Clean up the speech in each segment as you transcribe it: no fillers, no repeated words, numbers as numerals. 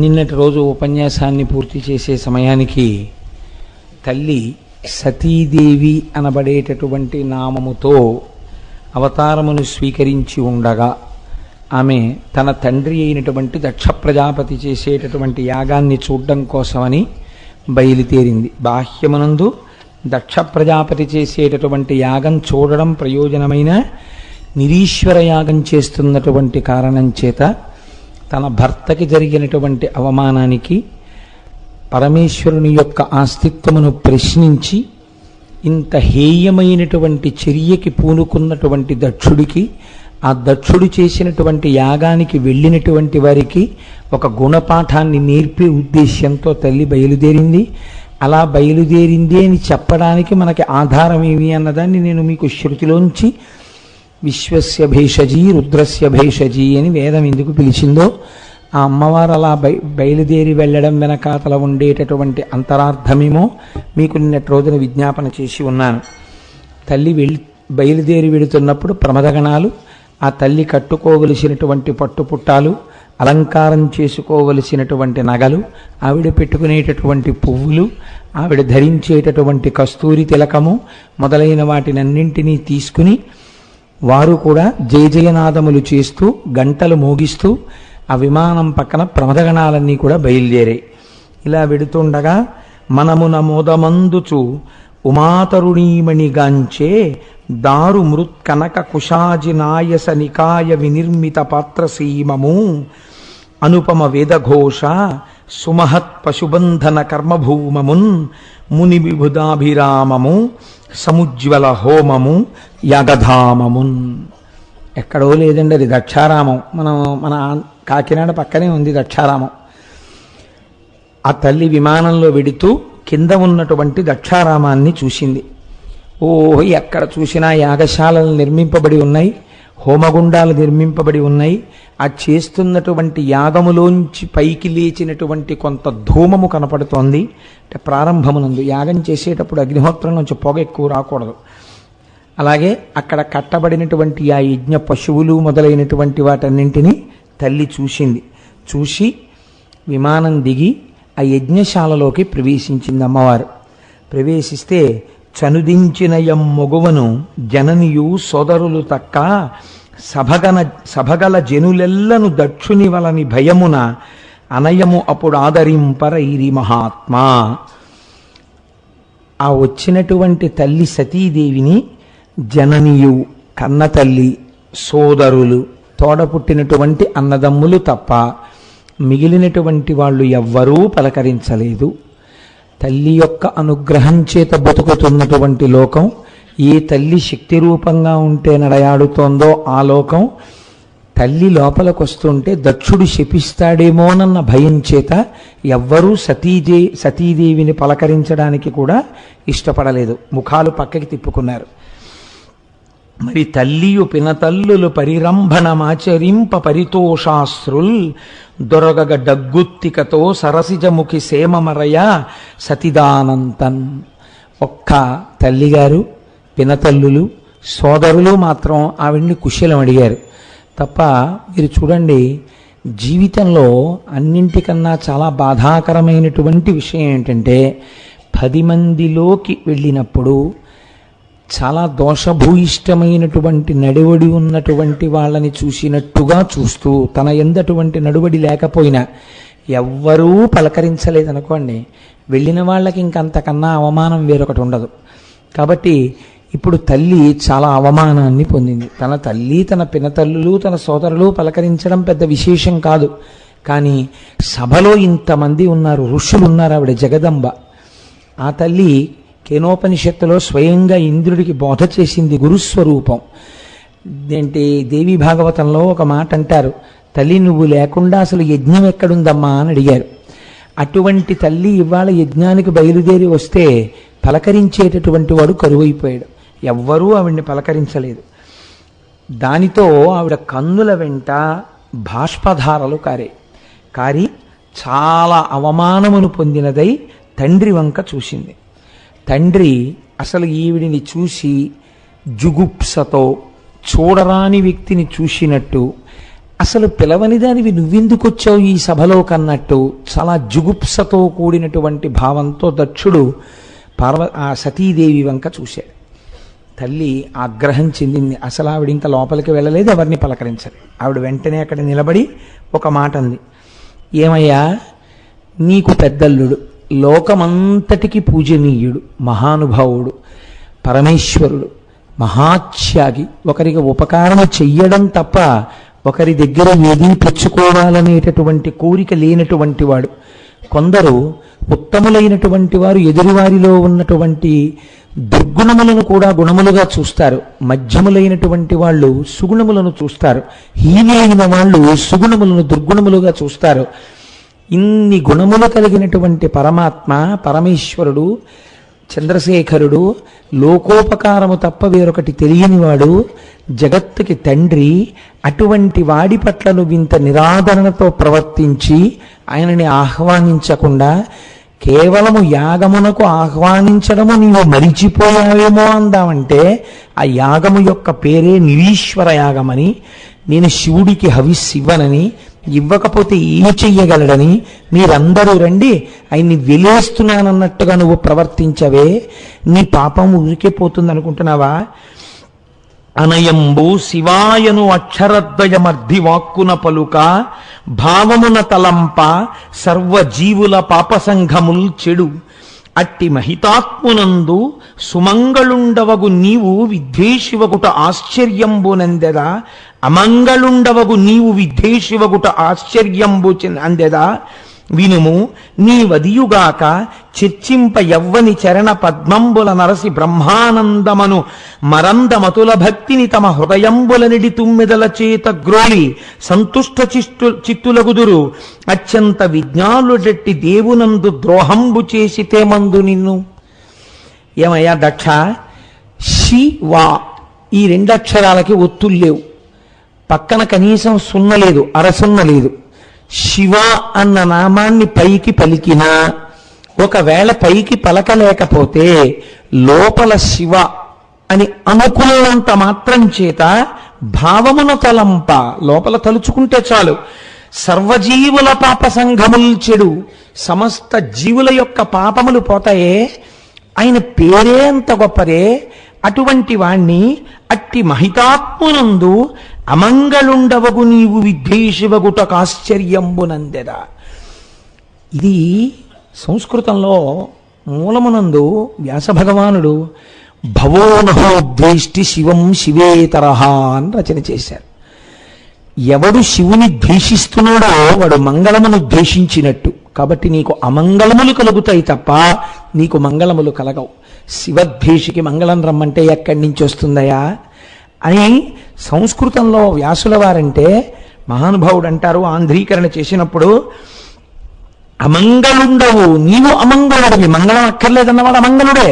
నిన్నటి రోజు ఉపన్యాసాన్ని పూర్తి చేసే సమయానికి తల్లి సతీదేవి అనబడేటటువంటి నామముతో అవతారమును స్వీకరించి ఉండగా ఆమె తన తండ్రి అయినటువంటి దక్ష ప్రజాపతి చేసేటటువంటి యాగాన్ని చూడడం కోసమని బయలుదేరింది. బాహ్యమునందు దక్ష ప్రజాపతి చేసేటటువంటి యాగం చూడడం ప్రయోజనమైన నిరీశ్వర యాగం చేస్తున్నటువంటి కారణం చేత తన భర్తకి జరిగినటువంటి అవమానానికి పరమేశ్వరుని యొక్క ఆస్తిత్వమును ప్రశ్నించి ఇంత హేయమైనటువంటి చర్యకి పూనుకున్నటువంటి దక్షుడికి, ఆ దక్షుడు చేసినటువంటి యాగానికి వెళ్ళినటువంటి వారికి ఒక గుణపాఠాన్ని నేర్పే ఉద్దేశ్యంతో తల్లి బయలుదేరింది. అలా బయలుదేరింది అని చెప్పడానికి మనకి ఆధారం ఏమి అన్నదాన్ని నేను మీకు శృతిలోంచి విశ్వస్య భేషజీ రుద్రస్య భేషజీ అని వేదం ఎందుకు పిలిచిందో, ఆ అమ్మవారు అలా బయలుదేరి వెళ్ళడం వెనకాతల ఉండేటటువంటి అంతరార్థమేమో మీకు నిన్నటి రోజున విజ్ఞాపన చేసి ఉన్నాను. తల్లి బయలుదేరి వెడుతున్నప్పుడు ప్రమదగణాలు, ఆ తల్లి కట్టుకోవలసినటువంటి పట్టుపుట్టాలు, అలంకారం చేసుకోవలసినటువంటి నగలు, ఆవిడ పెట్టుకునేటటువంటి పువ్వులు, ఆవిడ ధరించేటటువంటి కస్తూరి తిలకము మొదలైన వాటినన్నింటినీ తీసుకుని వారు కూడా జయజయనాదములు చేస్తూ గంటలు మోగిస్తూ ఆ విమానం పక్కన ప్రమదగణాలన్నీ కూడా బయలుదేరాయి. ఇలా వెడుతుండగా మనమున మోదమందుచు ఉమాతరుణీమణిగాంచే దారు మృత్కనక కుశాజినాయస నికాయ వినిర్మిత పాత్రసీమము అనుపమ వేదఘోష సుమహత్ పశుబంధన కర్మభూమమున్ ముని విభుదాభిరామము సముజ్వల హోమము యాగధామమున్. ఎక్కడో లేదండి, అది దక్షారామం. మన కాకినాడ పక్కనే ఉంది దక్షారామం. ఆ తల్లి విమానంలో వెడుతూ కింద ఉన్నటువంటి దక్షారామాన్ని చూసింది. ఓహో, ఎక్కడ చూసినా యాగశాలలు నిర్మింపబడి ఉన్నాయి, హోమగుండాలు నిర్మింపబడి ఉన్నాయి. ఆ చేస్తున్నటువంటి యాగములోంచి పైకి లేచినటువంటి కొంత ధూమము కనపడుతోంది. అంటే ప్రారంభమునందు యాగం చేసేటప్పుడు అగ్నిహోత్రం నుంచి పొగ ఎక్కువ రాకూడదు. అలాగే అక్కడ కట్టబడినటువంటి ఆ యజ్ఞ పశువులు మొదలైనటువంటి వాటన్నింటినీ తల్లి చూసింది. చూసి విమానం దిగి ఆ యజ్ఞశాలలోకి ప్రవేశించింది అమ్మవారు. ప్రవేశిస్తే చనుదించిన మొగువను జననియు సోదరులు తక్క సభగల జనులెల్లను దక్షుని వలని భయమున అనయము అప్పుడు ఆదరింపరైరి మహాత్మా. ఆ వచ్చినటువంటి తల్లి సతీదేవిని జననియు కన్న తల్లి, సోదరులు, తోడపుట్టినటువంటి అన్నదమ్ములు తప్ప మిగిలినటువంటి వాళ్ళు ఎవ్వరూ పలకరించలేదు. తల్లి యొక్క అనుగ్రహం చేత బతుకుతున్నటువంటి లోకం, ఏ తల్లి శక్తి రూపంగా ఉంటే నడయాడుతోందో ఆ లోకం, తల్లి లోపలికి వస్తుంటే దక్షుడు శపిస్తాడేమోనన్న భయం చేత ఎవ్వరూ సతీదేవిని పలకరించడానికి కూడా ఇష్టపడలేదు. ముఖాలు పక్కకి తిప్పుకున్నారు. మరి తల్లియు పినతల్లులు పరిరంభణమాచరింప పరితోషాశ్రుల్ దొరగగ డగ్గుత్తికతో సరసిజముఖి సేమమరయ సతిదానంతన్. ఒక్క తల్లిగారు, పినతల్లులు, సోదరులు మాత్రం ఆవిడ్ని కుశలం అడిగారు తప్ప. మీరు చూడండి, జీవితంలో అన్నింటికన్నా చాలా బాధాకరమైనటువంటి విషయం ఏంటంటే 10 మందిలోకి వెళ్ళినప్పుడు చాలా దోషభూయిష్టమైనటువంటి నడువడి ఉన్నటువంటి వాళ్ళని చూసినట్టుగా చూస్తూ తన ఎందటువంటి నడువడి లేకపోయినా ఎవ్వరూ పలకరించలేదనుకోండి, వెళ్ళిన వాళ్ళకి ఇంకంతకన్నా అవమానం వేరొకటి ఉండదు. కాబట్టి ఇప్పుడు తల్లి చాలా అవమానాన్ని పొందింది. తన తల్లి, తన పినతల్లులు, తన సోదరులు పలకరించడం పెద్ద విశేషం కాదు. కానీ సభలో ఇంతమంది ఉన్నారు, ఋషులు ఉన్నారు, ఆవిడ జగదంబ. ఆ తల్లి కేనోపనిషత్తులో స్వయంగా ఇంద్రుడికి బోధ చేసింది గురుస్వరూపం. ఏంటి, దేవి భాగవతంలో ఒక మాట అంటారు, తల్లి నువ్వు లేకుండా అసలు యజ్ఞం ఎక్కడుందమ్మా అని అడిగారు. అటువంటి తల్లి ఇవాళ యజ్ఞానికి బయలుదేరి వస్తే పలకరించేటటువంటి వాడు కరువైపోయాడు. ఎవ్వరూ ఆవిడ్ని పలకరించలేదు. దానితో ఆవిడ కన్నుల వెంట బాష్పధారలు కారి చాలా అవమానమును పొందినదై తండ్రి వంక చూసింది. తండ్రి అసలు ఈవిడిని చూసి జుగుప్సతో చూడరాని వ్యక్తిని చూసినట్టు, అసలు పిలవని దానివి నువ్వెందుకు వచ్చావు ఈ సభలో కన్నట్టు చాలా జుగుప్సతో కూడినటువంటి భావంతో దక్షుడు ఆ సతీదేవి వంక చూశాడు. తల్లి ఆగ్రహం చెందింది. అసలు ఆవిడ ఇంకా లోపలికి వెళ్ళలేదు, ఎవరిని పలకరించలేదు. ఆవిడ వెంటనే అక్కడ నిలబడి ఒక మాట అంది. ఏమయ్యా, నీకు పెద్దల్లుడు, లోకమంతటికి పూజనీయుడు, మహానుభావుడు, పరమేశ్వరుడు, మహాత్యాగి, ఒకరికి ఉపకారం చెయ్యడం తప్ప ఒకరి దగ్గర ఏదీ తెచ్చుకోవాలనేటటువంటి కోరిక లేనటువంటి వాడు. కొందరు ఉత్తములైనటువంటి వారు ఎదురువారిలో ఉన్నటువంటి దుర్గుణములను కూడా గుణములుగా చూస్తారు, మధ్యములైనటువంటి వాళ్ళు సుగుణములను చూస్తారు, హీనైన వాళ్ళు సుగుణములను దుర్గుణములుగా చూస్తారు. ఇన్ని గుణములు కలిగినటువంటి పరమాత్మ, పరమేశ్వరుడు, చంద్రశేఖరుడు, లోకోపకారము తప్ప వేరొకటి తెలియనివాడు, జగత్తుకి తండ్రి, అటువంటి వాడి పట్ల నువ్వు ఇంత నిరాదరణతో ప్రవర్తించి ఆయనని ఆహ్వానించకుండా కేవలము యాగమునకు ఆహ్వానించడము నీవు మరిచిపోయావేమో అందామంటే ఆ యాగము యొక్క పేరే నిరీశ్వర యాగమని, నేను శివుడికి హవిస్సివ్వనని, ఇవ్వకపోతే ఏం చెయ్యగలడని, మీరందరూ రండి ఆయన్ని వెలేస్తున్నానన్నట్టుగా నువ్వు ప్రవర్తించవే, నీ పాపం ఊరికే పోతుంది అనుకుంటున్నావా? అనయంబు శివాయను అక్షరద్వయమర్ధి వాక్కున పలుక, భావమున తలంప సర్వజీవుల పాపసంఘముల్ చెడు, అట్టి మహితాత్మునందు సుమంగళుండవగు నీవు విద్వేషివగుట ఆశ్చర్యంబునందెదా, అమంగళుండవగు నీవు విద్వేషివగుట ఆశ్చర్యంబు అందెదా, వినుము నీ వదియుగాక చర్చింప యవ్వని చరణ పద్మంబుల నరసి బ్రహ్మానందమను మరందమతుల భక్తిని తమ హృదయంబులనిడి తుమ్మెదల చేత గ్రోలి సంతుష్ట చిత్తులగుదురు, అత్యంత విజ్ఞానుడెట్టి దేవునందు ద్రోహంబు చేసితే మందు నిన్ను. ఏమయ్యా దక్ష, శివా ఈ రెండక్షరాలకి ఒత్తులు లేవు, పక్కన కనీసం సున్న లేదు, అరసున్న లేదు. శివ అన్న నామాన్ని పైకి పలికినా, ఒకవేళ పైకి పలకలేకపోతే లోపల శివ అని అనుకున్నంత మాత్రం చేత భావమున తలంప, లోపల తలుచుకుంటే చాలు, సర్వజీవుల పాప సంఘముల్ చెడు, సమస్త జీవుల యొక్క పాపములు పోతాయే, ఆయన పేరే అంత గొప్పదే. అటువంటి వాణ్ణి, అట్టి మహితాత్మునందు అమంగళుండవగు నీవు విద్వేషివగుటకాశ్చర్యంబునందెదా. ఇది సంస్కృతంలో మూలమునందు వ్యాసభగవానుడు భవోనహో ద్వేష్టి శివం శివేతరహ అని రచన చేశారు. ఎవడు శివుని ద్వేషిస్తున్నాడో వాడు మంగళమును ద్వేషించినట్టు. కాబట్టి నీకు అమంగళములు కలుగుతాయి తప్ప నీకు మంగళములు కలగవు. శివద్వేషికి మంగళం రమ్మంటే ఎక్కడి నుంచి వస్తుందయా అని సంస్కృతంలో వ్యాసుల వారంటే మహానుభావుడు అంటారు. ఆంధ్రీకరణ చేసినప్పుడు అమంగళుండవు నీవు అమంగళుడివి, మంగళం అక్కర్లేదన్నవాడు అమంగళుడే.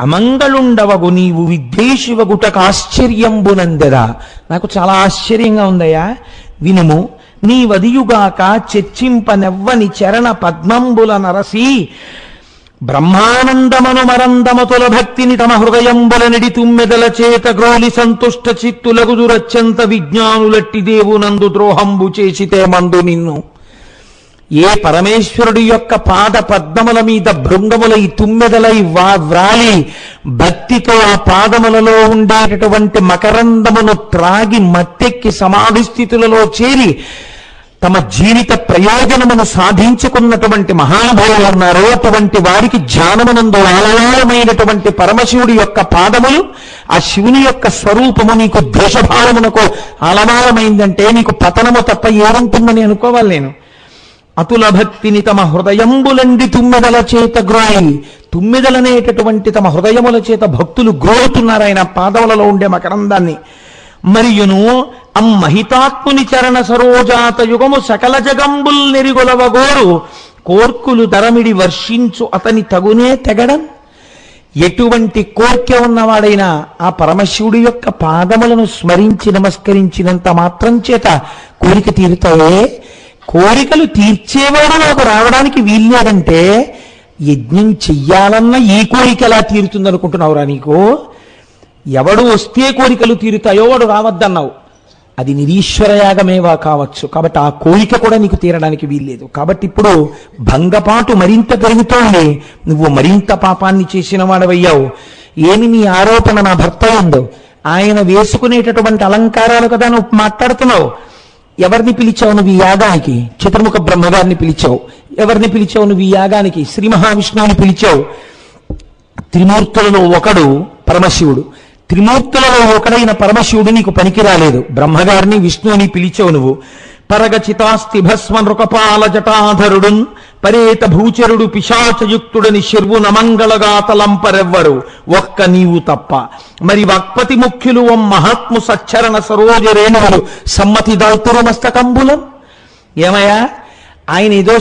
అమంగళుండవగు నీవు విద్వేషివగుటకు ఆశ్చర్యంబునందెదా. నాకు చాలా ఆశ్చర్యంగా ఉందయ్యా, వినుము నీ వదియుగాక చర్చింపనెవ్వని చరణ పద్మంబుల నరసి బ్రహ్మానందమను మరందమతుల భక్తిని తమ హృదయంబులనిడి తుమ్మెదల చేత గ్రోలి సంతుష్ట చిత్తులగుదురత్యంత విజ్ఞానులట్టి దేవునందు ద్రోహంబు చేసితే మందు నిన్ను. ఏ పరమేశ్వరుడి యొక్క పాద పద్మముల మీద భృంగములై తుమ్మెదలై వ్రాలి భక్తితో ఆ పాదములలో ఉండేటటువంటి మకరందమును త్రాగి మత్తెక్కి సమాధి స్థితులలో చేరి తమ జీవిత ప్రయోజనమును సాధించుకున్నటువంటి మహానుభావులు ఉన్నారు. అటువంటి వారికి ధ్యానమునందు ఆలయాలమైనటువంటి పరమశివుడి యొక్క పాదములు, ఆ శివుని యొక్క స్వరూపము నీకు ద్వేషభావమునకు ఆలమాలమైందంటే నీకు పతనము తప్ప ఏముంటుందని అనుకోవాలి నేను. అతుల భక్తిని తమ హృదయంబులండి తుమ్మెదల చేత గ్రోయి, తుమ్మెదలనేటటువంటి తమ హృదయముల చేత భక్తులు గ్రోతున్నారు ఆయన పాదములలో ఉండే మకరందాన్ని. మరియును అమ్మహితాత్ముని చరణ సరోజాత యుగము సకల జగంబుల్ నెరిగొలవగోరు కోర్కులు ధరమిడి వర్షించు అతని తగునే తెగడం. ఎటువంటి కోర్కె ఉన్నవాడైనా ఆ పరమశివుడి యొక్క పాదములను స్మరించి నమస్కరించినంత మాత్రం చేత కోరిక తీరుతాయే. కోరికలు తీర్చేవాడు నాకు రావడానికి వీల్లేదంటే యజ్ఞం చెయ్యాలన్న ఈ కోరిక ఎలా తీరుతుందనుకుంటున్నావురా నీకు? ఎవడు వస్తే కోరికలు తీరుతాయో వాడు రావద్దన్నావు. అది నిరీశ్వరయాగమేవా కావచ్చు. కాబట్టి ఆ కోరిక కూడా నీకు తీరడానికి వీల్లేదు. కాబట్టి ఇప్పుడు భంగపాటు మరింత పెరుగుతోంది. నువ్వు మరింత పాపాన్ని చేసిన వాడవయ్యావు. ఏమి నీ ఆరోపణ నా భర్త ఉందో? ఆయన వేసుకునేటటువంటి అలంకారాలు కదా నువ్వు మాట్లాడుతున్నావు. ఎవరిని పిలిచావు నువ్వు ఈ యాగానికి? చతుర్ముఖ బ్రహ్మగారిని పిలిచావు. ఎవరిని పిలిచావు నువ్వు ఈ యాగానికి? శ్రీ మహావిష్ణువుని పిలిచావు. త్రిమూర్తులలో ఒకడు పరమశివుడు. త్రిమూర్తులలో ఒకడైన పరమశివుడు నీకు పనికి రాలేదు. బ్రహ్మగారిని విష్ణువుని పిలిచావు నువ్వు. పరగచితాస్తి భస్మ నృకపాల జటాధరుడున్ పరేత భూచరుడు పిశాచయుక్తుడని శర్వు నమంగళగా తలంపరెవ్వరు ఒక్క నీవు తప్ప. మరి వక్పతి ముఖ్యులు మహాత్ము సచ్చరణ సరోజ రేణువులు సమ్మతి దాల్తురు మస్తకంబులం. ఏమయ్యా, ఆయన ఏదో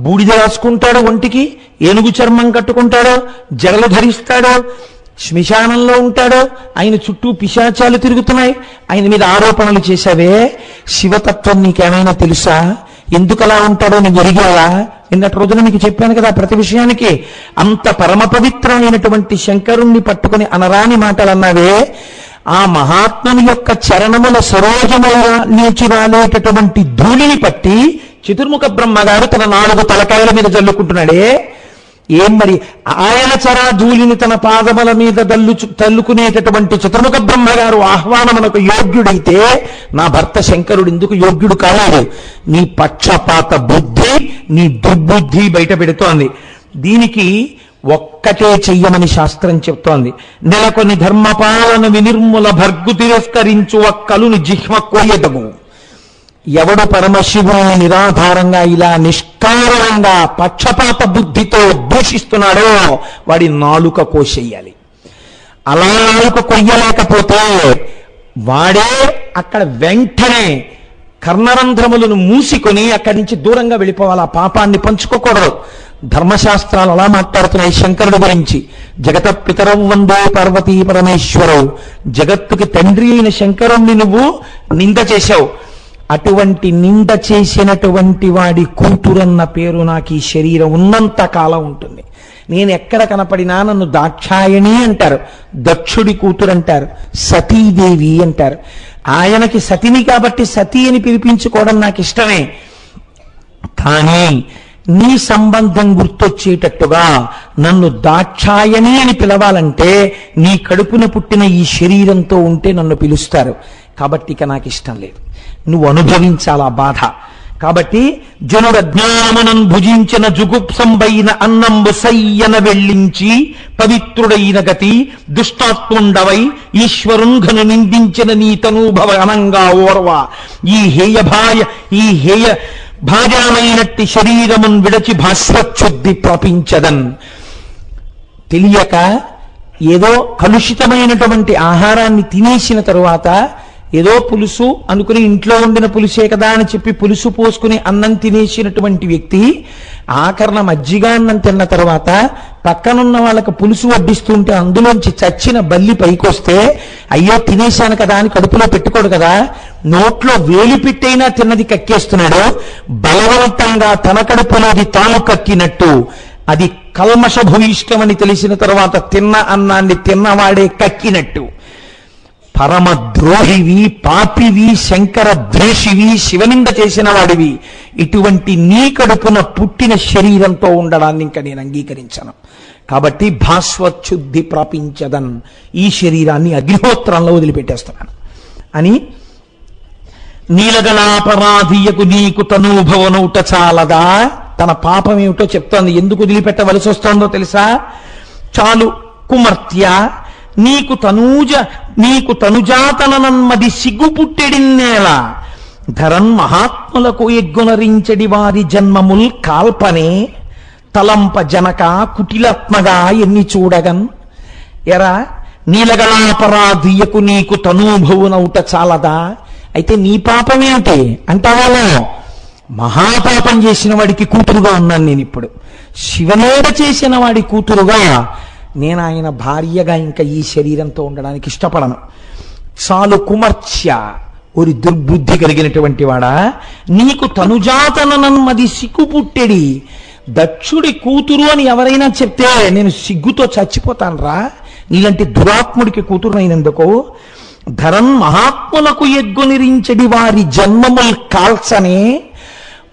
బూడిద రాసుకుంటాడు, ఒంటికి ఏనుగు చర్మం కట్టుకుంటాడో, జడలు ధరిస్తాడో, శ్మశానంలో ఉంటాడో, ఆయన చుట్టూ పిశాచాలు తిరుగుతున్నాయి. ఆయన మీద ఆరోపణలు చేశావే. శివతత్వం నీకేమైనా తెలుసా? ఎందుకు అలా ఉంటాడో నీకు ఎరిగావా? నిన్నటి రోజున మీకు చెప్పాను కదా ప్రతి విషయానికి. అంత పరమ పవిత్రమైనటువంటి శంకరుణ్ణి పట్టుకుని అనరాని మాటలు అన్నావే. ఆ మహాత్ముని యొక్క చరణముల సరోజముల నుంచి రాలేటటువంటి ధూళిని పట్టి చతుర్ముఖ బ్రహ్మగారు తన 4 తలకాయల మీద జల్లుకుంటున్నాడే. ఏం మరి ఆయన చరా ధూళిని తన పాదముల మీద తల్లుకునేటటువంటి చతుర్ముఖ బ్రహ్మగారు ఆహ్వానమునకు యోగ్యుడైతే నా భర్త శంకరుడు ఎందుకు యోగ్యుడు కాలేదు? నీ పక్షపాత బుద్ధి, నీ దుర్బుద్ధి బయట పెడుతోంది. దీనికి ఒక్కటే చెయ్యమని శాస్త్రం చెప్తోంది. నెలకొని ధర్మపాలన వినిర్ముల భర్గు తిరస్కరించు ఒక్కలుని జిహ్మ కోయదము. ఎవడు పరమశివుని నిరాధారంగా ఇలా నిష్కారణంగా పక్షపాత బుద్ధితో దూషిస్తున్నాడో వాడి నాలుక కోసేయాలి. అలా నాలుక కొయ్యలేకపోతే వాడే అక్కడ వెంటనే కర్ణరంధ్రములను మూసుకొని అక్కడి నుంచి దూరంగా వెళ్ళిపోవాలి. ఆ పాపాన్ని పంచుకోకూడదు. ధర్మశాస్త్రాలు అలా మాట్లాడుతున్నాయి శంకరుడు గురించి. జగత పితరవు వందే పార్వతీ పరమేశ్వరవు. జగత్తుకి తండ్రి అయిన శంకరుణ్ణి నువ్వు నింద చేశావు. అటువంటి నింద చేసినటువంటి వాడి కూతురన్న పేరు నాకు ఈ శరీరం ఉన్నంత కాలం ఉంటుంది. నేను ఎక్కడ కనపడినా నన్ను దాక్షాయణి అంటారు, దక్షుడి కూతురు అంటారు, సతీదేవి అంటారు. ఆయనకి సతిని కాబట్టి సతీ అని పిలిపించుకోవడం నాకు ఇష్టమే. కానీ నీ సంబంధం గుర్తొచ్చేటట్టుగా నన్ను దాక్షాయణి అని పిలవాలంటే నీ కడుపున పుట్టిన ఈ శరీరంతో ఉంటే నన్ను పిలుస్తారు. కాబట్టి ఇక నాకు ఇష్టం లేదు. నువ్వు అనుభవించాలా బాధ. కాబట్టి జనుడ జ్ఞానమునం భుజించిన జుగుప్సంబైన అన్నంబు సయ్యన వెళ్ళించి పవిత్రుడైన గతి దుష్టాత్ముండవై ఈశ్వరుంఘను నిందించిన నీ తనూభవ అనంగా ఓర్వ. ఈ హేయ భాజామైనట్టి శరీరమున్ విడచి భాస్వచ్ఛుద్ధి ప్రాపించదన్. తెలియక ఏదో కలుషితమైనటువంటి ఆహారాన్ని తినేసిన తరువాత ఏదో పులుసు అనుకుని ఇంట్లో వండిన పులుసే కదా అని చెప్పి పులుసు పోసుకుని అన్నం తినేసినటువంటి వ్యక్తి ఆఖరణ మజ్జిగ అన్నం తిన్న తర్వాత పక్కనున్న వాళ్ళకి పులుసు వడ్డిస్తుంటే అందులోంచి చచ్చిన బల్లి పైకొస్తే అయ్యో తినేశాను కదా అని కడుపులో పెట్టుకోడు కదా. నోట్లో వేలు పెట్టైనా తిన్నది కక్కేస్తున్నాడు. బలవంతంగా తన కడుపులోది తాను కక్కినట్టు అది కల్మష భూయిష్టమని తెలిసిన తర్వాత తిన్న అన్నాన్ని తిన్నవాడే కక్కినట్టు. పరమద్రోహివి, పాపివి, శంకర ద్వేషివి, శివనింద చేసిన వాడివి. ఇటువంటి నీ కడుపున పుట్టిన శరీరంతో ఉండడాన్ని ఇంకా నేను అంగీకరించను. కాబట్టి భాస్వచ్ఛుద్ధి ప్రాపించదన్. ఈ శరీరాన్ని అగ్నిహోత్రంలో వదిలిపెట్టేస్తున్నాను అని నీలగలాపరాధియకు నీకు తనూభవనౌట చాలదా. తన పాపం ఏమిటో చెప్తోంది. ఎందుకు వదిలిపెట్టవలసి వస్తోందో తెలుసా? చాలు కుమర్త్య నీకు తనుజాతనన్మది సిగ్గు పుట్టెడిన్నేల ధరన్ మహాత్ములకు ఎగ్గునరించడి వారి జన్మముల్ కాల్పనే తలంప జనక కుటిలాత్మగా ఎన్ని చూడగన్. ఎరా నీలగలాపరాధియకు నీకు తనూభవునౌట చాలదా. అయితే నీ పాపమేమిటి అంటావాలో? మహాపాపం చేసిన వాడికి కూతురుగా ఉన్నాను నేను ఇప్పుడు. శివనేడ చేసిన వాడి కూతురుగా నేను ఆయన భార్యగా ఇంకా ఈ శరీరంతో ఉండడానికి ఇష్టపడను. చాలు కుమర్చ్య, ఒక దుర్బుద్ధి కలిగినటువంటి వాడా. నీకు తనుజాతనన్మది సిగ్గు పుట్టెడి. దక్షుడి కూతురు అని ఎవరైనా చెప్తే నేను సిగ్గుతో చచ్చిపోతాను రా. నీలాంటి దురాత్ముడికి కూతురునైనందుకు ధరన్ మహాత్ములకు ఎగ్గునిరించడి వారి జన్మముల్ కాల్చనే.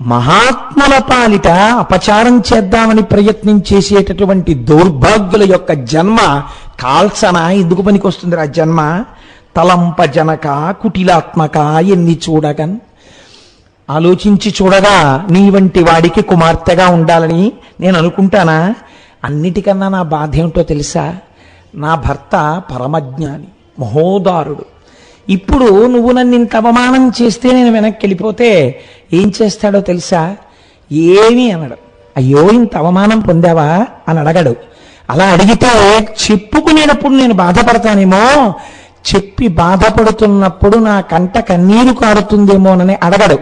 మహాత్ముల పాలిట అపచారం చేద్దామని ప్రయత్నం చేసేటటువంటి దౌర్భాగ్యుల యొక్క జన్మ కాల్చన ఎందుకు పనికొస్తుంది ఆ జన్మ? తలంప జనక కుటిలాత్మక ఎన్ని చూడగన్. ఆలోచించి చూడగా నీ వంటి వాడికి కుమార్తెగా ఉండాలని నేను అనుకుంటానా? అన్నిటికన్నా నా బాధ ఏమిటో తెలుసా? నా భర్త పరమజ్ఞాని, మహోదారుడు. ఇప్పుడు నువ్వు నన్ను ఇంత అవమానం చేస్తే నేను వెనక్కి వెళ్ళిపోతే ఏం చేస్తాడో తెలుసా? ఏమీ అనడు. అయ్యో ఇంత అవమానం పొందావా అని అడగడు. అలా అడిగితే చెప్పుకునేటప్పుడు నేను బాధపడతానేమో, చెప్పి బాధపడుతున్నప్పుడు నా కంట కన్నీరు కారుతుందేమోనని అడగడు.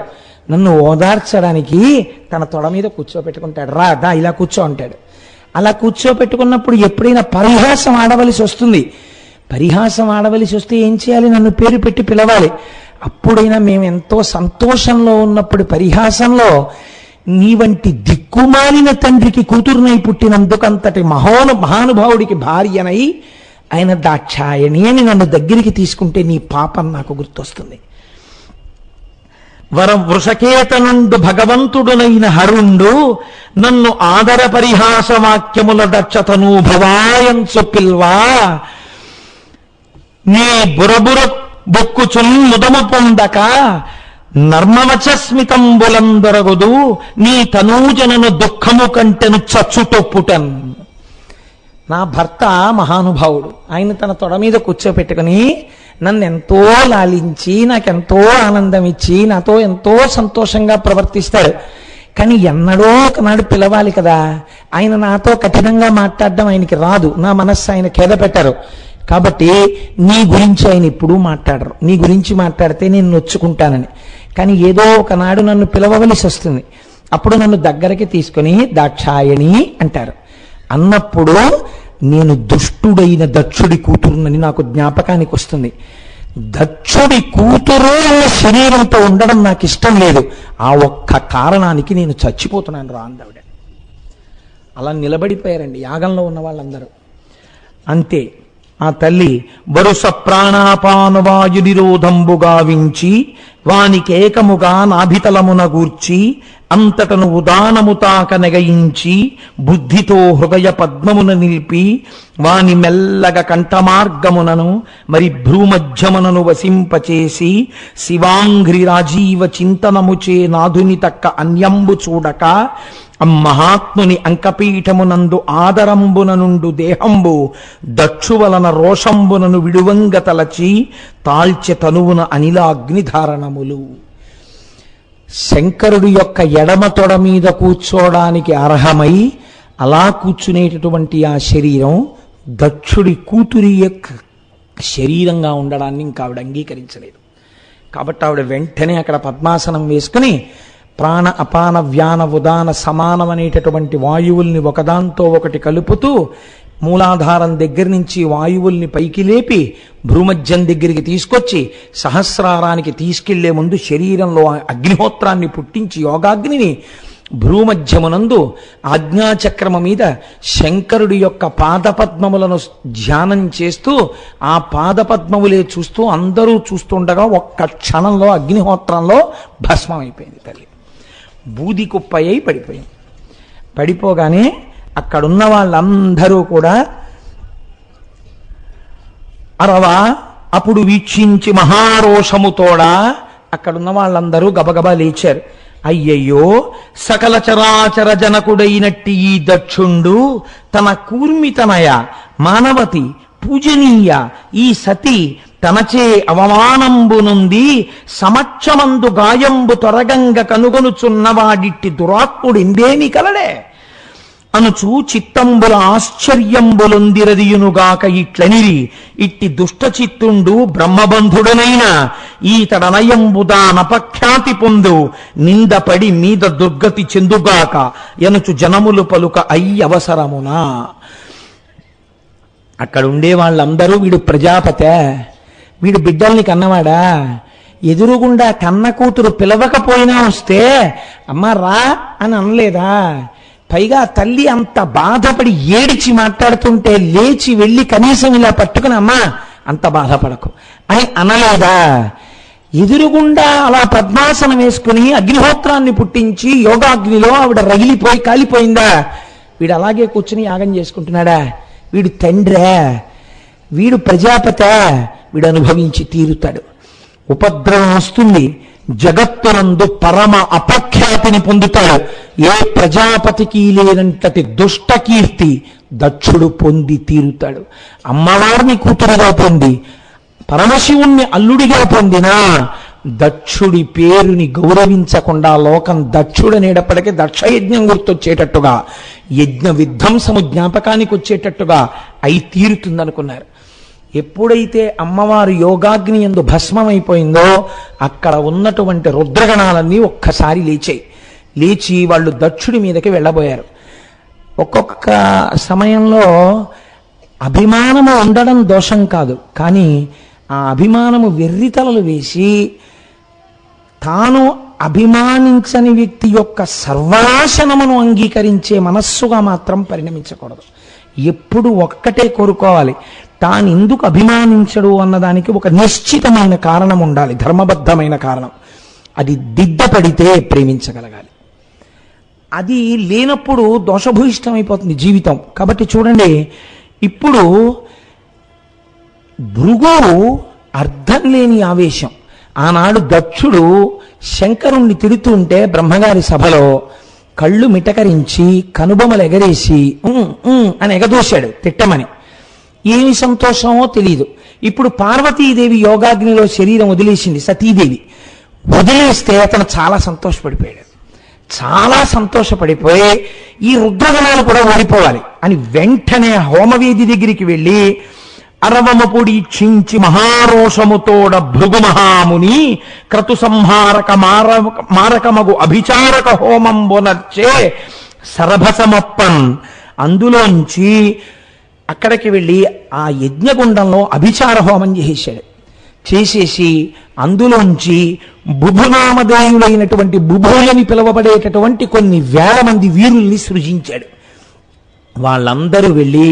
నన్ను ఓదార్చడానికి తన తొడ మీద కూర్చోపెట్టుకుంటాడు. దా ఇలా కూర్చో అంటాడు. అలా కూర్చోపెట్టుకున్నప్పుడు ఎప్పుడైనా పరిహాసం ఆడవలసి వస్తుంది. పరిహాసం ఆడవలసి వస్తే ఏం చేయాలి? నన్ను పేరు పెట్టి పిలవాలి. అప్పుడైనా మేము ఎంతో సంతోషంలో ఉన్నప్పుడు పరిహాసంలో నీ వంటి దిక్కుమాలిన తండ్రికి కూతురునై పుట్టినందుకంతటి మహానుభావుడికి భార్యనై ఆయన దాక్షాయణి అని నన్ను దగ్గరికి తీసుకుంటే నీ పాపం నాకు గుర్తొస్తుంది. వృషకేతనుండు భగవంతుడునైన హరుండు నన్ను ఆదర పరిహాస వాక్యముల దక్షతను భవాయంచు పిల్వా. నీ బురబుర బొక్కుచున్ ముదము పొందక నర్మవచస్మితంబులందరగదు నీ తనూజనను దుఃఖము కంటెను చచ్చుటొప్పుటన్. నా భర్త మహానుభావుడు. ఆయన తన తొడ మీద కూర్చోపెట్టుకుని నన్ను ఎంతో లాలించి నాకెంతో ఆనందం ఇచ్చి నాతో ఎంతో సంతోషంగా ప్రవర్తిస్తాడు. కానీ ఎన్నడో ఒకనాడు పిలవాలి కదా. ఆయన నాతో కఠినంగా మాట్లాడడం ఆయనకి రాదు. నా మనస్సు ఆయన ఖేద పెట్టారు. కాబట్టి నీ గురించి ఆయన ఎప్పుడూ మాట్లాడరు. నీ గురించి మాట్లాడితే నేను నొచ్చుకుంటానని. కానీ ఏదో ఒకనాడు నన్ను పిలవవలసి వస్తుంది. అప్పుడు నన్ను దగ్గరికి తీసుకుని దాక్షాయణి అంటారు. అన్నప్పుడు నేను దుష్టుడైన దక్షుడి కూతురునని నాకు జ్ఞాపకానికి వస్తుంది. దక్షుడి కూతురు శరీరంతో ఉండడం నాకు ఇష్టం లేదు. ఆ ఒక్క కారణానికి నేను చచ్చిపోతున్నాను రా అందవిడ. అలా నిలబడిపోయారండి యాగంలో ఉన్న వాళ్ళందరూ. అంతే ఆ తల్లి వరుస ప్రాణాపానవాయు నిరోధంబు గావించి వానికేకముగా నాభితలమున గూర్చి అంతటను ఉదానము తాక నెగయించి బుద్ధితో హృదయ పద్మమున నిలిపి వాని మెల్లగ కంఠమార్గమునను మరి భ్రూమధ్యమునను వసింపచేసి శివాంఘ్రి రాజీవ చింతనముచే నాధుని తక్క అన్యంబు చూడక మహాత్ముని అంకపీఠమునందు ఆదరంబుననుండు దేహంబు దక్షు వలన రోషంబునను విడువంగ తలచి తాల్చె తనువున అనిలాగ్నిధారణములు. శంకరుడి యొక్క ఎడమ తొడ మీద కూర్చోడానికి అర్హమై అలా కూర్చునేటటువంటి ఆ శరీరం దక్షుడి కూతురి యొక్క శరీరంగా ఉండడాన్ని ఇంకా ఆవిడ అంగీకరించలేదు. కాబట్టి ఆవిడ వెంటనే అక్కడ పద్మాసనం వేసుకుని ప్రాణ అపాన వ్యాన ఉదాన సమానం అనేటటువంటి వాయువుల్ని ఒకదాంతో ఒకటి కలుపుతూ మూలాధారం దగ్గర నుంచి వాయువుల్ని పైకి లేపి భ్రూమధ్యం దగ్గరికి తీసుకొచ్చి సహస్రారానికి తీసుకెళ్లే ముందు శరీరంలో అగ్నిహోత్రాన్ని పుట్టించి యోగాగ్నిని భ్రూమధ్యమునందు ఆజ్ఞాచక్రమ మీద శంకరుడి యొక్క పాదపద్మములను ధ్యానం చేస్తూ ఆ పాదపద్మములే చూస్తూ అందరూ చూస్తుండగా ఒక్క క్షణంలో అగ్నిహోత్రంలో భస్మమైపోయింది తల్లి. బూది కుప్పయ్యి పడిపోయింది. పడిపోగానే అక్కడున్న వాళ్ళందరూ కూడా అరవా అప్పుడు వీక్షించి మహారోషముతోడా అక్కడున్న వాళ్ళందరూ గబగబా లేచారు. అయ్యయ్యో సకల చరాచర జనకుడైనట్టి ఈ దక్షుండు తన కూర్మితనయ మానవతి పూజనీయ ఈ సతి తనచే అవమానంబునుంది సమక్షమందు గాయంబు తొరగంగ కనుగొనుచున్నవాడిట్టి దురాత్ముడిందేమి కలడే అనుచు చిత్తంబుల ఆశ్చర్యంబులొందిరదియునుగాక ఇట్లనిరి ఇట్టి దుష్టచిత్తుండు బ్రహ్మబంధుడనైన ఈతడనయంబుదా నపఖ్యాతి పొందు నిందపడి మీద దుర్గతి చెందుగాక ఎనుచు జనములు పలుక అయ్యవసరమునా. అక్కడ ఉండే వాళ్ళందరూ వీడు ప్రజాపతే, వీడు బిడ్డల్ని కన్నవాడా, ఎదురుగుండా కన్న కూతురు పిలవకపోయినా వస్తే అమ్మ రా అని అనలేదా, పైగా తల్లి అంత బాధపడి ఏడిచి మాట్లాడుతుంటే లేచి వెళ్ళి కనీసం ఇలా పట్టుకుని అమ్మా అంత బాధపడకు అని అనలేదా? ఎదురుగుండా అలా పద్మాసనం వేసుకుని అగ్నిహోత్రాన్ని పుట్టించి యోగాగ్నిలో ఆవిడ రగిలిపోయి కాలిపోయిందా? వీడు అలాగే కూర్చుని యాగం చేసుకుంటున్నాడా? వీడు తండ్రా? వీడు ప్రజాపత? వీడు అనుభవించి తీరుతాడు. ఉపద్రవం వస్తుంది, జగత్తునందు పరమ అపఖ్యాతిని పొందుతాడు. ఏ ప్రజాపతికి లేనంతటి దుష్ట కీర్తి దక్షుడు పొంది తీరుతాడు. అమ్మవారిని కూతురుగా పొంది పరమశివుణ్ణి అల్లుడిగా పొందినా దక్షుడి పేరుని గౌరవించకుండా లోకం దక్షుడనేటప్పటికీ దక్షయజ్ఞం గుర్తొచ్చేటట్టుగా, యజ్ఞ విధ్వంసము జ్ఞాపకానికి వచ్చేటట్టుగా అయి తీరుతుందనుకున్నారు. ఎప్పుడైతే అమ్మవారు యోగాగ్ని యందు భస్మమైపోయిందో అక్కడ ఉన్నటువంటి రుద్రగణాలన్నీ ఒక్కసారి లేచాయి. లేచి వాళ్ళు దక్షుడి మీదకి వెళ్ళబోయారు. ఒక్కొక్క సమయంలో అభిమానము ఉండడం దోషం కాదు, కానీ ఆ అభిమానము వెర్రితలలు వేసి తాను అభిమానించని వ్యక్తి యొక్క సర్వనాశనమును అంగీకరించే మనస్సుగా మాత్రం పరిణమించకూడదు. ఎప్పుడు ఒక్కటే కోరుకోవాలి, తాను ఎందుకు అభిమానించడు అన్నదానికి ఒక నిశ్చితమైన కారణం ఉండాలి, ధర్మబద్ధమైన కారణం. అది దిద్దపడితే ప్రేమించగలగాలి. అది లేనప్పుడు దోషభూయిష్టమైపోతుంది జీవితం. కాబట్టి చూడండి, ఇప్పుడు భృగు అర్థం లేని ఆవేశం. ఆనాడు దక్షుడు శంకరుణ్ణి తిడుతుంటే బ్రహ్మగారి సభలో కళ్ళు మిటకరించి కనుబొమలు ఎగరేసి అని ఎగదోశాడు తిట్టమని. ఏమి సంతోషమో తెలియదు. ఇప్పుడు పార్వతీదేవి యోగాగ్నిలో శరీరం వదిలేసింది, సతీదేవి వదిలేస్తే అతను చాలా సంతోషపడిపోయాడు. చాలా సంతోషపడిపోయి ఈ రుద్రగణాలు కూడా ఓడిపోవాలి అని వెంటనే హోమవేది దగ్గరికి వెళ్ళి అరవమ పొడి చించి మహారోషముతోడ భృగు మహాముని క్రతు సంహారక మారకమగు అభిచారక హోమం బొనర్చే సరభసమప్పన్ అందులోంచి అక్కడికి వెళ్ళి ఆ యజ్ఞగుండంలో అభిచార హోమం చేసేసి అందులోంచి బుభునామధేయులైనటువంటి బుభులని పిలువబడేటటువంటి కొన్ని వేల మంది వీరుల్ని సృజించాడు. వాళ్ళందరూ వెళ్ళి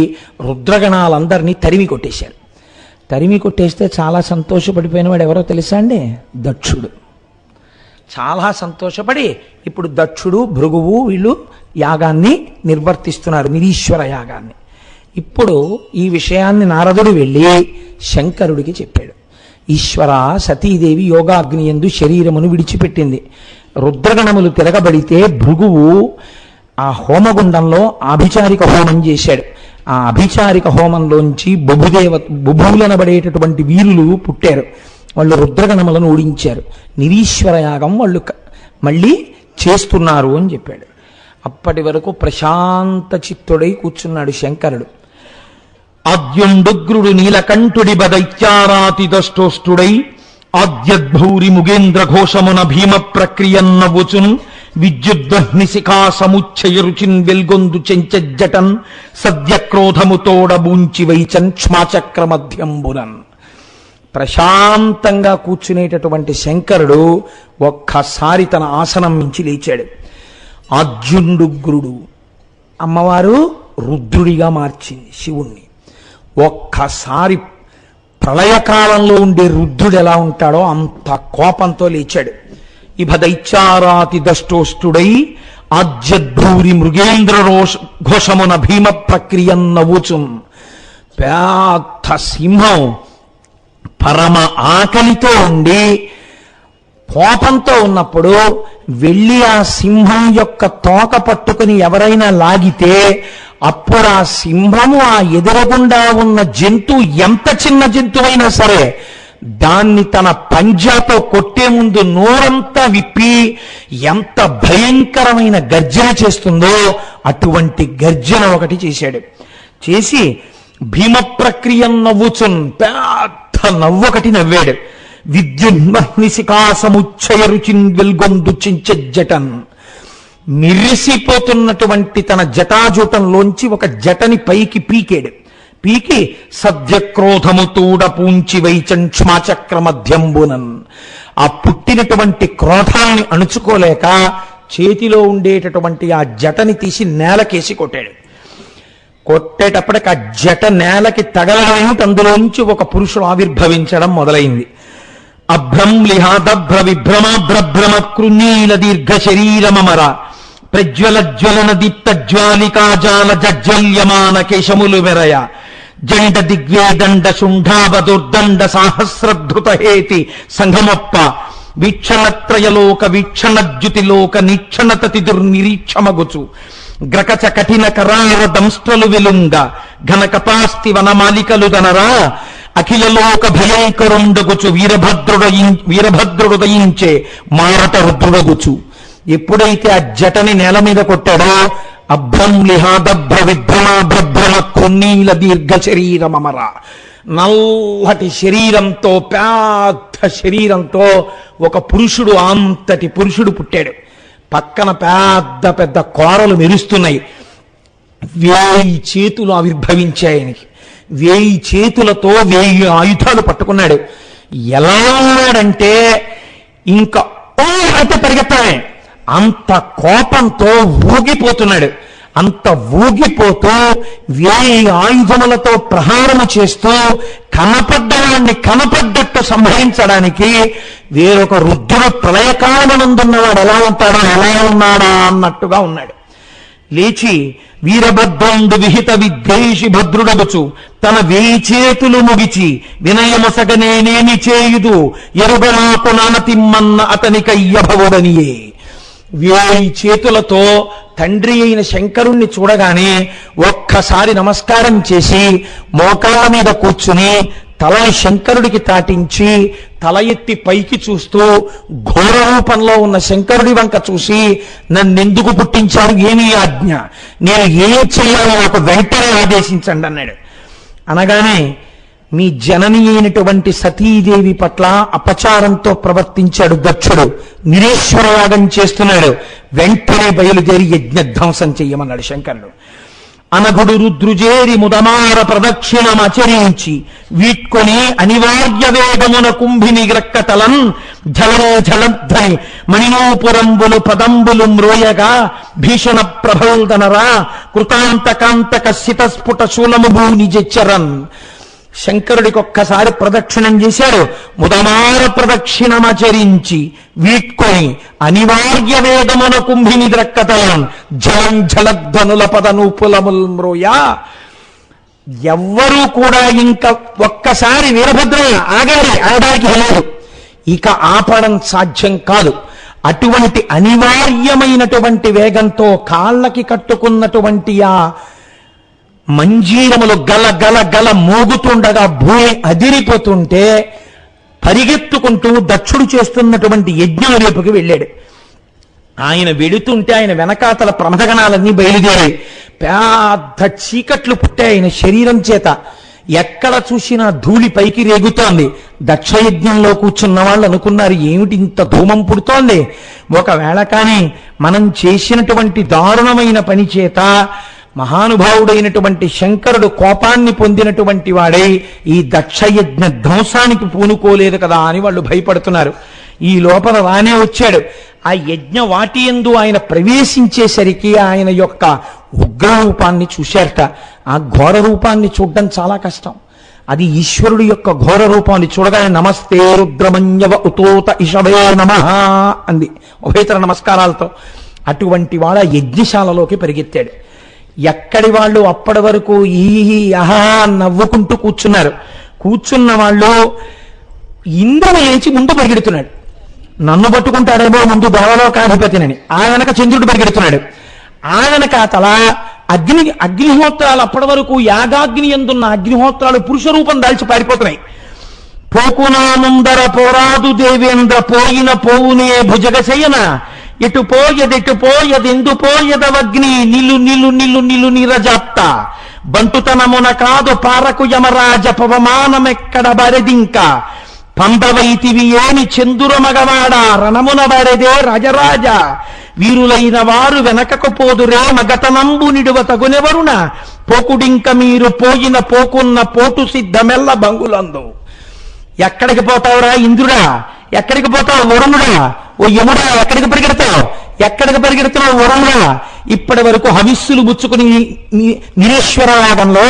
రుద్రగణాలందరినీ తరిమి కొట్టేశారు. తరిమి కొట్టేస్తే చాలా సంతోషపడిపోయిన వాడు ఎవరో తెలుసా అండి? దక్షుడు. చాలా సంతోషపడి ఇప్పుడు దక్షుడు భృగువు వీళ్ళు యాగాన్ని నిర్వర్తిస్తున్నారు, నిరీశ్వర యాగాన్ని. ఇప్పుడు ఈ విషయాన్ని నారదుడు వెళ్ళి శంకరుడికి చెప్పాడు. ఈశ్వర, సతీదేవి యోగాగ్ని యందు శరీరమును విడిచిపెట్టింది. రుద్రగణములు తిరగబడితే భృగువు ఆ హోమగుండంలో ఆభిచారిక హోమం చేశాడు. ఆ అభిచారిక హోమంలోంచి బుభువులనబడేటటువంటి వీరులు పుట్టారు. వాళ్ళు రుద్రగణములను ఓడించారు. నిరీశ్వర యాగం వాళ్ళు మళ్ళీ చేస్తున్నారు అని చెప్పాడు. అప్పటి వరకు ప్రశాంత చిత్తుడై కూర్చున్నాడు శంకరుడు. ఆద్యుండుగ్రుడు నీలకంఠుడి బదైత్యారాతి దష్టోష్టుడై ఆద్యద్భౌరి ముగేంద్ర ఘోషమున భీమ ప్రక్రియన్నవుచున్ విద్యుద్వహ్నిశిఖా సముచ్చయ రుచిన్ వెల్గొందు చెంచజ్జటన్ సద్యక్రోధముతోడ బూంచి వైచన్ క్ష్మాచక్ర మధ్యంబునన్. ప్రశాంతంగా కూర్చునేటటువంటి శంకరుడు ఒక్కసారి తన ఆసనం నుంచి లేచాడు. ఆద్యుండుగ్రుడు, అమ్మవారు రుద్రుడిగా మార్చింది శివుణ్ణి. ఒక్కసారి ప్రళయకాలంలో ఉండే రుద్రుడు ఎలా ఉంటాడో అంత కోపంతో లేచాడు. ఇభ దైత్యారాతి దష్టోష్టుడై ఆద్యద్భూరి మృగేంద్ర ఘోషమున భీమ ప్రక్రియన్నవుచున్. పెద్ద సింహం పరమ ఆకలితో ఉండి కోపంతో ఉన్నప్పుడు వెళ్ళి ఆ సింహం యొక్క తోక పట్టుకుని ఎవరైనా లాగితే అప్పుడు ఆ సింహము ఆ ఎదురుగుండా ఉన్న జంతువు ఎంత చిన్న జంతువైనా సరే దాన్ని తన పంజాతో కొట్టే ముందు నోరంతా విప్పి ఎంత భయంకరమైన గర్జన చేస్తుందో అటువంటి గర్జన ఒకటి చేశాడు. చేసి భీమ ప్రక్రియ నవ్వుచున్ పెద్ద నవ్వొకటి నవ్వాడు. విద్యున్మహ్నిశిఖాసముచ్చయ రుచిన్ వెల్గొందు చించజటన్. మిరిసిపోతున్నటువంటి తన జటాజూటంలోంచి ఒక జటని పైకి పీకాడు. పీకి సద్యక్రోధముతూడ పూంచి వైచన్ క్ష్మాచక్ర మధ్యంబునన్. ఆ పుట్టినటువంటి క్రోధాన్ని అణుచుకోలేక చేతిలో ఉండేటటువంటి ఆ జటని తీసి నేలకేసి కొట్టాడు. కొట్టేటప్పటికి ఆ జట నేలకి తగలడం, అందులోంచి ఒక పురుషుడు ఆవిర్భవించడం మొదలైంది. అభ్రంలిహాదభ్ర విభ్రమాభ్రభ్రమ కృనీల దీర్ఘ శరీరమర ప్రజ్వల జ్వలన దీప్త జ్వాలికాజాల జజ్వల్యమాన కేశములు మెరయ జండ దిగ్వేదండ శుంఠావదుర్దండ సాహస్రధృత హేతి సంఘమప్ప వీక్షణత్రయలోక వీక్షణజ్యుతిలోక నీక్షణతతి దుర్నిరీక్షమగుచు గ్రకచ కఠిన కరార దంస్ట్రలు విలుంగ ఘన కపాస్తి వనమాలికలు దనరా అఖిలలోక భయంకరుండగుచు వీరభద్రుడు దయించే మారట రుద్రుడగుచు. ఎప్పుడైతే ఆ జటని నేల మీద కొట్టాడో అభ్రంలిహాదభ్ర విభ్రమాభ్రభ్రమ కృన్నీల దీర్ఘ శరీరమర, నల్లటి శరీరంతో పెద్ద శరీరంతో ఒక పురుషుడు, అంతటి పురుషుడు పుట్టాడు. పక్కన పెద్ద పెద్ద కోరలు మెరుస్తున్నాయి. 1000 చేతులు ఆవిర్భవించాయి ఆయనకి. 1000 చేతులతో 1000 ఆయుధాలు పట్టుకున్నాడు. ఎలా ఉన్నాడంటే ఇంకా అయితే పరిగెత్తానే, అంత కోపంతో ఊగిపోతున్నాడు. అంత ఊగిపోతూ 1000 ఆయుధములతో ప్రహారము చేస్తూ కనపడ్డవాడిని కనపడ్డట్టు సంహరించడానికి వేరొక రుద్రుడు ప్రళయకాలమునందున్నవాడు ఎలా ఉంటాడో ఎలా ఉన్నాడా అన్నట్టుగా ఉన్నాడు. లేచి వీరభద్రుండు విహిత విద్వేషి భద్రుడగుచు తన 1000 చేతులు ముగిచి వినయమసగనేనేమి చేయుదు ఎరుగనాకు నానతిమ్మన్న అతనికయ్యభవుడనియే. 1000 చేతులతో తండ్రి అయిన శంకరుణ్ణి చూడగానే ఒక్కసారి నమస్కారం చేసి మోకాళ్ళ మీద కూర్చుని తల శంకరుడికి తాటించి తల ఎత్తి పైకి చూస్తూ ఘోర రూపంలో ఉన్న శంకరుడి వంక చూసి, నన్నెందుకు పుట్టించారు, ఏమీ ఆజ్ఞ, నేను ఏం చేయాలో నాకు వెంటనే ఆదేశించండి అన్నాడు. అనగానే మీ జనని అయినటువంటి సతీదేవి పట్ల అపచారంతో ప్రవర్తించాడు దక్షుడు, నిరేశ్వరయాగం చేస్తున్నాడు, వెంటనే బయలుదేరి యజ్ఞధ్వంసం చెయ్యమన్నాడు శంకరుడు. అనగుడు రుద్రుజేరి ముదమార ప్రదక్షిణమచరించి వీట్కొని అనివార్య వేగమున కుంభిని గ్రక్కతలన్ జలమో జలధ్వని మణినోపురంబులు పదంబులు మ్రోయగా భీషణ ప్రభల్దనరా కృతాంతకాంతక శితస్ఫుట శూలము భూని జెచ్చరన్. శంకరుడికి ఒక్కసారి ప్రదక్షిణం చేశాడు. ముదమార ప్రదక్షిణమచరించి వీట్కొని అనివార్య వేగమున కుంభిని ద్రక్కతలం జలం జలధ్వనుల పదనూపులముల్ మ్రోయా. ఎవ్వరూ కూడా ఇంకా ఒక్కసారి వీరభద్ర ఆగడానికి లేదు, ఇక ఆపడం సాధ్యం కాదు. అటువంటి అనివార్యమైనటువంటి వేగంతో కాళ్ళకి కట్టుకున్నటువంటి ఆ మంజీరములు గల గల గల మోగుతుండగా భూమి అదిరిపోతుంటే పరిగెత్తుకుంటూ దక్షుడు చేస్తున్నటువంటి యజ్ఞం వైపుకి వెళ్ళాడు. ఆయన వెళుతుంటే ఆయన వెనకాతల ప్రమథగణాలన్నీ బయలుదేరాయి. పెద్ద చీకట్లు పుట్టాయి ఆయన శరీరం చేత. ఎక్కడ చూసినా ధూళి పైకి రేగుతోంది. దక్షయజ్ఞంలో కూర్చున్న వాళ్ళు అనుకున్నారు, ఏమిటి ఇంత ధూమం పుడుతోంది, ఒకవేళ కానీ మనం చేసినటువంటి దారుణమైన పని చేత మహానుభావుడైనటువంటి శంకరుడు కోపాన్ని పొందినటువంటి వాడై ఈ దక్షయజ్ఞ ధ్వంసానికి పూనుకోలేదు కదా అని వాళ్ళు భయపడుతున్నారు. ఈ లోపల రానే వచ్చాడు. ఆ యజ్ఞ వాటియందు ఆయన ప్రవేశించేసరికి ఆయన యొక్క ఉగ్రరూపాన్ని చూశారట. ఆ ఘోర రూపాన్ని చూడడం చాలా కష్టం. అది ఈశ్వరుడు యొక్క ఘోర రూపాన్ని చూడగానే నమస్తే రుద్రమన్యవ ఉతోత ఇషవే నమః అంది ఉభయతర నమస్కారాలతో. అటువంటి వాడు ఆ యజ్ఞశాలలోకి పరిగెత్తాడు. ఎక్కడి వాళ్ళు అప్పటి వరకు ఈ అహా నవ్వుకుంటూ కూర్చున్నారు. కూర్చున్న వాళ్ళు ఇంద్రుడు లేచి ముందు పరిగెడుతున్నాడు. నన్ను పట్టుకుంటాడేమో ముందు దేవలోకాధిపతినని. ఆ వెనక చంద్రుడు పరిగెడుతున్నాడు. ఆ వెనక తల అగ్నిహోత్రాలు అప్పటి వరకు యాగాగ్ని ఎందున్న అగ్నిహోత్రాలు పురుష రూపం దాల్చి పారిపోతున్నాయి. పోకునాముందర పోరాదు దేవేంద్ర పోయిన పోవునే భుజగశయన ఎటు పోయదెందు పోయదవగ్ని నిలు నిలు నిలు నిలు నిరజాప్త బంటుతనమున కాదు పారకు యమరాజ పవమానమెక్కడ బరెదింక పంబవైతివి ఏని చందుర మగవాడ రణమున బరెదే రాజరాజ వీరులైన వారు వెనకకు పోదురే మగతనంబు నిడువ తగునెవరున పోకుడింక మీరు పోయిన పోకున్న పోటు సిద్ధమెల్ల బంగులందు. ఎక్కడికి పోతావురా ఇంద్రుడా, ఎక్కడికి పోతావు వరుణుడా, ఓ యముడా ఎక్కడికి పరిగెడతావు, ఎక్కడికి పరిగెడుతున్నావు? వరంగా. ఇప్పటి వరకు హవిస్సులు బుచ్చుకుని నిరేశ్వర యాగంలో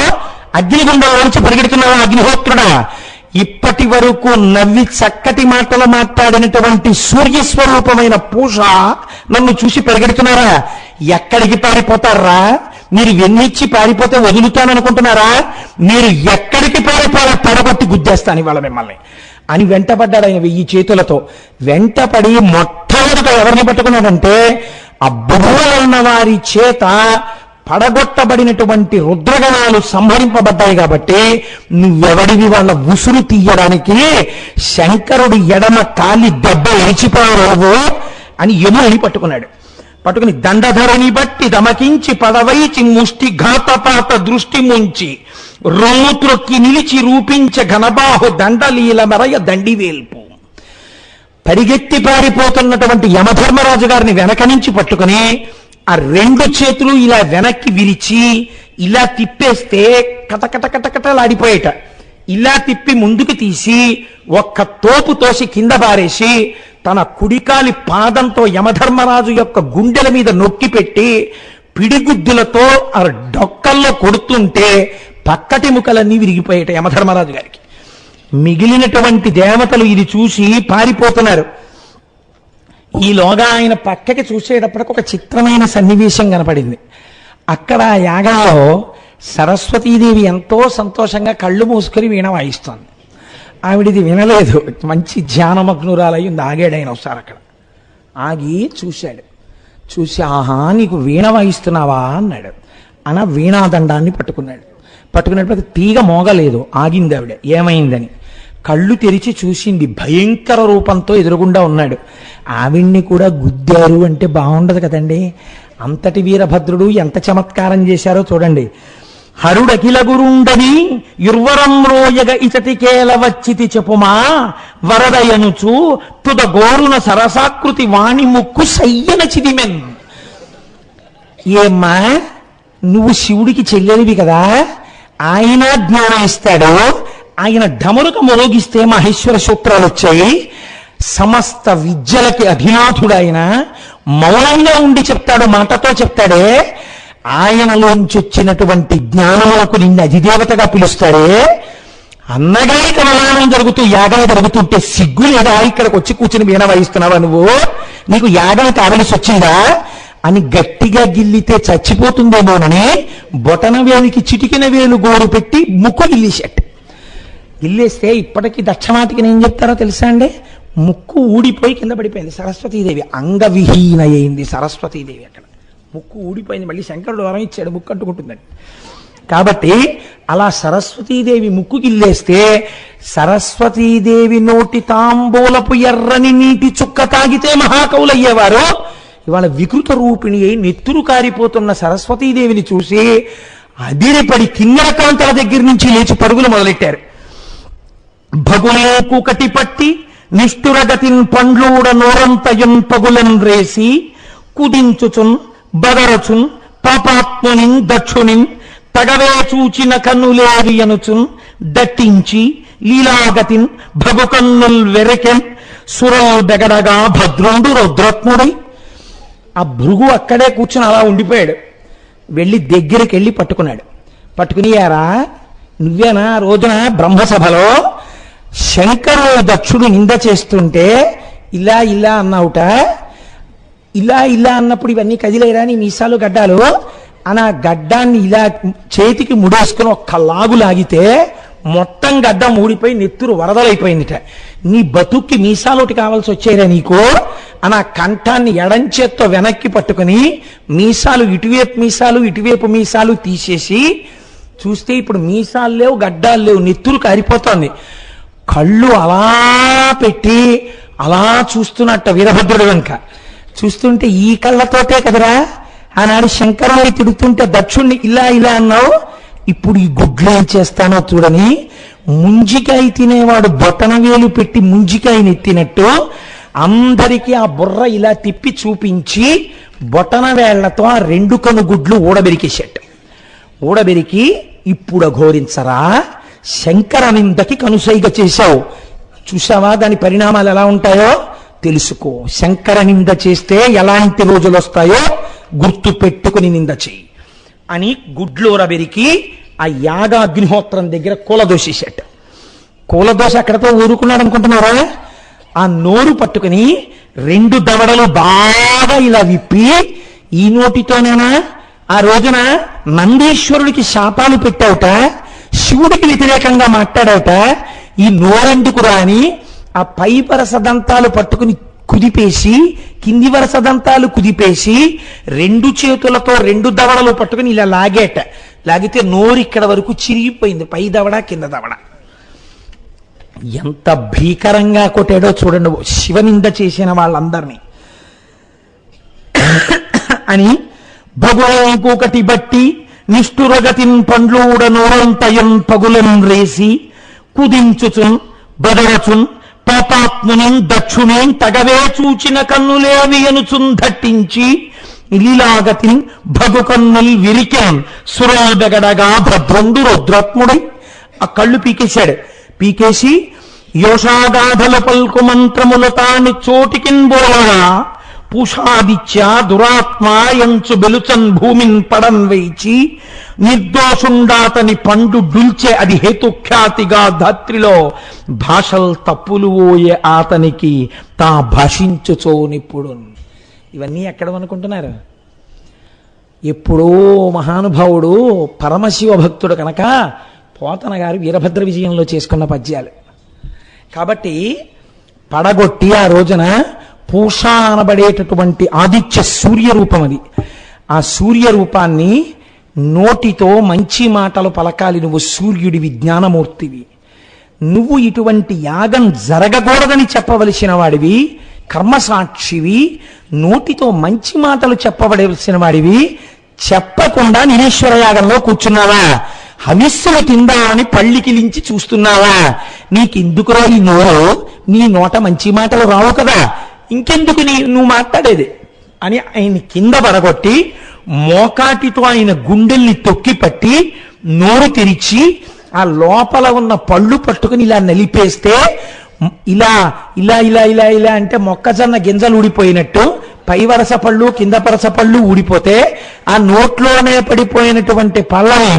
అగ్నిగుండం నుంచి పరిగెడుతున్నావా అగ్నిహోత్రుడా? ఇప్పటి వరకు నవ్వి చక్కటి మాటలు మాట్లాడినటువంటి సూర్యస్వరూపమైన పూష నన్ను చూసి పరిగెడుతున్నారా? ఎక్కడికి పారిపోతారా? మీరు వెన్నిచ్చి పారిపోతే వదులుతాననుకుంటున్నారా? మీరు ఎక్కడికి పారిపోయారో పడగొట్టి గుద్దేస్తాను ఇవాళ మిమ్మల్ని అని వెంటపడ్డాడు ఆయన 1000 చేతులతో. వెంటపడి మొట్టమొదట ఎవరిని పట్టుకున్నాడంటే అబ్బున్న వారి చేత పడగొట్టబడినటువంటి రుద్రగణాలు సంహరింపబడ్డాయి కాబట్టి నువ్వెవడివి వాళ్ళ ఉసురు తీయడానికి శంకరుడు ఎడమ కాలి దెబ్బ ఎరిచిపోయావు అని యముని పట్టుకున్నాడు. పట్టుకుని దండధరని బట్టి దమకించి పడవైచి ముష్టి ఘాతపాత దృష్టి ముంచి రొమ్ము త్రొక్కి నిలిచి రూపించ ఘనబాహు దండలీల మెరయ దండివేల్పు. పరిగెత్తి పారిపోతున్నటువంటి యమధర్మరాజు గారిని వెనక నుంచి పట్టుకుని ఆ 2 చేతులు ఇలా వెనక్కి విరిచి ఇలా తిప్పేస్తే కటకటకటకటలాడిపోయేట. ఇలా తిప్పి ముందుకు తీసి ఒక్క తోపు తోసి కింద పారేసి తన కుడికాలి పాదంతో యమధర్మరాజు యొక్క గుండెల మీద నొక్కి పెట్టి పిడిగుద్దులతో ఆ డొక్కల్లో కొడుతుంటే పక్కటి ముఖలన్నీ విరిగిపోయేట యమధర్మరాజు గారికి. మిగిలినటువంటి దేవతలు ఇది చూసి పారిపోతున్నారు. ఈలోగా ఆయన పక్కకి చూసేటప్పటికి ఒక చిత్రమైన సన్నివేశం కనపడింది. అక్కడ యాగంలో సరస్వతీదేవి ఎంతో సంతోషంగా కళ్ళు మూసుకొని వీణ వాయిస్తోంది. ఆవిడిది వినలేదు, మంచి ధ్యానమగ్నురాలై ఉంది. ఆగాడు ఆయన ఒకసారి అక్కడ ఆగి చూశాడు. చూసి ఆహా నీకు వీణ వాయిస్తున్నావా అన్నాడు. అన వీణాదండాన్ని పట్టుకున్నాడు. పట్టుకున్నప్పుడు తీగ మోగలేదు. ఆగింది ఆవిడ. ఏమైందని కళ్ళు తెరిచి చూసింది. భయంకర రూపంతో ఎదురుగుండా ఉన్నాడు. ఆవిడ్ని కూడా గుద్దారు అంటే బాగుండదు కదండి. అంతటి వీరభద్రుడు ఎంత చమత్కారం చేశారో చూడండి. హరుడఖిల గురుండని యుర్వరం రోయగ ఇచటికేల వచ్చితి చెప్పుమా వరదయనుచు తుద గోరున సరసాకృతి వాణి ముక్కు సయ్యన చిదిమెన్. ఏమ్మా నువ్వు శివుడికి చెల్లెలివి కదా, ఆయన జ్ఞానం ఇస్తాడు. ఆయన ఢమరుక మోగిస్తే మహేశ్వర సూత్రాలు వచ్చాయి. సమస్త విద్యలకి అధినాథుడైన మౌనంగా ఉండి చెప్తాడు, మాటతో చెప్తాడే. ఆయనలోంచి వచ్చినటువంటి జ్ఞానములకు నిన్ను అధిదేవతగా పిలుస్తాడే. అన్నగారి కమలానం జరుగుతూ యాగం జరుగుతుంటే సిగ్గు లేదా ఇక్కడికి వచ్చి కూర్చుని వీణ వాయిస్తున్నావా నువ్వు? నీకు యాగం కావలసి వచ్చిందా అని గట్టిగా గిల్లితే చచ్చిపోతుందేమోనని బొటన వేలికి చిటికిన వేలు గోరు పెట్టి ముక్కు గిల్లేసేట. గిల్లేస్తే ఇప్పటికీ దక్షమాటికి నేను చెప్తారో తెలుసా అండి, ముక్కు ఊడిపోయి కింద పడిపోయింది. సరస్వతీదేవి అంగవిహీన అయింది. సరస్వతీదేవి అక్కడ ముక్కు ఊడిపోయింది. మళ్ళీ శంకరుడు వరం ఇచ్చాడు ముక్కు అంటుకుంటుందని. కాబట్టి అలా సరస్వతీదేవి ముక్కు గిల్లేస్తే సరస్వతీదేవి నోటి తాంబూలపు ఎర్రని నీటి చుక్క తాగితే మహాకవులయ్యేవారు. ఇవాళ వికృత రూపిణి అయి నెత్తురు కారిపోతున్న సరస్వతీదేవిని చూసి అదిరిపడి కిన్నెరకాంతల దగ్గర నుంచి లేచి పరుగులు మొదలెట్టారు. భగులే కూకటి పట్టి నిష్ఠురగతిన్ పండ్లూడ నోరంతయున్ పగులన్ రేసి కుదించుచున్ బగరచున్ పాపాత్మునిన్ దక్షునిన్ తగవే చూచిన కన్నులేవి అనుచున్ దట్టించి లీలాగతిన్ భగుకన్నుల్ వెరకెన్ సురల్ బెగడగా భద్రుండు రుద్రత్ముడై. ఆ భృగు అక్కడే కూర్చుని అలా ఉండిపోయాడు. వెళ్ళి దగ్గరికి వెళ్ళి పట్టుకున్నాడు. పట్టుకునియారా నువ్వేనా రోజున బ్రహ్మసభలో శంకరుడు దక్షుడు నింద చేస్తుంటే ఇలా ఇలా అన్నావుట, ఇలా ఇలా అన్నప్పుడు ఇవన్నీ కదిలేరా నీ మీసాలు గడ్డాలు అని ఆ గడ్డాన్ని ఇలా చేతికి ముడేసుకుని ఒక్క లాగు లాగితే మొత్తం గడ్డం ఊడిపోయి నెత్తురు వరదలైపోయిందిట. నీ బతుక్కి మీసాలోటి కావాల్సి వచ్చాయిరా నీకు అని ఆ కంఠాన్ని ఎడంచేత్తో వెనక్కి పట్టుకుని మీసాలు ఇటువైపు మీసాలు తీసేసి చూస్తే ఇప్పుడు మీసాలు లేవు, గడ్డాలు లేవు, నెత్తురు కారిపోతోంది. కళ్ళు అలా పెట్టి అలా చూస్తున్నట్ట వీరభద్రుడు వెనుక. చూస్తుంటే ఈ కళ్ళతోటే కదరా ఆనాడు శంకరుని తిడుతుంటే దక్షుణ్ణి ఇలా ఇలా అన్నావు, ఇప్పుడు ఈ గుడ్లు ఏం చేస్తానో చూడని ముంజికాయ తినేవాడు బొటన వేలు పెట్టి ముంజికాయని ఎత్తినట్టు అందరికీ ఆ బుర్ర ఇలా తిప్పి చూపించి బొటన వేళ్లతో ఆ 2 కనుగుడ్లు ఊడబెరికేసేట. ఊడబెరికి ఇప్పుడు ఘోరించరా శంకర నిందకి కనుసైగ చేశావు, చూసావా దాని పరిణామాలు ఎలా ఉంటాయో తెలుసుకో. శంకర నింద చేస్తే ఎలాంటి రోజులు వస్తాయో గుర్తు పెట్టుకుని నింద చెయ్యి అని గుడ్లూర బెరికి ఆ యాగాగ్నిహోత్రం దగ్గర కూలదోసేసాట. కూలదోశ అక్కడతో ఊరుకున్నాడు అనుకుంటున్నారా? ఆ నోరు పట్టుకుని 2 దవడలు బాగా ఇలా విప్పి, ఈ నోటితోనేనా ఆ రోజున నందీశ్వరుడికి శాపాలు పెట్టావుట, శివుడికి వ్యతిరేకంగా మాట్లాడావుట, ఈ నోరెందుకురా అని ఆ పై వరస దంతాలు పట్టుకుని కుదిపేసి, కింది వరస దంతాలు కుదిపేసి 2 చేతులతో 2 దవడలు పట్టుకుని ఇలా లాగేట. లాగితే నోరు ఇక్కడ వరకు చిరిగిపోయింది, పై దవడ కింద దవడ. ఎంత భీకరంగా కొట్టాడో చూడండి శివనింద చేసిన వాళ్ళందరినీ. అని భగవంకటి బట్టి నిష్ఠురగతిన్ పండ్లూడ నోరంతయన్ పగులన్ రేసి కుదించుచున్ బదరచున్ పాపాత్మునిన్ దక్షుణేన్ తగవే చూచిన కన్నులేవి అనుచున్ దట్టించి లీలాగతిని భగు కన్నుల్ విరికాన్ సురాబెగడగా భద్రండు రుద్రాత్ముడై ఆ కళ్ళు పీకేశాడు. పీకేసి యోషాగాధల పల్కు మంత్రముల తాని చోటికిన్ బోలగా పూషాదిత్య దురాత్మ ఎంచు బెలుచన్ భూమిన్ పడన్ వేచి నిర్దోషుండాతని పండు డుల్చే అది హేతుఖ్యాతిగా ధాత్రిలో భాషల్ తప్పులు ఓయే ఆతనికి తా భాషించుచోనిప్పుడు. ఇవన్నీ ఎక్కడ అనుకుంటున్నారు? ఎప్పుడో మహానుభావుడు పరమశివ భక్తుడు కనుక పోతన గారు వీరభద్ర విజయంలో చేసుకున్న పద్యాలు కాబట్టి పడగొట్టి ఆ రోజున పూష అనబడేటటువంటి ఆదిత్య సూర్య రూపం అది. ఆ సూర్య రూపాన్ని నోటితో మంచి మాటలు పలకాలి. నువ్వు సూర్యుడివి, జ్ఞానమూర్తివి. నువ్వు ఇటువంటి యాగం జరగకూడదని చెప్పవలసిన వాడివి, కర్మసాక్షివి. నోటితో మంచి మాటలు చెప్పవలసిన వాడివి. చెప్పకుండా నిరీశ్వర యాగంలో కూర్చున్నావా? హవిస్సులు తిందా అని పళ్ళికిలించి చూస్తున్నావా? నీకెందుకురా ఈ నోరు? నీ నోట మంచి మాటలు రావు కదా, ఇంకెందుకు నువ్వు మాట్లాడేది అని ఆయన కింద పడగొట్టి మోకాటితో ఆయన గుండెల్ని తొక్కి పట్టి నోరు తెరిచి ఆ లోపల ఉన్న పళ్ళు పట్టుకుని ఇలా నలిపేస్తే ఇలా ఇలా ఇలా ఇలా ఇలా అంటే మొక్కజొన్న గింజలు ఊడిపోయినట్టు పై వరస పళ్ళు కింద వరస పళ్ళు ఊడిపోతే ఆ నోట్లోనే పడిపోయినటువంటి పళ్ళని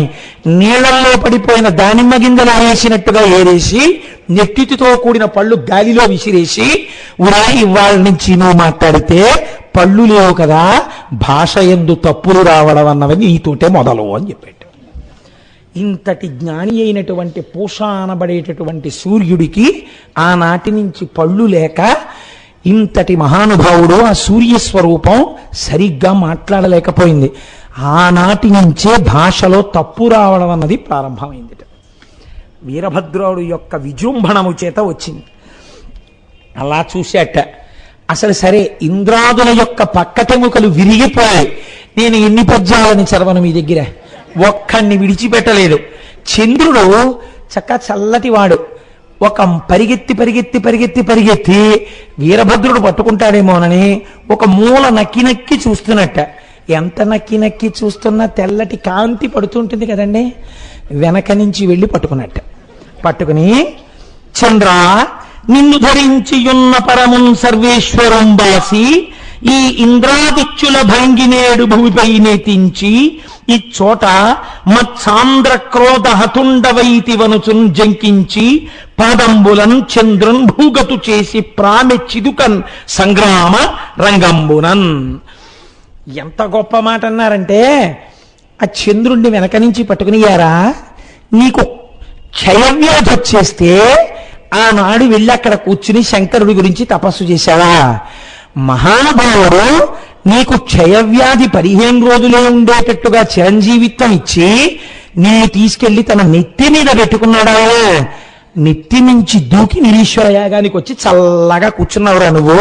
నీళ్లలో పడిపోయిన దానిమ్మ గింజలు వేసినట్టుగా ఏరేసి నెట్టితో కూడిన పళ్ళు గాలిలో విసిరేసి ఉరా ఇవాళ నుంచి నువ్వు మాట్లాడితే పళ్ళు లేవు కదా, భాష ఎందు తప్పులు రావడం అన్నవని నీతోటే మొదలు అని చెప్పాడు. ఇంతటి జ్ఞాని అయినటువంటి పూష అనబడేటటువంటి సూర్యుడికి ఆనాటి నుంచి పళ్ళు లేక ఇంతటి మహానుభావుడు ఆ సూర్యస్వరూపం సరిగ్గా మాట్లాడలేకపోయింది. ఆనాటి నుంచే భాషలో తప్పు రావడం అన్నది ప్రారంభమైంది. వీరభద్రుడు యొక్క విజృంభణము చేత వచ్చింది. అలా చూశాట. అసలు సరే ఇంద్రాదుల యొక్క పక్కటెముకలు విరిగిపోయాయి. నేను ఎన్ని పద్యాలని చదవను మీ దగ్గర, ఒక్కడిని విడిచిపెట్టలేదు. చంద్రుడు చల్లటి వాడు. ఒక పరిగెత్తి పరిగెత్తి పరిగెత్తి పరిగెత్తి వీరభద్రుడు పట్టుకుంటాడేమోనని ఒక మూల నక్కి నక్కి చూస్తున్నట్ట. ఎంత నక్కి నక్కి చూస్తున్నా తెల్లటి కాంతి పడుతుంటుంది కదండి, వెనక నుంచి వెళ్ళి పట్టుకున్నట్ట. పట్టుకుని చంద్ర నిన్ను ధరించియున్న పరమున్ సర్వేశ్వరం బాసి ఈ ఇంద్రాదిత్యుల భంగినేడు భూమిపై నెతించి ఈ చోట మత్సాంద్ర క్రోధ హతుండవైతి వనుచున్ జంకించి పాదంబులన్ చంద్రున్ భూగతు చేసి ప్రామె చిదుకన్ సంగ్రామ రంగంబునన్. ఎంత గొప్ప మాట అన్నారంటే ఆ చంద్రుణ్ణి వెనక నుంచి పట్టుకునియారా, నీకు క్షయవ్యాధి వచ్చేస్తే ఆనాడు వెళ్ళి అక్కడ కూర్చుని శంకరుడి గురించి తపస్సు చేశావా? మహానుభావుడు నీకు క్షయవ్యాధి 15 రోజులే ఉండేటట్టుగా చిరంజీవిత్వం ఇచ్చి నిన్ను తీసుకెళ్లి తన నెత్తి మీద పెట్టుకున్నాడా? నెత్తి నుంచి దూకి నిరీశ్వర యాగానికి వచ్చి చల్లగా కూర్చున్నావురా నువ్వు,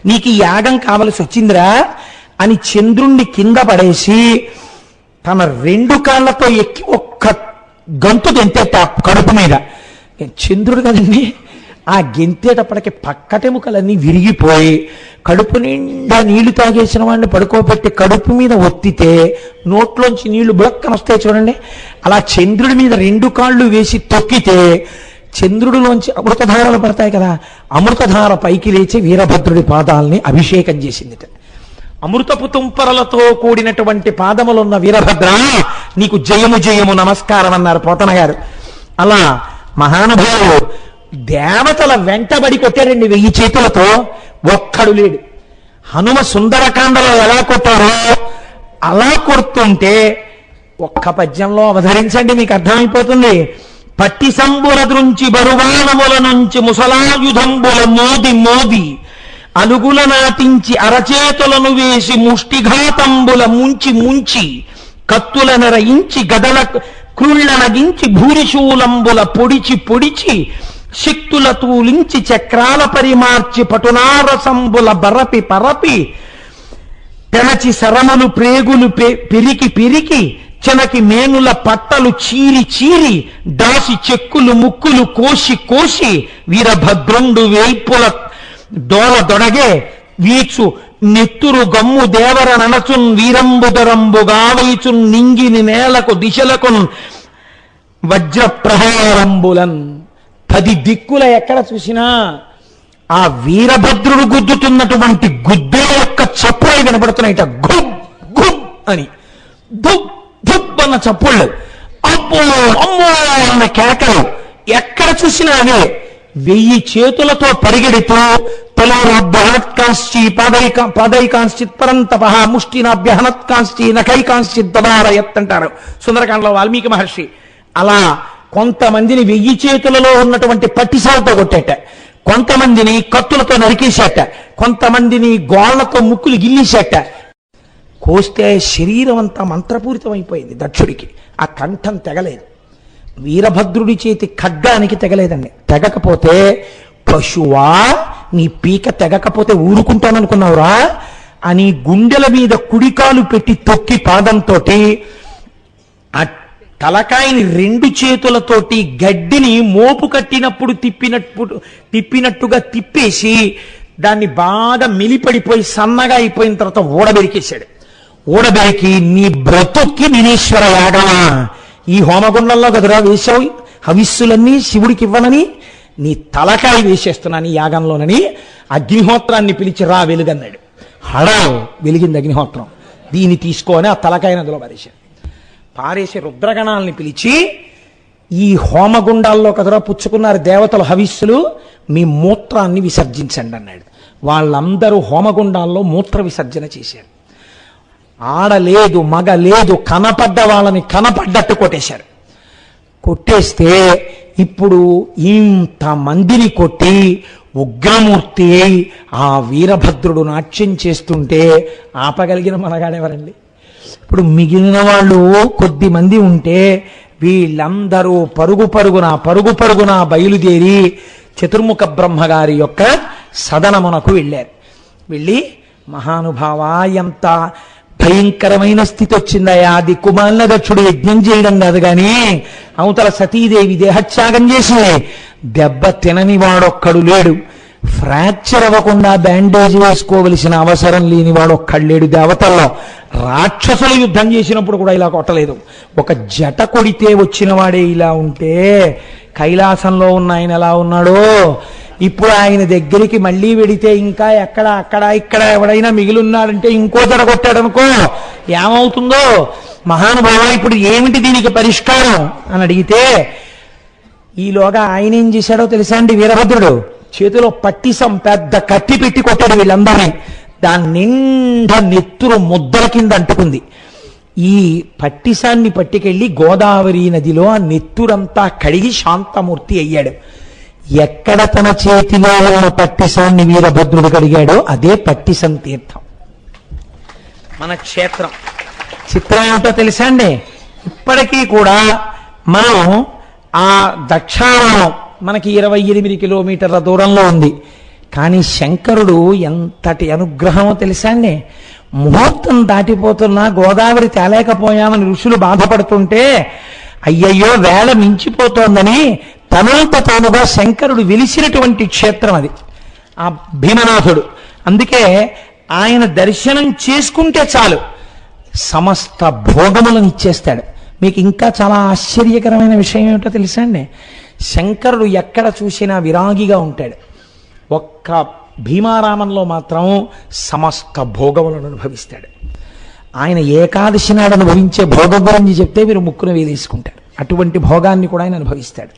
నీకు ఈ యాగం కావలసి వచ్చిందిరా అని చంద్రుణ్ణి కింద పడేసి తన 2 కాళ్లతో ఎక్కి ఒక్క గంతు గెంతేట కడుపు మీద. చంద్రుడు కదండి, ఆ గెంతేటప్పటికి పక్కటెముకలన్నీ విరిగిపోయి కడుపు నిండా నీళ్లు తాగేసిన వాడిని పడుకోబెట్టి కడుపు మీద ఒత్తితే నోట్లోంచి నీళ్లు బుడక్కన వస్తాయి చూడండి. అలా చంద్రుడి మీద 2 కాళ్ళు వేసి తొక్కితే చంద్రుడిలోంచి అమృతధారలు పడతాయి కదా, అమృతధార పైకి లేచి వీరభద్రుడి పాదాలని అభిషేకం చేసిందిట. అమృతపు తుంపరలతో కూడినటువంటి పాదములున్న వీరభద్ర, నీకు జయము జయము నమస్కారం అన్నారు పోతన గారు. అలా మహానుభావులు దేవతల వెంటబడి కొట్టారండి 1000 చేతులతో, ఒక్కడు లేడు. హనుమ సుందరకాండలో ఎలా కొట్టారో అలా కొడుతుంటే ఒక్క పద్యంలో అవధరించండి, మీకు అర్థమైపోతుంది. పట్టి సంబుల దృంచి బరువానముల నుంచి ముసలాయుధంబుల మోది మోది అలుగుల నాటించి అరచేతులను వేసి ముష్టిఘాతంబుల ముంచి ముంచి కత్తుల నెరయించి గదల క్రుళ్ళనగించి భూరిశూలంబుల పొడిచి పొడిచి శక్తుల తూలించి చక్రాల పరిమార్చి పటునారసంబుల బరపి పరపి పెనచి సరములు ప్రేగులు పిరికి పిరికి చెనకి మేనుల పట్టలు చీరి చీరి దాసి చెక్కులు ముక్కులు కోసి కోసి వీరభద్రుండు వేల్పుల దోల దొడగే వీచు నెత్తురు గమ్ము దేవర ననచున్ వీరంబుదరంబుగా వైచున్ నింగిని నేలకు దిశలకు వజ్ర ప్రహారంబులన్. 10 దిక్కుల ఎక్కడ చూసినా ఆ వీరభద్రుడు గుద్దుతున్నటువంటి గుద్దే యొక్క చప్పులు వినపడుతున్నాయిట. గుబ్ గుబ్ అని, దుబ్ దుబ్ అన్న చప్పుళ్ళు, అబ్బో అమ్మో అన్న కేకలు, ఎక్కడ చూసినా అవే. 1000 చేతులతో పరిగెడుతూ తలోరాభ్యహనత్కాంశ్చి పాదైకాంశ్చిత్ పరంతప ముష్టినాభ్యహనత్కాంశ్చి నఖైకాంశ్చిత్ దదారయత్ అంటారు సుందరకాండలో వాల్మీకి మహర్షి. అలా కొంతమందిని 1000 చేతులలో ఉన్నటువంటి పట్టిసాలతో కొట్టేట, కొంతమందిని కత్తులతో నరికేశాట, కొంతమందిని గోళ్లతో ముక్కులు గిల్లేశాట. కోస్తే శరీరం అంతా మంత్రపూరితం అయిపోయింది దక్షుడికి. ఆ కంఠం తెగలేదు. వీరభద్రుడి చేతి ఖడ్గానికి తెగలేదండి. తెగకపోతే పశువా నీ పీక తెగకపోతే ఊరుకుంటాననుకున్నావురా అని గుండెల మీద కుడికాలు పెట్టి తొక్కి పాదంతో ఆ తలకాయని 2 చేతులతోటి గడ్డిని మోపు కట్టినప్పుడు తిప్పినట్టుగా తిప్పేసి దాన్ని బాగా మిలిపడిపోయి సన్నగా అయిపోయిన తర్వాత ఊడబెరికేశాడు. ఊడబెరికి నీ బ్రతుక్కి నినేశ్వర యాగమా, ఈ హోమగుండంలో కదరా వేశావు హవిస్సులన్నీ శివుడికి ఇవ్వనని, నీ తలకాయ వేసేస్తున్నాను ఈ యాగంలోనని అగ్నిహోత్రాన్ని పిలిచి రా వెలుగన్నాడు. హడా వెలిగింది అగ్నిహోత్రం. దీన్ని తీసుకొని ఆ తలకాయ నదిలో పారేశాడు. పారేసి రుద్రగణాలని పిలిచి, ఈ హోమగుండాల్లో కదరా పుచ్చుకున్నారు దేవతలు హవిస్సులు, మీ మూత్రాన్ని విసర్జించండి అన్నాడు. వాళ్ళందరూ హోమగుండాల్లో మూత్ర విసర్జన చేశారు. ఆడలేదు మగ లేదు, కనపడ్డ వాళ్ళని కనపడ్డట్టు కొట్టేశారు. కొట్టేస్తే ఇప్పుడు ఇంతమందిని కొట్టి ఉగ్రమూర్తి ఆ వీరభద్రుడు నాట్యం చేస్తుంటే ఆపగలిగిన మనగాడెవరండి? ఇప్పుడు మిగిలిన వాళ్ళు కొద్ది మంది ఉంటే వీళ్ళందరూ పరుగు పరుగున బయలుదేరి చతుర్ముఖ బ్రహ్మగారి యొక్క సదనమునకు వెళ్ళారు. వెళ్ళి, మహానుభావ ఎంత భయంకరమైన స్థితి వచ్చిందయా, దిక్కుమాలిన దక్షుడు యజ్ఞం చేయడం కాదు గాని అవతల సతీదేవి దేహత్యాగం చేసి దెబ్బ తినని వాడొక్కడు లేడు, ఫ్రాక్చర్ అవ్వకుండా బ్యాండేజ్ వేసుకోవలసిన అవసరం లేని వాడొక్కడు లేడు దేవతల్లో. రాక్షసులు యుద్ధం చేసినప్పుడు కూడా ఇలా కొట్టలేదు. ఒక జట కొడితే వచ్చిన వాడే ఇలా ఉంటే కైలాసంలో ఉన్న ఆయన ఎలా ఉన్నాడో, ఇప్పుడు ఆయన దగ్గరికి మళ్ళీ వెడితే ఇంకా ఎక్కడ అక్కడ ఇక్కడ ఎవడైనా మిగిలిన్నాడంటే ఇంకో జడ కొట్టాడనుకో ఏమవుతుందో. మహానుభావ ఇప్పుడు ఏమిటి దీనికి పరిష్కారం అని అడిగితే, ఈలోగా ఆయన ఏం చేశాడో తెలుసా అండి? వీరభద్రుడు చేతిలో పట్టిసం పెద్ద కత్తి పెట్టి కొట్టాడు వీళ్ళందరినీ. దాని నిండా నెత్తురు ముద్దల కింద అంటుకుంది. ఈ పట్టిసాన్ని పట్టుకెళ్ళి గోదావరి నదిలో ఆ నెత్తురంతా కడిగి శాంతమూర్తి అయ్యాడు. ఎక్కడ తన చేతిలో ఉన్న పట్టిసాన్ని వీరభద్రుడు కడిగాడో అదే పట్టిసం తీర్థం, మన క్షేత్రం. చిత్రం ఏమిటో తెలుసా అండి? ఇప్పటికీ కూడా మనం ఆ దక్షారామం మనకి 28 కిలోమీటర్ల దూరంలో ఉంది. కానీ శంకరుడు ఎంతటి అనుగ్రహమో తెలుసా అండి? ముహూర్తం దాటిపోతున్నా గోదావరి తేలేకపోయామని ఋషులు బాధపడుతుంటే అయ్యయ్యో వేళ మించిపోతోందని తనంత తానుగా శంకరుడు వెలిసినటువంటి క్షేత్రం అది, ఆ భీమనాథుడు. అందుకే ఆయన దర్శనం చేసుకుంటే చాలు సమస్త భోగములను ఇచ్చేస్తాడు. మీకు ఇంకా చాలా ఆశ్చర్యకరమైన విషయం ఏమిటో తెలుసా అండి? శంకరుడు ఎక్కడ చూసినా విరాగిగా ఉంటాడు. ఒక్క భీమారామంలో మాత్రం సమస్త భోగములను అనుభవిస్తాడు. ఆయన ఏకాదశి నాడు అనుభవించే భోగం గురించి చెప్తే మీరు ముక్కున వేలేసుకుంటారు. అటువంటి భోగాన్ని కూడా ఆయన అనుభవిస్తాడు.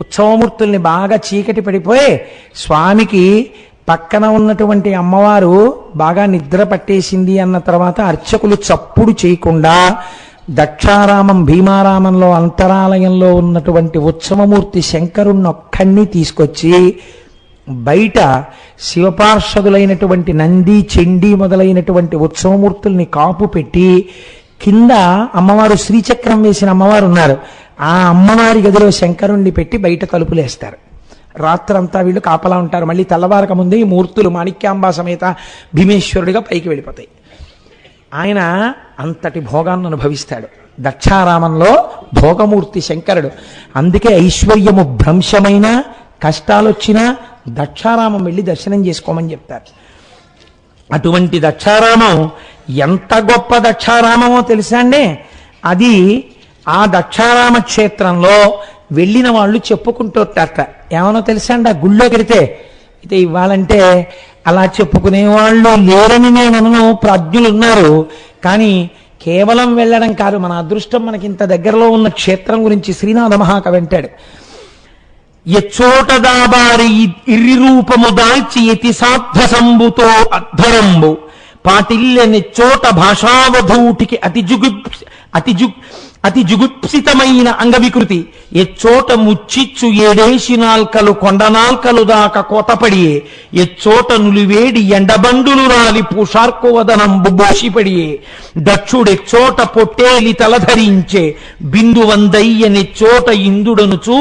ఉత్సవమూర్తుల్ని బాగా చీకటి పడిపోయి స్వామికి పక్కన ఉన్నటువంటి అమ్మవారు బాగా నిద్ర పట్టేసింది అన్న తర్వాత అర్చకులు చప్పుడు చేయకుండా దక్షారామం భీమారామంలో అంతరాలయంలో ఉన్నటువంటి ఉత్సవమూర్తి శంకరుణ్ణి ఒక్కడిని తీసుకొచ్చి బయట శివపార్షదులైనటువంటి నంది చండీ మొదలైనటువంటి ఉత్సవమూర్తుల్ని కాపు పెట్టి కింద అమ్మవారు శ్రీచక్రం వేసిన అమ్మవారు ఉన్నారు. ఆ అమ్మవారి గదిలో శంకరుణ్ణి పెట్టి బయట తలుపులేస్తారు. రాత్రంతా వీళ్ళు కాపలా ఉంటారు. మళ్ళీ తెల్లవారక ముందే ఈ మూర్తులు మాణిక్యాంబా సమేత భీమేశ్వరుడిగా పైకి వెళ్ళిపోతాయి. ఆయన అంతటి భోగాన్ని అనుభవిస్తాడు. దక్షారామంలో భోగమూర్తి శంకరుడు. అందుకే ఐశ్వర్యము భ్రంశమైన కష్టాలు వచ్చినా దక్షారామం వెళ్ళి దర్శనం చేసుకోమని చెప్తారు. అటువంటి దక్షారామం ఎంత గొప్ప దక్షారామమో తెలుసా అండి? అది ఆ దక్షారామ క్షేత్రంలో వెళ్ళిన వాళ్ళు చెప్పుకుంటుంటారట. ఏమనో తెలుసా అండి? ఆ గుళ్ళోకి వెడితే అయితే ఇవ్వాలంటే అలా చెప్పుకునే వాళ్ళు లేరని నేను ప్రాజ్ఞులు ఉన్నారు. కానీ కేవలం వెళ్ళడం కాదు, మన అదృష్టం మనకి ఇంత దగ్గరలో ఉన్న క్షేత్రం గురించి శ్రీనాథ మహాకవి అంటాడు. ఎచ్చోట దాబారి ఇర్రి రూపము దాల్చి ఎతి సాధ్య సంబుతో అద్ధరంబు పాటిల్లెనెచ్చోట భాషావధూటికి అతి జుగుప్సితమైన అంగవికృతి ఎచ్చోట ముచ్చిచ్చు ఏడేసి నాల్కలు కొండనాల్కలు దాకా కోతపడియే ఎచ్చోట నులివేడి ఎండబండులు రాలి పూషార్కు వదనంబు బోషిపడియే దక్షుడెచ్చోట పొట్టేలి తలధరించే బిందువందయ్యనెచ్చోట ఇందుడనుచు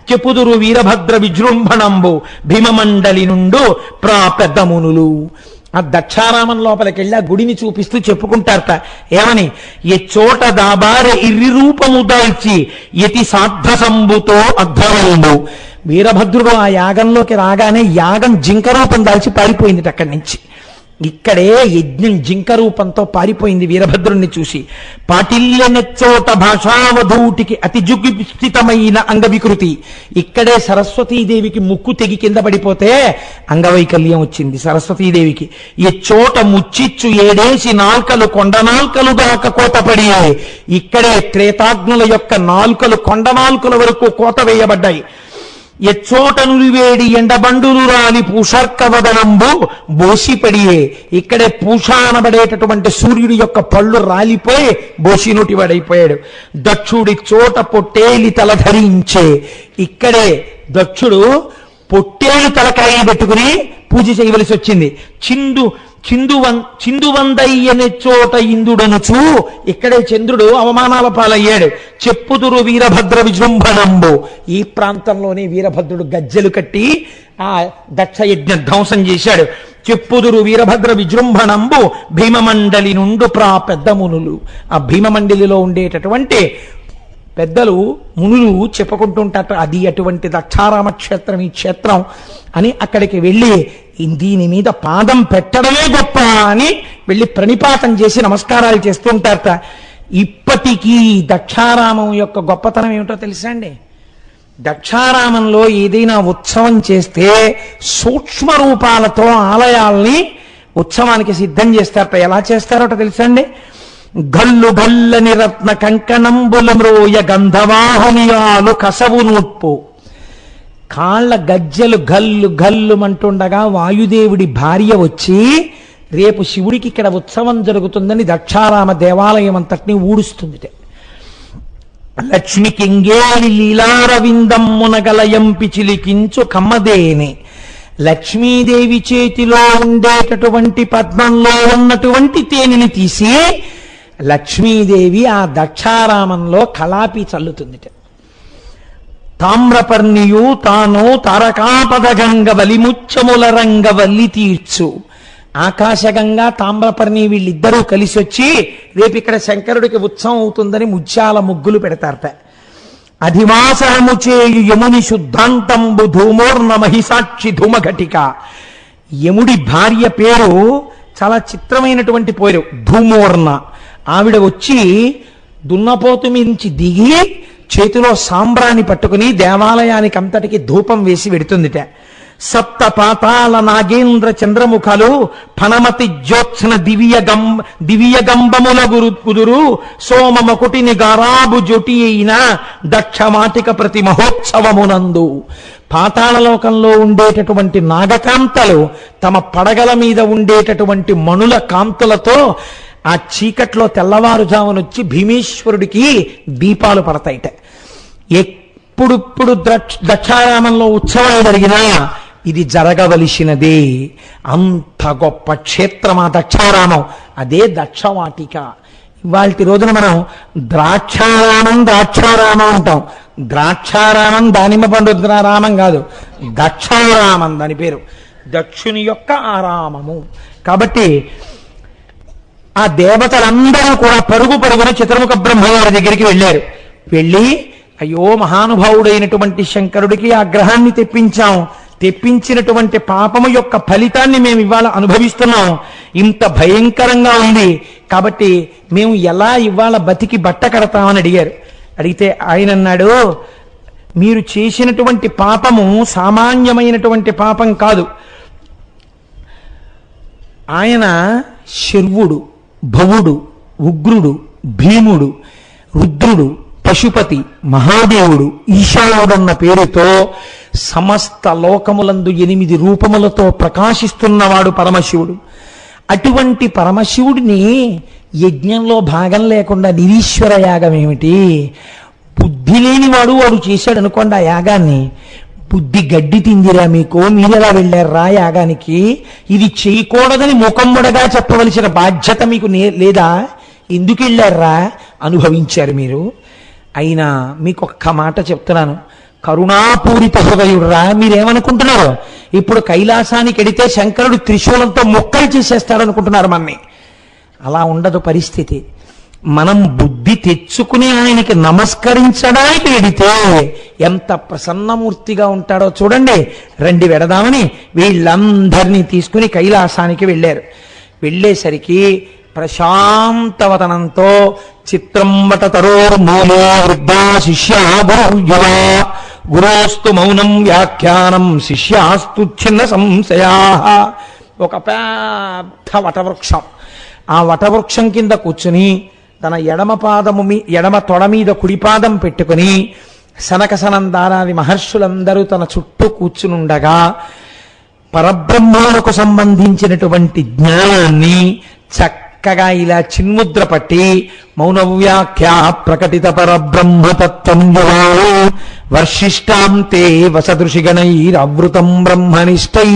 చెపుదురు వీరభద్ర విజృంభణంబు భీమమండలి నుండు ప్రా పెద్దమునులు. ఆ దక్షారామం లోపలికి వెళ్ళి ఆ గుడిని చూపిస్తూ చెప్పుకుంటారట. ఏమని? ఎచ్చోట దాబారె ఇర్రి రూపము దాల్చి యతి సాధ్య సంబుతో అద్ధరంబు. వీరభద్రుడు ఆ యాగంలోకి రాగానే యాగం జింక రూపం దాల్చి పారిపోయింది అక్కడి నుంచి. ఇక్కడే యజ్ఞం జింక రూపంతో పారిపోయింది వీరభద్రుణ్ణి చూసి. పాటిల్లెనెచ్చోట భాషావధూటికి అతి జుగుప్సితమైన అంగవికృతి. ఇక్కడే సరస్వతీదేవికి ముక్కు తెగి కింద పడిపోతే అంగవైకల్యం వచ్చింది సరస్వతీదేవికి. ఎచ్చోట ముచ్చిచ్చు ఏడేసి నాల్కలు కొండనాల్కలు దాకా కోతపడియే. ఇక్కడే త్రేతాగ్నుల యొక్క నాల్కలు కొండనాల్కల వరకు కోత వేయబడ్డాయి. ఎచ్చోట నులివేడి ఎండబండులు రాని పూషర్కవదనంబు బోసిపడియే. ఇక్కడే పూష అనబడేటటువంటి సూర్యుడి యొక్క పళ్ళు రాలిపోయి బోసినోటి వాడైపోయాడు. దక్షుడి చోట పొట్టేలి తలధరించే. ఇక్కడే దక్షుడు పొట్టేలు తలకాయ పెట్టుకుని పూజ చేయవలసి వచ్చింది. చిందువందయ్యనే చోట ఇందుడనుచు. ఇక్కడే చంద్రుడు అవమానాల పాలయ్యాడు. చెప్పుదురు వీరభద్ర విజృంభణంబు. ఈ ప్రాంతంలోనే వీరభద్రుడు గజ్జెలు కట్టి ఆ దక్షయజ్ఞ ధ్వంసం చేశాడు. చెప్పుదురు వీరభద్ర విజృంభణంబు భీమమండలి నుండు ప్రా పెద్దమునులు. ఆ భీమమండలిలో ఉండేటటువంటి పెద్దలు మునులు చెప్పుకుంటుంటారు, అది అటువంటి దక్షారామ క్షేత్రం ఈ క్షేత్రం అని. అక్కడికి వెళ్ళి దీని మీద పాదం పెట్టడమే గొప్ప అని వెళ్ళి ప్రణిపాతం చేసి నమస్కారాలు చేస్తుంటారట. ఇప్పటికీ దక్షారామం యొక్క గొప్పతనం ఏమిటో తెలుసా అండి? దక్షారామంలో ఏదైనా ఉత్సవం చేస్తే సూక్ష్మ రూపాలతో ఆలయాల్ని ఉత్సవానికి సిద్ధం చేస్తారట. ఎలా చేస్తారట తెలుసా అండి? గల్లు గల్లని రత్న కంకణంబుల మ్రోయ గంధవాహనియాలు కసవు నూట్పు. కాళ్ళ గజ్జెలు గల్లు గల్లుమంటుండగా వాయుదేవుడి భార్య వచ్చి రేపు శివుడికి ఇక్కడ ఉత్సవం జరుగుతుందని దక్షారామ దేవాలయం అంతటినీ ఊడుస్తుంది. లక్ష్మికింగేలి లీలారవిందమ్మునగలయంపి చిలికించు కమ్మదేని. లక్ష్మీదేవి చేతిలో ఉండేటటువంటి పద్మంలో ఉన్నటువంటి తేనెని తీసి లక్ష్మీదేవి ఆ దక్షారామంలో కలాపి చల్లుతుంది. తామ్రపర్ణియు తాను తారకాపదగంగ వలిముచ్చముల రంగ వల్లి తీర్చు. ఆకాశగంగా తామ్రపర్ణి వీళ్ళిద్దరూ కలిసి వచ్చి రేపు ఇక్కడ శంకరుడికి ఉత్సవం అవుతుందని ముత్యాల ముగ్గులు పెడతారట. అధివాసనము చేయు యముని శుద్ధాంతంబు ధూమోర్ణ మహిసాక్షి ధూమఘటిక. యముడి భార్య పేరు చాలా చిత్రమైనటువంటి పేరు ధూమోర్ణ. ఆవిడ వచ్చి దున్నపోతు మించి దిగి చేతిలో సాంబ్రాన్ని పట్టుకుని దేవాలయానికి అంతటికి ధూపం వేసి వెడుతుందిట. సప్త పాతాళ నాగేంద్ర చంద్రముఖలు ఫణమతి జ్యోత్స్న దివ్య గంబముల కుదురు సోమమకుటిని గారాబు జొటి అయిన దక్షమాటిక ప్రతి మహోత్సవమునందు. పాతాళలోకంలో ఉండేటటువంటి నాగకాంతలు తమ పడగల మీద ఉండేటటువంటి మణుల కాంతులతో ఆ చీకట్లో తెల్లవారుజామునొచ్చి భీమేశ్వరుడికి దీపాలు పడతాయిట. ఎప్పుడిప్పుడు దక్షారామంలో ఉత్సవాలు జరిగినా ఇది జరగవలసినదే. అంత గొప్ప క్షేత్రం ఆ దక్షారామం. అదే దక్షవాటిక. ఇవాళ రోజున మనం ద్రాక్షారామం అంటాం. ద్రాక్షారామం దానిమ్మ పండు రామం కాదు, దక్షారామం దాని పేరు. దక్షుని యొక్క ఆరామము. కాబట్టి ఆ దేవతలందరూ కూడా పరుగున చతుర్ముఖ బ్రహ్మగారి దగ్గరికి వెళ్ళారు. వెళ్ళి, అయ్యో మహానుభావుడైనటువంటి శంకరుడికి ఆ గ్రహాన్ని తెప్పించినటువంటి పాపము యొక్క ఫలితాన్ని మేము ఇవాళ అనుభవిస్తున్నాం. ఇంత భయంకరంగా ఉంది, కాబట్టి మేము ఎలా ఇవాళ బతికి బట్ట కడతామని అడిగారు. అడిగితే ఆయన అన్నాడు, మీరు చేసినటువంటి పాపము సామాన్యమైనటువంటి పాపం కాదు. ఆయన శర్వుడు, భవుడు, ఉగ్రుడు, భీముడు, రుద్రుడు, పశుపతి, మహాదేవుడు, ఈశానుడన్న పేరుతో సమస్త లోకములందు 8 రూపములతో ప్రకాశిస్తున్నవాడు పరమశివుడు. అటువంటి పరమశివుడిని యజ్ఞంలో భాగం లేకుండా నిరీశ్వర యాగం ఏమిటి? బుద్ధి లేనివాడు వాడు చేశాడు అనుకోండి ఆ యాగాన్ని. బుద్ధి గడ్డి తిందిరా మీకు, మీరెలా వెళ్ళారా యాగానికి? ఇది చేయకూడదని ముఖమ్ముడగా చెప్పవలసిన బాధ్యత మీకు లేదా? ఎందుకు వెళ్ళారా? అనుభవించారు మీరు. అయినా మీకు ఒక్క మాట చెప్తున్నాను, కరుణాపూరిత హృదయుడురా. మీరేమనుకుంటున్నారు? ఇప్పుడు కైలాసానికి ఎడితే శంకరుడు త్రిశూలంతో మొక్కలు చేసేస్తాడు అనుకుంటున్నారు మన్ని. అలా ఉండదు పరిస్థితి. మనం బుద్ధి తెచ్చుకుని ఆయనకి నమస్కరించడానికి ఎడితే ఎంత ప్రసన్నమూర్తిగా ఉంటాడో చూడండి. రండి వెడదామని వీళ్ళందరినీ తీసుకుని కైలాసానికి వెళ్ళారు. వెళ్ళేసరికి ప్రశాంతవతనంతో చిత్రంబట తరోర్మూలే వృద్ధా శిష్యా గురుర్యువా గురోస్తు మౌనం వ్యాఖ్యానం శిష్యాస్తు చిన్న సంశయా. ఒక పెద్ద వటవృక్షం. ఆ వటవృక్షం కింద కూర్చుని తన ఎడమ తొడ మీద కుడిపాదం పెట్టుకుని సనక సనందారాది మహర్షులందరూ తన చుట్టూ కూర్చునుండగా పరబ్రహ్మకు సంబంధించినటువంటి జ్ఞానాన్ని చక్కగా ఇలా చిన్ముద్ర పట్టి మౌనవ్యాఖ్యా ప్రకటిత పరబ్రహ్మతత్వం యువాను వర్షిష్టాంతే వసదృషిగణైరవృతం బ్రహ్మనిష్టై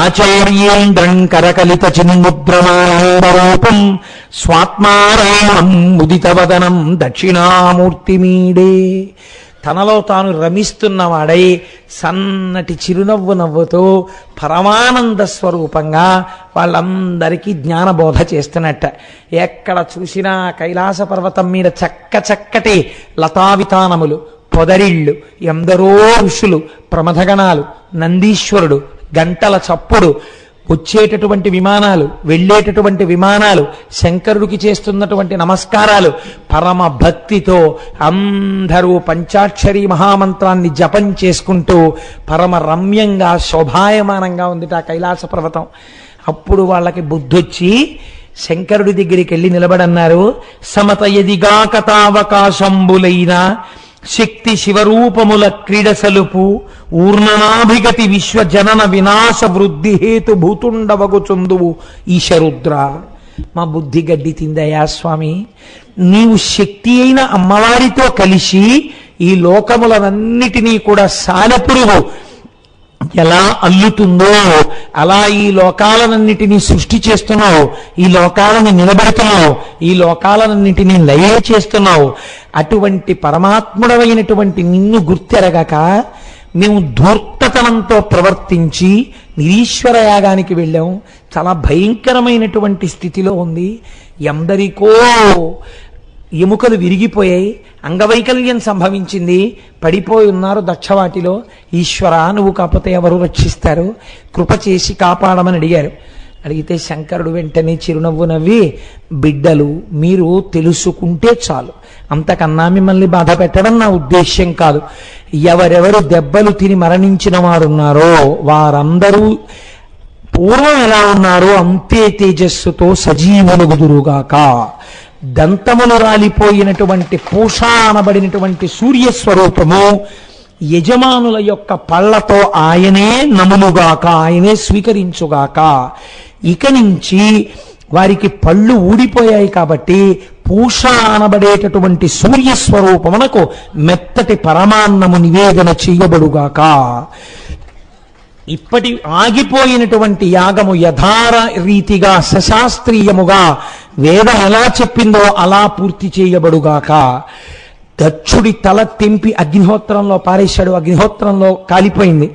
ఆచార్యేంద్రం కరకలిత చిన్ముద్రమారూపం స్వాత్మారామం ముదితవదనం దక్షిణామూర్తిమీడే. తనలో తాను రమిస్తున్నవాడై సన్నటి చిరునవ్వు నవ్వుతూ పరమానంద స్వరూపంగా వాళ్ళందరికీ జ్ఞానబోధ చేస్తున్నట్ట. ఎక్కడ చూసినా కైలాస పర్వతం మీద చక్కటి లతావితానములు, పొదరిళ్ళు, ఎందరో ఋషులు, ప్రమథగణాలు, నందీశ్వరుడు, గంటల చప్పుడు, వచ్చేటటువంటి విమానాలు, వెళ్ళేటటువంటి విమానాలు, శంకరుడికి చేస్తున్నటువంటి నమస్కారాలు, పరమ భక్తితో అందరూ పంచాక్షరీ మహామంత్రాన్ని జపం చేసుకుంటూ పరమ రమ్యంగా శోభాయమానంగా ఉంది ఆ కైలాస పర్వతం. అప్పుడు వాళ్ళకి బుద్ధొచ్చి శంకరుడి దగ్గరికి వెళ్ళి నిలబడన్నారు. సమత ఎదిగా కథావకాశంబులైన శక్తి శివరూపముల క్రీడసలుపు ఊర్ణనాభిగతి విశ్వజనన వినాశ వృద్ధి హేతు భూతుండవగుచుందువు ఈశరుద్ర. మా బుద్ధి గడ్డి తిందయా స్వామి. నీవు శక్తి అయిన అమ్మవారితో కలిసి ఈ లోకములనన్నిటినీ కూడా సాలెపురుగు ఎలా అల్లుతుందో అలా ఈ లోకాలనన్నిటినీ సృష్టి చేస్తున్నావు, ఈ లోకాలను నిలబెడుతున్నావు, ఈ లోకాలనన్నిటినీ లయ చేస్తున్నావు. అటువంటి పరమాత్ముడవైనటువంటి నిన్ను గుర్తెరగక మేము ధూర్తతనంతో ప్రవర్తించి నిరీశ్వర యాగానికి వెళ్ళాం. చాలా భయంకరమైనటువంటి స్థితిలో ఉంది. ఎందరికో ఎముకలు విరిగిపోయాయి, అంగవైకల్యం సంభవించింది, పడిపోయి ఉన్నారు దక్షవాటిలో. ఈశ్వర నువ్వు కాకపోతే ఎవరు రక్షిస్తారు? కృప చేసి కాపాడమని అడిగారు. అడిగితే శంకరుడు వెంటనే చిరునవ్వు నవ్వి, బిడ్డలు మీరు తెలుసుకుంటే చాలు, అంతకన్నా మిమ్మల్ని బాధ పెట్టడం నా ఉద్దేశ్యం కాదు. ఎవరెవరు దెబ్బలు తిని మరణించిన వారున్నారో వారందరూ పూర్వం ఎలా ఉన్నారో అంతే తేజస్సుతో సజీవులుగుదురుగాక. దంతములు రాలిపోయినటువంటి పూష అనబడినటువంటి సూర్యస్వరూపము యజమానుల యొక్క పళ్లతో ఆయనే నములుగాక, ఆయనే స్వీకరించుగాక. ఇక నుంచి వారికి పళ్ళు ఊడిపోయాయి కాబట్టి పూష అనబడేటటువంటి సూర్యస్వరూపమునకు మెత్తటి పరమాన్నము నివేదన చేయబడుగాక. ఇప్పటి ఆగిపోయినటువంటి యాగము యథార రీతిగా సశాస్త్రీయముగా వేదం ఎలా చెప్పిందో అలా పూర్తి చేయబడుగాక. దక్షుడి తల తెంపి అగ్నిహోత్రంలో పారేశాడు, అగ్నిహోత్రంలో కాలిపోయింది.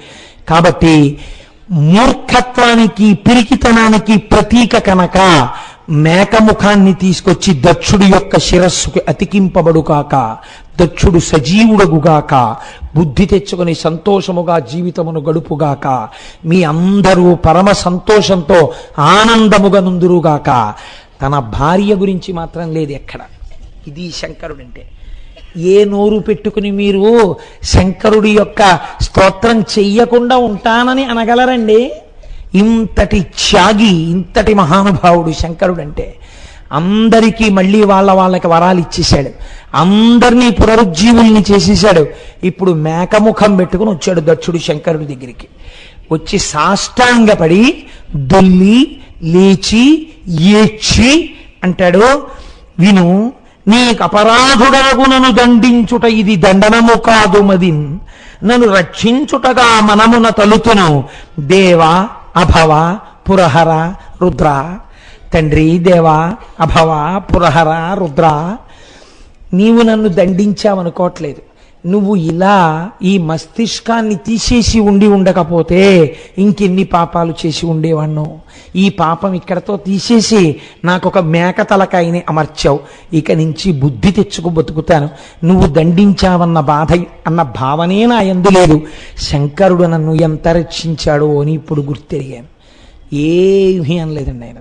కాబట్టి మూర్ఖత్వానికి పిరికితనానికి ప్రతీక కనుక మేకముఖాన్ని తీసుకొచ్చి దక్షుడి యొక్క శిరస్సుకి అతికింపబడుగాక. దక్షుడు సజీవుడగుగాక, బుద్ధి తెచ్చుకొని సంతోషముగా జీవితమును గడుపుగాక. మీ అందరూ పరమ సంతోషంతో ఆనందముగా నుందురుగాక. తన భార్య గురించి మాత్రం లేదు ఎక్కడ. ఇది శంకరుడంటే. ఏ నోరు పెట్టుకుని మీరు శంకరుడి యొక్క స్తోత్రం చెయ్యకుండా ఉంటానని అనగలరండి? ఇంతటి త్యాగి, ఇంతటి మహానుభావుడు శంకరుడంటే. అందరికీ మళ్ళీ వాళ్ళకి వరాలు ఇచ్చేశాడు, అందరినీ పునరుజ్జీవుల్ని చేసేశాడు. ఇప్పుడు మేకముఖం పెట్టుకుని వచ్చాడు దక్షుడు శంకరుడి దగ్గరికి. వచ్చి సాష్టాంగపడి దొల్లి లేచి ఏడ్చి అంటాడు, విను, నీకు అపరాధుడగు నన్ను దండించుట ఇది దండనము కాదు మదిన్, నన్ను రక్షించుటగా మనమున తలుతును దేవ అభవ పురహర రుద్ర. తండ్రి దేవ అభవ పురహర రుద్ర, నీవు నన్ను దండించావనుకోవట్లేదు. నువ్వు ఇలా ఈ మస్తిష్కాన్ని తీసేసి ఉండకపోతే ఇంకెన్ని పాపాలు చేసి ఉండేవాణ్ణు. ఈ పాపం ఇక్కడతో తీసేసి నాకొక మేక తలకాయని అమర్చావు. ఇక నుంచి బుద్ధి తెచ్చుకు బతుకుతాను. నువ్వు దండించావన్న బాధ అన్న భావనే నా యందు లేదు. శంకరుడు నన్ను ఎంత రక్షించాడో అని ఇప్పుడు గుర్తెరిగాను. ఏమీ అనలేదండి ఆయన.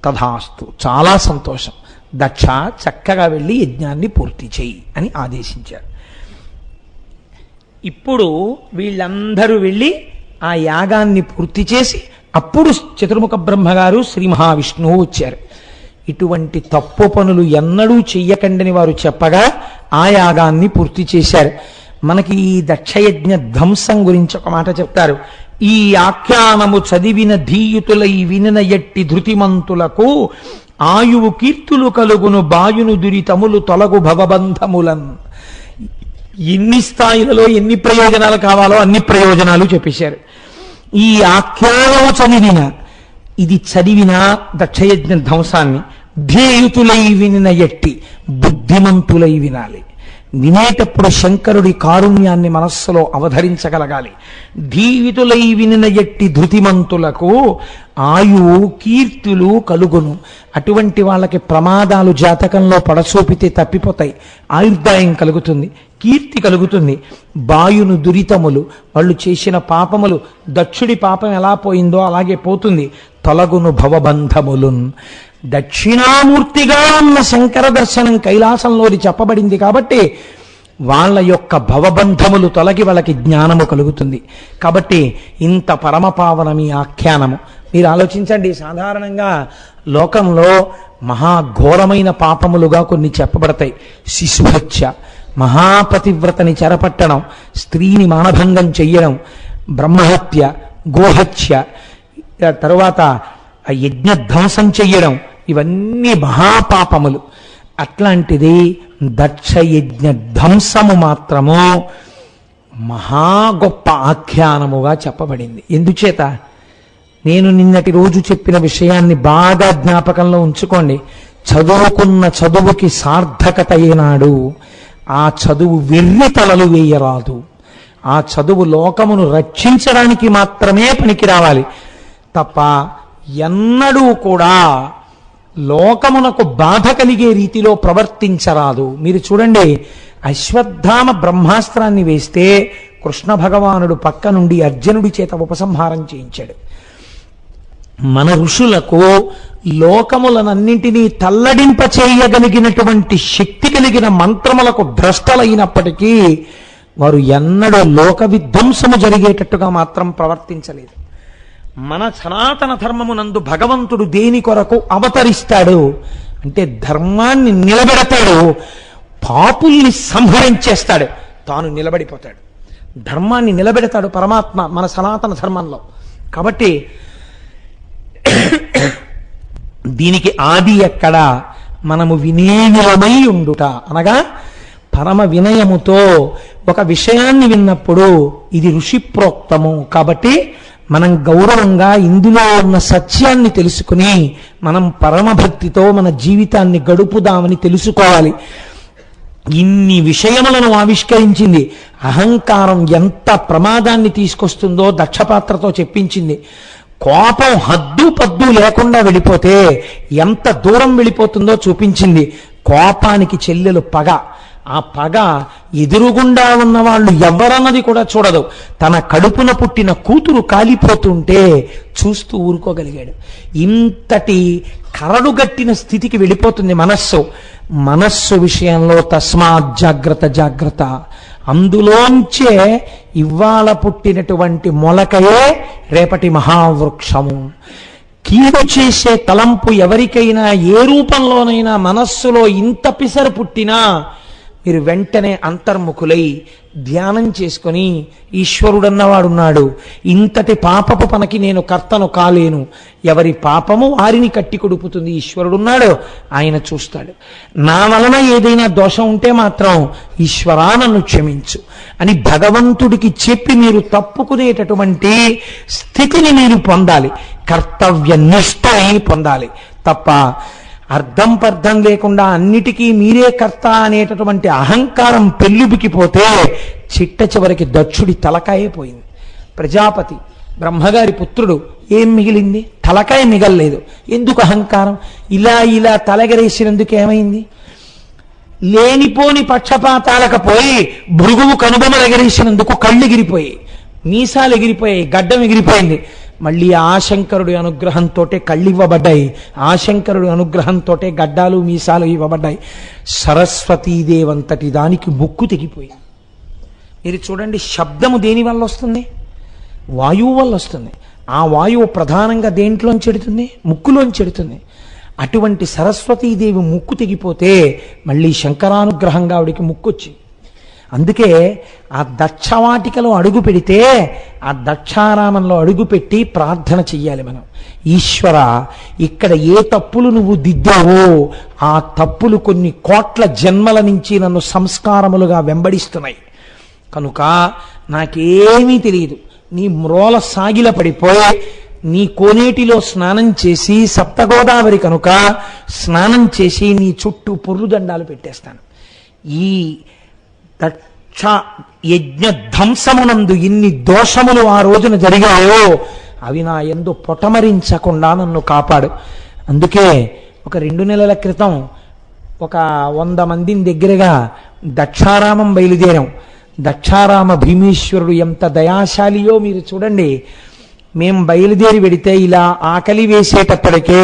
తథాస్తు, చాలా సంతోషం, దక్ష చక్కగా వెళ్ళి యజ్ఞాన్ని పూర్తి చెయ్యి అని ఆదేశించారు. ఇప్పుడు వీళ్ళందరూ వెళ్ళి ఆ యాగాన్ని పూర్తి చేసి అప్పుడు చతుర్ముఖ బ్రహ్మగారు శ్రీ మహావిష్ణువు వచ్చారు. ఇటువంటి తప్పు పనులు ఎన్నడూ చెయ్యకండని వారు చెప్పగా ఆ యాగాన్ని పూర్తి చేశారు. మనకి ఈ దక్షయజ్ఞ ధ్వంసం గురించి ఒక మాట చెప్తారు. ఈ ఆఖ్యానము చదివిన ధీయుతులై వినిన ఎట్టి ధృతిమంతులకు ఆయువు కీర్తులు కలుగును బాయును దురితములు తొలగు భవబంధములన్. ఎన్ని స్థాయిలలో ఎన్ని ప్రయోజనాలు కావాలో అన్ని ప్రయోజనాలు చెప్పేశారు. ఈ ఆఖ్యానము చదివిన, ఇది చదివిన దక్షయజ్ఞ ధ్వంసాన్ని ధ్యేయుతులై వినిన ఎట్టి బుద్ధిమంతులై వినాలి. వినేటప్పుడు శంకరుడి కారుణ్యాన్ని మనస్సులో అవధరించగలగాలి. ధీవితులై వినిన ఎట్టి ధృతిమంతులకు ఆయువు కీర్తులు కలుగును. అటువంటి వాళ్ళకి ప్రమాదాలు జాతకంలో పడసోపితే తప్పిపోతాయి, ఆయుర్దాయం కలుగుతుంది, కీర్తి కలుగుతుంది. బాయును దురితములు, వాళ్ళు చేసిన పాపములు, దక్షుడి పాపం ఎలా పోయిందో అలాగే పోతుంది. తొలగును భవబంధములున్. దక్షిణామూర్తిగా ఉన్న శంకర దర్శనం కైలాసంలోని చెప్పబడింది కాబట్టి వాళ్ళ యొక్క భవబంధములు తొలగి వాళ్ళకి జ్ఞానము కలుగుతుంది. కాబట్టి ఇంత పరమపావనమి ఆఖ్యానము. మీరు ఆలోచించండి, సాధారణంగా లోకంలో మహాఘోరమైన పాపములుగా కొన్ని చెప్పబడతాయి. శిశుహత్య, మహాపతివ్రతని చెరపట్టడం, స్త్రీని మానభంగం చెయ్యడం, బ్రహ్మహత్య, గోహత్య, తరువాత యజ్ఞధ్వంసం చెయ్యడం, ఇవన్నీ మహాపాపములు. అట్లాంటిది దక్షయజ్ఞ ధ్వంసము మాత్రము మహా గొప్ప ఆఖ్యానముగా చెప్పబడింది. ఎందుచేత? నేను నిన్నటి రోజు చెప్పిన విషయాన్ని బాగా జ్ఞాపకంలో ఉంచుకోండి. చదువుకున్న చదువుకి సార్థకత ఏనాడు ఆ చదువు వెర్రి తలలు వేయరాదు. ఆ చదువు లోకమును రక్షించడానికి మాత్రమే పనికి రావాలి తప్ప ఎన్నడూ కూడా లోకమునకు బాధ కలిగే రీతిలో ప్రవర్తించరాదు. మీరు చూడండి, అశ్వత్థామ బ్రహ్మాస్త్రాన్ని వేస్తే కృష్ణ భగవానుడు పక్క నుండి అర్జునుడి చేత ఉపసంహారం చేయించాడు. మన ఋషులకు లోకములనన్నింటినీ తల్లడింప చేయగలిగినటువంటి శక్తి కలిగిన మంత్రములకు భ్రష్టలైనప్పటికీ వారు ఎన్నడూ లోక విధ్వంసము జరిగేటట్టుగా మాత్రం ప్రవర్తించలేదు. మన సనాతన ధర్మమునందు భగవంతుడు దేని కొరకు అవతరిస్తాడు అంటే ధర్మాన్ని నిలబెడతాడు, పాపుల్ని సంహరించేస్తాడు, తాను నిలబడిపోతాడు. ధర్మాన్ని నిలబెడతాడు పరమాత్మ మన సనాతన ధర్మంలో. కాబట్టి దీనికి ఆది ఎక్కడ? మనము వినేయులమై ఉండుట అనగా పరమ వినయముతో ఒక విషయాన్ని విన్నప్పుడు ఇది ఋషి ప్రోక్తము కాబట్టి మనం గౌరవంగా ఇందులో ఉన్న సత్యాన్ని తెలుసుకుని మనం పరమభక్తితో మన జీవితాన్ని గడుపుదామని తెలుసుకోవాలి. ఇన్ని విషయములను ఆవిష్కరించింది. అహంకారం ఎంత ప్రమాదాన్ని తీసుకొస్తుందో దక్షపాత్రతో చెప్పించింది. కోపం హద్దు పద్దు లేకుండా వెళ్ళిపోతే ఎంత దూరం వెళ్ళిపోతుందో చూపించింది. కోపానికి చెల్లెలు పగ. ఆ పగ ఎదురుగుండా ఉన్న వాళ్ళు ఎవరన్నది కూడా చూడదు. తన కడుపున పుట్టిన కూతురు కాలిపోతుంటే చూస్తూ ఊరుకోగలిగాడు. ఇంతటి కరడుగట్టిన స్థితికి వెళ్ళిపోతుంది మనస్సు విషయంలో తస్మాత్ జాగ్రత్త జాగ్రత్త. అందులోంచే ఇవాళ పుట్టినటువంటి మొలకయే రేపటి మహావృక్షము. కీడు చేసే తలంపు ఎవరికైనా ఏ రూపంలోనైనా మనస్సులో ఇంత పిసరు పుట్టినా మీరు వెంటనే అంతర్ముఖులై ధ్యానం చేసుకొని ఈశ్వరుడన్నవాడున్నాడు, ఇంతటి పాపపు పనికి నేను కర్తను కాలేను, ఎవరి పాపము వారిని కట్టి కొడుపుతుంది, ఈశ్వరుడున్నాడు, ఆయన చూస్తాడు. నా వలన ఏదైనా దోషం ఉంటే మాత్రం ఈశ్వరా నన్ను క్షమించు అని భగవంతుడికి చెప్పి మీరు తప్పుకునేటటువంటి స్థితిని మీరు పొందాలి. కర్తవ్య నిష్ఠని పొందాలి తప్ప అర్థం పర్థం లేకుండా అన్నిటికీ మీరే కర్త అనేటటువంటి అహంకారం పెళ్ళుబికిపోతే చిట్ట చివరికి దక్షుడి తలకాయే పోయింది. ప్రజాపతి బ్రహ్మగారి పుత్రుడు, ఏం మిగిలింది? తలకాయ మిగల్లేదు. ఎందుకు అహంకారం? ఇలా తలగరేసినందుకు ఏమైంది? లేనిపోని పక్షపాతాలకు పోయి భృగువు కనుబొమలు ఎగరేసినందుకు కళ్ళు ఎగిరిపోయాయి, మీసాలు ఎగిరిపోయాయి, గడ్డం ఎగిరిపోయింది. మళ్ళీ ఆశంకరుడి అనుగ్రహంతో కళ్ళు ఇవ్వబడ్డాయి, ఆశంకరుడి అనుగ్రహంతో గడ్డాలు మీసాలు ఇవ్వబడ్డాయి. సరస్వతీదేవంతటి దానికి ముక్కు తెగిపోయింది. మీరు చూడండి, శబ్దము దేని వల్ల వస్తుంది? వాయువు వల్ల వస్తుంది. ఆ వాయువు ప్రధానంగా దేంట్లోంచి చెడుతుంది? ముక్కులోంచి చెడుతుంది. అటువంటి సరస్వతీదేవి ముక్కు తెగిపోతే మళ్ళీ శంకరానుగ్రహంగా ఆవిడికి ముక్కు వచ్చింది. అందుకే ఆ దక్షవాటికలో అడుగు పెడితే ఆ దక్షారామంలో అడుగుపెట్టి ప్రార్థన చెయ్యాలి మనం. ఈశ్వర, ఇక్కడ ఏ తప్పులు నువ్వు దిద్దావో ఆ తప్పులు కొన్ని కోట్ల జన్మల నుంచి నన్ను సంస్కారములుగా వెంబడిస్తున్నాయి కనుక నాకేమీ తెలియదు. నీ మ్రోల సాగిల పడిపోయి నీ కోనేటిలో స్నానం చేసి, సప్తగోదావరి కనుక స్నానం చేసి నీ చుట్టూ పొర్లుదండాలు పెట్టేస్తాను. ఈ దక్ష యజ్ఞ ధ్వంసమునందు ఇన్ని దోషములు ఆ రోజున జరిగాయో అవి నా యందు పొటమరించకుండా నన్ను కాపాడు. అందుకే ఒక 2 నెలల క్రితం ఒక 100 మందిని దగ్గరగా దక్షారామం బయలుదేరాం. దక్షారామ భీమేశ్వరుడు ఎంత దయాశాలియో మీరు చూడండి. మేం బయలుదేరి వెడితే ఇలా ఆకలి వేసేటప్పటికే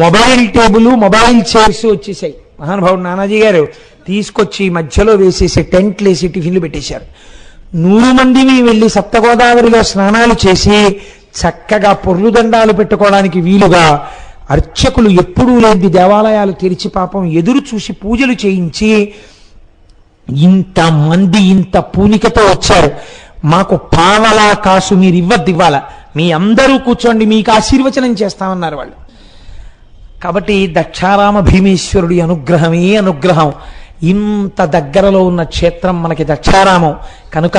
మొబైల్ టేబుల్, మొబైల్ చైర్స్ వచ్చేసాయి. మహానుభావుడు నానాజీ గారు తీసుకొచ్చి మధ్యలో వేసేసి టెంట్లు వేసి టిఫిన్లు పెట్టేశారు. 100 మంది వెళ్ళి సప్తగోదావరిలో స్నానాలు చేసి చక్కగా పొర్లుదండాలు పెట్టుకోవడానికి వీలుగా అర్చకులు ఎప్పుడూ లేని దేవాలయాలు తెరిచి పాపం ఎదురు చూసి పూజలు చేయించి ఇంతమంది ఇంత పూనికతో వచ్చారు. మాకు పావలా కాసు మీరు ఇవ్వాల, మీ అందరూ కూర్చోండి, మీకు ఆశీర్వచనం చేస్తామన్నారు వాళ్ళు. కాబట్టి దక్షారామ భీమేశ్వరుడి అనుగ్రహమే అనుగ్రహం. ఇంత దగ్గరలో ఉన్న క్షేత్రం మనకి దక్షారామం కనుక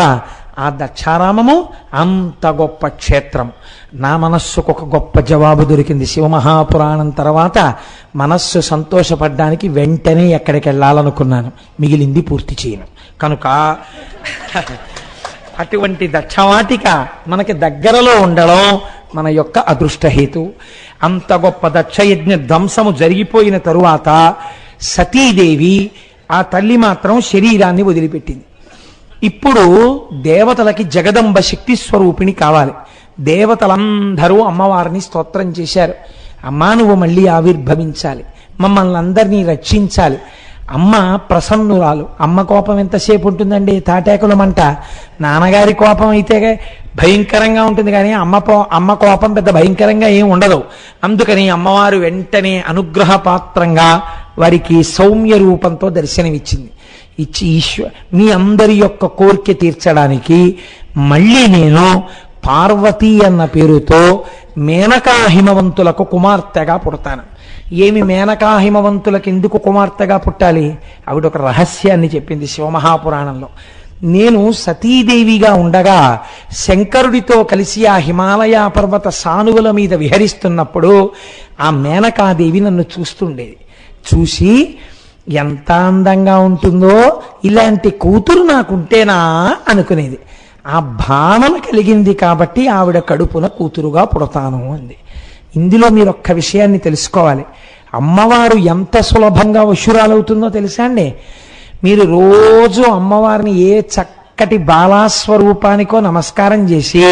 ఆ దక్షారామము అంత గొప్ప క్షేత్రం. నా మనస్సుకు ఒక గొప్ప జవాబు దొరికింది. శివమహాపురాణం తర్వాత మనస్సు సంతోషపడ్డానికి వెంటనే ఎక్కడికి వెళ్ళాలనుకున్నాను, మిగిలింది పూర్తి చేయను. కనుక అటువంటి దక్షవాటిక మనకి దగ్గరలో ఉండడం మన యొక్క అదృష్టహేతు. అంత గొప్ప దక్షయజ్ఞ ధ్వంసము జరిగిపోయిన తరువాత సతీదేవి ఆ తల్లి మాత్రం శరీరాన్ని వదిలిపెట్టింది. ఇప్పుడు దేవతలకి జగదంబ శక్తి స్వరూపిణి కావాలి. దేవతలందరూ అమ్మవారిని స్తోత్రం చేశారు. అమ్మా, నువ్వు మళ్ళీ ఆవిర్భవించాలి, మమ్మల్ని అందరినీ రక్షించాలి. అమ్మ ప్రసన్నురాలు. అమ్మ కోపం ఎంతసేపు ఉంటుందండి? తాటాకుల మంట. నాన్నగారి కోపం అయితే భయంకరంగా ఉంటుంది, కానీ అమ్మ కోపం పెద్ద భయంకరంగా ఏం ఉండదు. అందుకని అమ్మవారు వెంటనే అనుగ్రహ పాత్రంగా వారికి సౌమ్య రూపంతో దర్శనమిచ్చింది. ఇచ్చి మీ అందరి యొక్క కోరిక తీర్చడానికి మళ్ళీ నేను పార్వతి అన్న పేరుతో మేనకా హిమవంతులకు కుమార్తెగా పుడతాను. ఏమి మేనకా హిమవంతులకు ఎందుకు కుమార్తెగా పుట్టాలి? ఆవిడ ఒక రహస్యాన్ని చెప్పింది శివమహాపురాణంలో. నేను సతీదేవిగా ఉండగా శంకరుడితో కలిసి ఆ హిమాలయ పర్వత సానువుల మీద విహరిస్తున్నప్పుడు ఆ మేనకాదేవి నన్ను చూస్తుండేది. చూసి ఎంత అందంగా ఉంటుందో, ఇలాంటి కూతురు నాకుంటేనా అనుకునేది. ఆ భావన కలిగింది కాబట్టి ఆవిడ కడుపున కూతురుగా పుడతాను అంది. ఇందులో మీరు ఒక్క విషయాన్ని తెలుసుకోవాలి. అమ్మవారు ఎంత సులభంగా వశురాలవుతుందో తెలుసా అండి? మీరు రోజు అమ్మవారిని ఏ చక్కటి బాలాస్వరూపానికో నమస్కారం చేసి,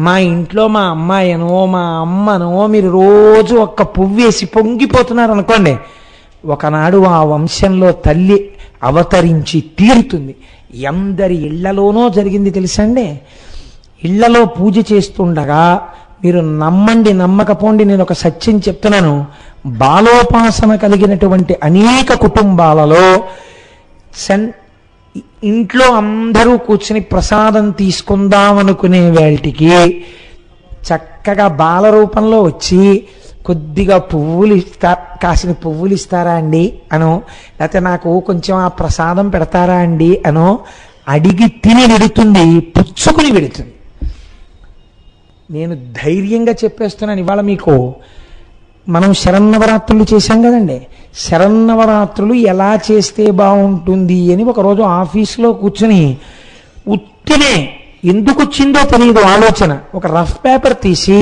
మా ఇంట్లో మా అమ్మాయనో మా అమ్మనో మీరు రోజు ఒక్క పువ్వేసి పొంగిపోతున్నారు అనుకోండి, ఒకనాడు ఆ వంశంలో తల్లి అవతరించి తీరుతుంది. ఎందరి ఇళ్లలోనో జరిగింది తెలుసా అండి? ఇళ్లలో పూజ చేస్తుండగా, మీరు నమ్మండి నమ్మకపోండి, నేను ఒక సత్యం చెప్తున్నాను, బాలోపాసన కలిగినటువంటి అనేక కుటుంబాలలో ఇంట్లో అందరూ కూర్చుని ప్రసాదం తీసుకుందామనుకునే వేళటికి చక్కగా బాల రూపంలో వచ్చి కొద్దిగా పువ్వులు కాసిన పువ్వులు ఇస్తారా అండి అనో, లేకపోతే నాకు కొంచెం ఆ ప్రసాదం పెడతారా అండి అనో అడిగి తిని వెడుతుంది, పుచ్చుకుని వెడుతుంది. నేను ధైర్యంగా చెప్పేస్తున్నాను ఇవాళ మీకు. మనం శరన్నవరాత్రులు చేశాం కదండి. శరన్నవరాత్రులు ఎలా చేస్తే బాగుంటుంది అని ఒకరోజు ఆఫీస్లో కూర్చుని ఉత్తినే ఎందుకు వచ్చిందో తెలియదు ఆలోచన. ఒక రఫ్ పేపర్ తీసి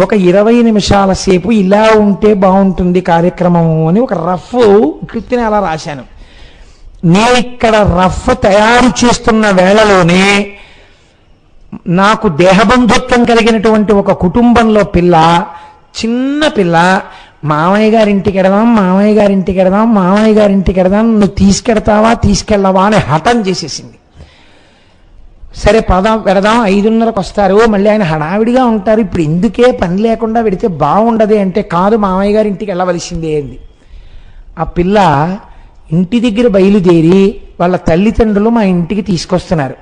ఒక 20 నిమిషాల సేపు ఇలా ఉంటే బాగుంటుంది కార్యక్రమము అని ఒక రఫ్ ఉత్తినే అలా రాశాను. నేను ఇక్కడ రఫ్ తయారు చేస్తున్న వేళలోనే నాకు దేహబంధుత్వం కలిగినటువంటి ఒక కుటుంబంలో చిన్న పిల్ల, మామయ్య గారింటికి ఎడదాం, మామయ్య గారింటికి ఎడదాం, మామయ్య గారింటికి ఎడదాం, నువ్వు తీసుకెడతావా తీసుకెళ్ళవా అని హఠం చేసేసింది. సరే పదం పెడదాం, 5:30కు వస్తారు, మళ్ళీ ఆయన హడావిడిగా ఉంటారు, ఇప్పుడు ఎందుకే పని లేకుండా పెడితే బాగుండదే అంటే, కాదు మామయ్య గారింటికి వెళ్ళవలసిందే అంది. ఆ పిల్ల ఇంటి దగ్గర బయలుదేరి వాళ్ళ తల్లిదండ్రులు మా ఇంటికి తీసుకొస్తున్నారు.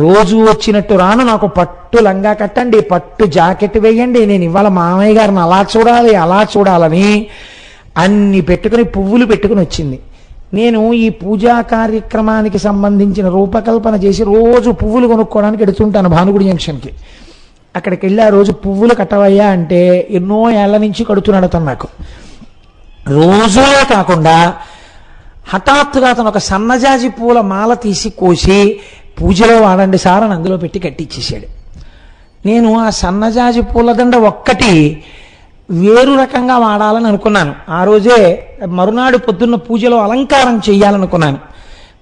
రోజు వచ్చినట్టు రాను, నాకు పట్టు లంగా కట్టండి, పట్టు జాకెట్ వేయండి, నేను ఇవాళ మామయ్య గారిని అలా చూడాలి అలా చూడాలని అన్ని పెట్టుకుని పువ్వులు పెట్టుకుని వచ్చింది. నేను ఈ పూజా కార్యక్రమానికి సంబంధించిన రూపకల్పన చేసి రోజు పువ్వులు కొనుక్కోవడానికి ఎడుతుంటాను భానుగుడి జంక్షన్కి. అక్కడికి వెళ్ళి ఆ రోజు పువ్వులు కట్టవయ్యా అంటే ఎన్నో ఏళ్ల నుంచి కడుతున్నాడు అతను నాకు. రోజులే కాకుండా హఠాత్తుగా అతను ఒక సన్నజాజి పూల మాల తీసి కోసి పూజలో వాడండి సార్ అని అందులో పెట్టి కట్టించేసాడు. నేను ఆ సన్నజాజి పూలదండ ఒక్కటి వేరు రకంగా వాడాలని అనుకున్నాను. ఆ రోజే మరునాడు పొద్దున్న పూజలో అలంకారం చెయ్యాలనుకున్నాను.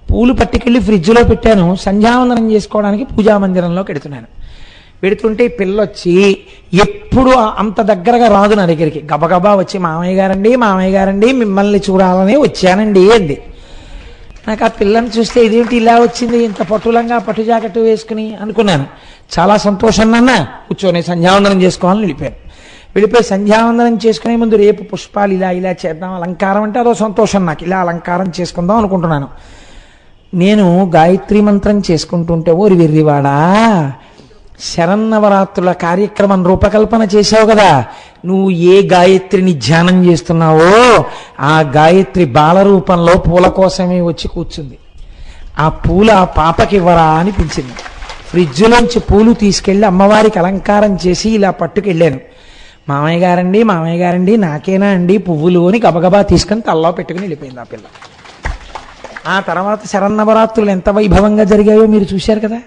పూలు పట్టుకెళ్ళి ఫ్రిడ్జ్లో పెట్టాను. సంధ్యావందనం చేసుకోవడానికి పూజా మందిరంలోకి వెడుతున్నాను. వెడుతుంటే పిల్లొచ్చి ఎప్పుడు అంత దగ్గరగా రాదు నా దగ్గరికి. గబగబా వచ్చి మామయ్య గారండి మిమ్మల్ని చూడాలని వచ్చానండి అంది. నాకు ఆ పిల్లని చూస్తే ఇదేంటి ఇలా వచ్చింది, ఇంత పట్టులంగా పట్టు జాకెట్టు వేసుకుని అనుకున్నాను. చాలా సంతోషం నాన్న, కూర్చొని సంధ్యావందనం చేసుకోవాలని వెళ్ళిపోయి సంధ్యావందనం చేసుకునే ముందు రేపు పుష్పాలు ఇలా చేద్దాం, అలంకారం అంటే అదో సంతోషం నాకు, ఇలా అలంకారం చేసుకుందాం అనుకుంటున్నాను. నేను గాయత్రి మంత్రం చేసుకుంటుంటే, ఓరి వెర్రివాడా, శరన్నవరాత్రుల కార్యక్రమం రూపకల్పన చేశావు కదా, నువ్వు ఏ గాయత్రిని ధ్యానం చేస్తున్నావో ఆ గాయత్రి బాలరూపంలో పూల కోసమే వచ్చి కూర్చుంది. ఆ పూల ఆ పాపకి ఇవ్వరా అనిపించింది. ఫ్రిడ్జ్లోంచి పూలు తీసుకెళ్లి అమ్మవారికి అలంకారం చేసి ఇలా పట్టుకెళ్ళాను. మామయ్య గారండి నాకేనా అండి పువ్వులు అని గబగబా తీసుకుని తల్లో పెట్టుకుని వెళ్ళిపోయింది ఆ పిల్ల. ఆ తర్వాత శరన్నవరాత్రులు ఎంత వైభవంగా జరిగాయో మీరు చూశారు కదా.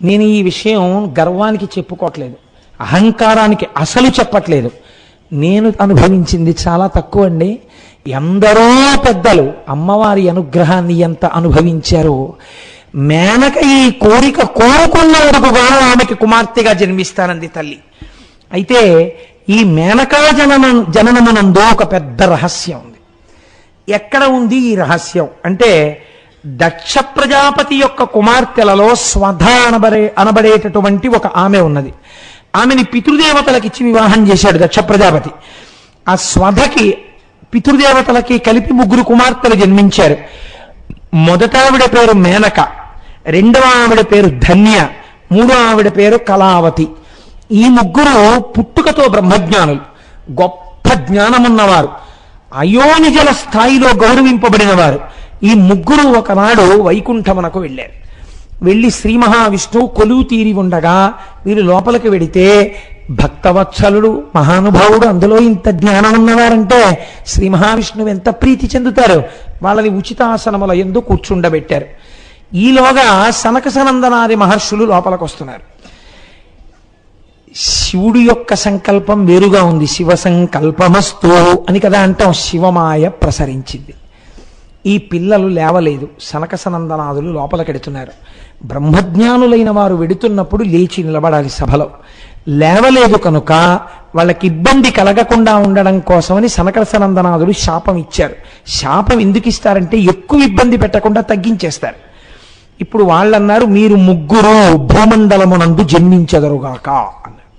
నేను ఈ విషయం గర్వానికి చెప్పుకోవట్లేదు, అహంకారానికి అసలు చెప్పట్లేదు. నేను అనుభవించింది చాలా తక్కువ అండి. ఎందరో పెద్దలు అమ్మవారి అనుగ్రహాన్ని ఎంత అనుభవించారో. మేనక ఈ కోరిక కోరుకున్నందుకుగాను ఆమెకి కుమార్తెగా జన్మిస్తానంది తల్లి. అయితే ఈ మేనకా జననమునందు ఒక పెద్ద రహస్యం ఉంది. ఎక్కడ ఉంది ఈ రహస్యం అంటే, దక్ష ప్రజాపతి యొక్క కుమార్తెలలో స్వధ అనబడేటటువంటి ఒక ఆమె ఉన్నది. ఆమెని పితృదేవతలకిచ్చి వివాహం చేశాడు దక్ష ప్రజాపతి. ఆ స్వధకి పితృదేవతలకి కలిపి 3 కుమార్తెలు జన్మించారు. మొదట ఆవిడ పేరు మేనక, రెండవ ఆవిడ పేరు ధన్య, మూడో ఆవిడ పేరు కళావతి. ఈ 3 పుట్టుకతో బ్రహ్మజ్ఞానులు, గొప్ప జ్ఞానమున్నవారు, అయోనిజల స్థాయిలో గౌరవింపబడిన వారు. ఈ 3 ఒకనాడు వైకుంఠమునకు వెళ్ళారు. వెళ్ళి శ్రీ మహావిష్ణువు కొలువు తీరి ఉండగా వీరు లోపలికి వెడితే, భక్తవత్సలుడు మహానుభావుడు, అందులో ఇంత జ్ఞానం ఉన్నవారంటే శ్రీ మహావిష్ణువు ఎంత ప్రీతి చెందుతారు. వాళ్ళని ఉచితాసనముల యందు కూర్చుండబెట్టారు. ఈలోగా సనక సనందనాది మహర్షులు లోపలికి వస్తున్నారు. శివుడి యొక్క సంకల్పం వేరుగా ఉంది. శివ సంకల్పమస్తు అని కదా అంటాం. శివమాయ ప్రసరించింది. ఈ పిల్లలు లేవలేదు. సనక సనందనాదులు లోపలికెడుతున్నారు. బ్రహ్మజ్ఞానులైన వారు వెడుతున్నప్పుడు లేచి నిలబడాలి సభలో. లేవలేదు కనుక వాళ్ళకి ఇబ్బంది కలగకుండా ఉండడం కోసమని సనక సనందనాదులు శాపం ఇచ్చారు. శాపం ఎందుకు ఇస్తారంటే, ఎక్కువ ఇబ్బంది పెట్టకుండా తగ్గించేస్తారు. ఇప్పుడు వాళ్ళన్నారు, మీరు 3 భూమండలమునందు జన్మించెదరుగాక అన్నారు.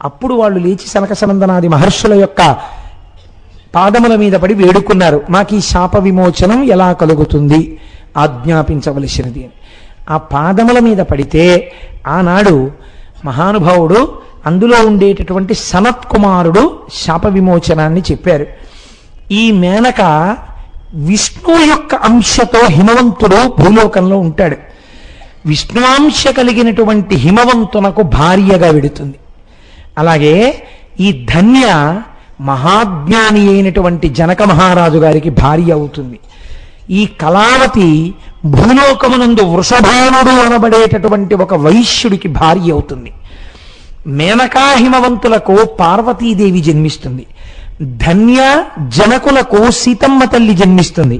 అప్పుడు వాళ్ళు లేచి సనక సనందనాది మహర్షుల యొక్క పాదముల మీద పడి వేడుకున్నారు, మాకు ఈ శాప విమోచనం ఎలా కలుగుతుంది, ఆజ్ఞాపించవలసినది అని. ఆ పాదముల మీద పడితే ఆనాడు మహానుభావుడు, అందులో ఉండేటటువంటి సనత్ కుమారుడు శాప విమోచనాన్ని చెప్పారు. ఈ మేనక విష్ణువు యొక్క అంశతో హిమవంతుడు భూలోకంలో ఉంటాడు. విష్ణువాంశ కలిగినటువంటి హిమవంతునకు భార్యగా వెడుతుంది. అలాగే ఈ ధన్య మహాజ్ఞాని అయినటువంటి జనక మహారాజు గారికి భార్య అవుతుంది. ఈ కళావతి భూలోకమునందు వృషభానుడు అనబడేటటువంటి ఒక వైశ్యుడికి భార్య అవుతుంది. మేనకా హిమవంతులకు పార్వతీదేవి జన్మిస్తుంది. ధన్య జనకులకు సీతమ్మ తల్లి జన్మిస్తుంది.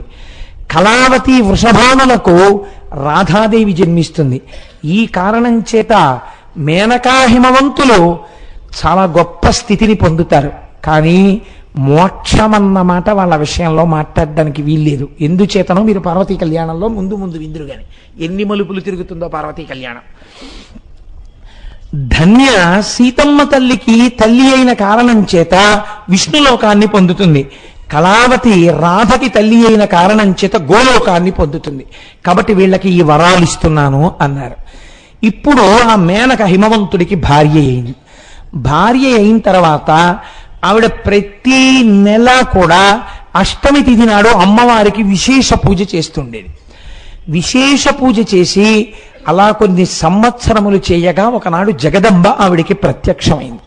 కళావతి వృషభానులకు రాధాదేవి జన్మిస్తుంది. ఈ కారణం చేత మేనకా హిమవంతులు చాలా గొప్ప స్థితిని పొందుతారు. కానీ మోక్షమన్నమాట వాళ్ళ విషయంలో మాట్లాడడానికి వీల్లేదు. ఎందుచేతనో మీరు పార్వతీ కళ్యాణంలో ముందు విందురు గాని ఎన్ని మలుపులు తిరుగుతుందో పార్వతీ కళ్యాణం. ధన్య సీతమ్మ తల్లికి తల్లి అయిన కారణం చేత విష్ణులోకాన్ని పొందుతుంది. కళావతి రాధకి తల్లి అయిన కారణం చేత గోలోకాన్ని పొందుతుంది. కాబట్టి వీళ్ళకి ఈ వరాలు ఇస్తున్నాను అన్నారు. ఇప్పుడు ఆ మేనక హిమవంతుడికి భార్య అయింది. భార్య అయిన తర్వాత ఆవిడ ప్రతి నెల కూడా అష్టమి తిథి నాడు అమ్మవారికి విశేష పూజ చేస్తుండేది. విశేష పూజ చేసి అలా కొన్ని సంవత్సరములు చేయగా ఒకనాడు జగదంబ ఆవిడికి ప్రత్యక్షమైంది.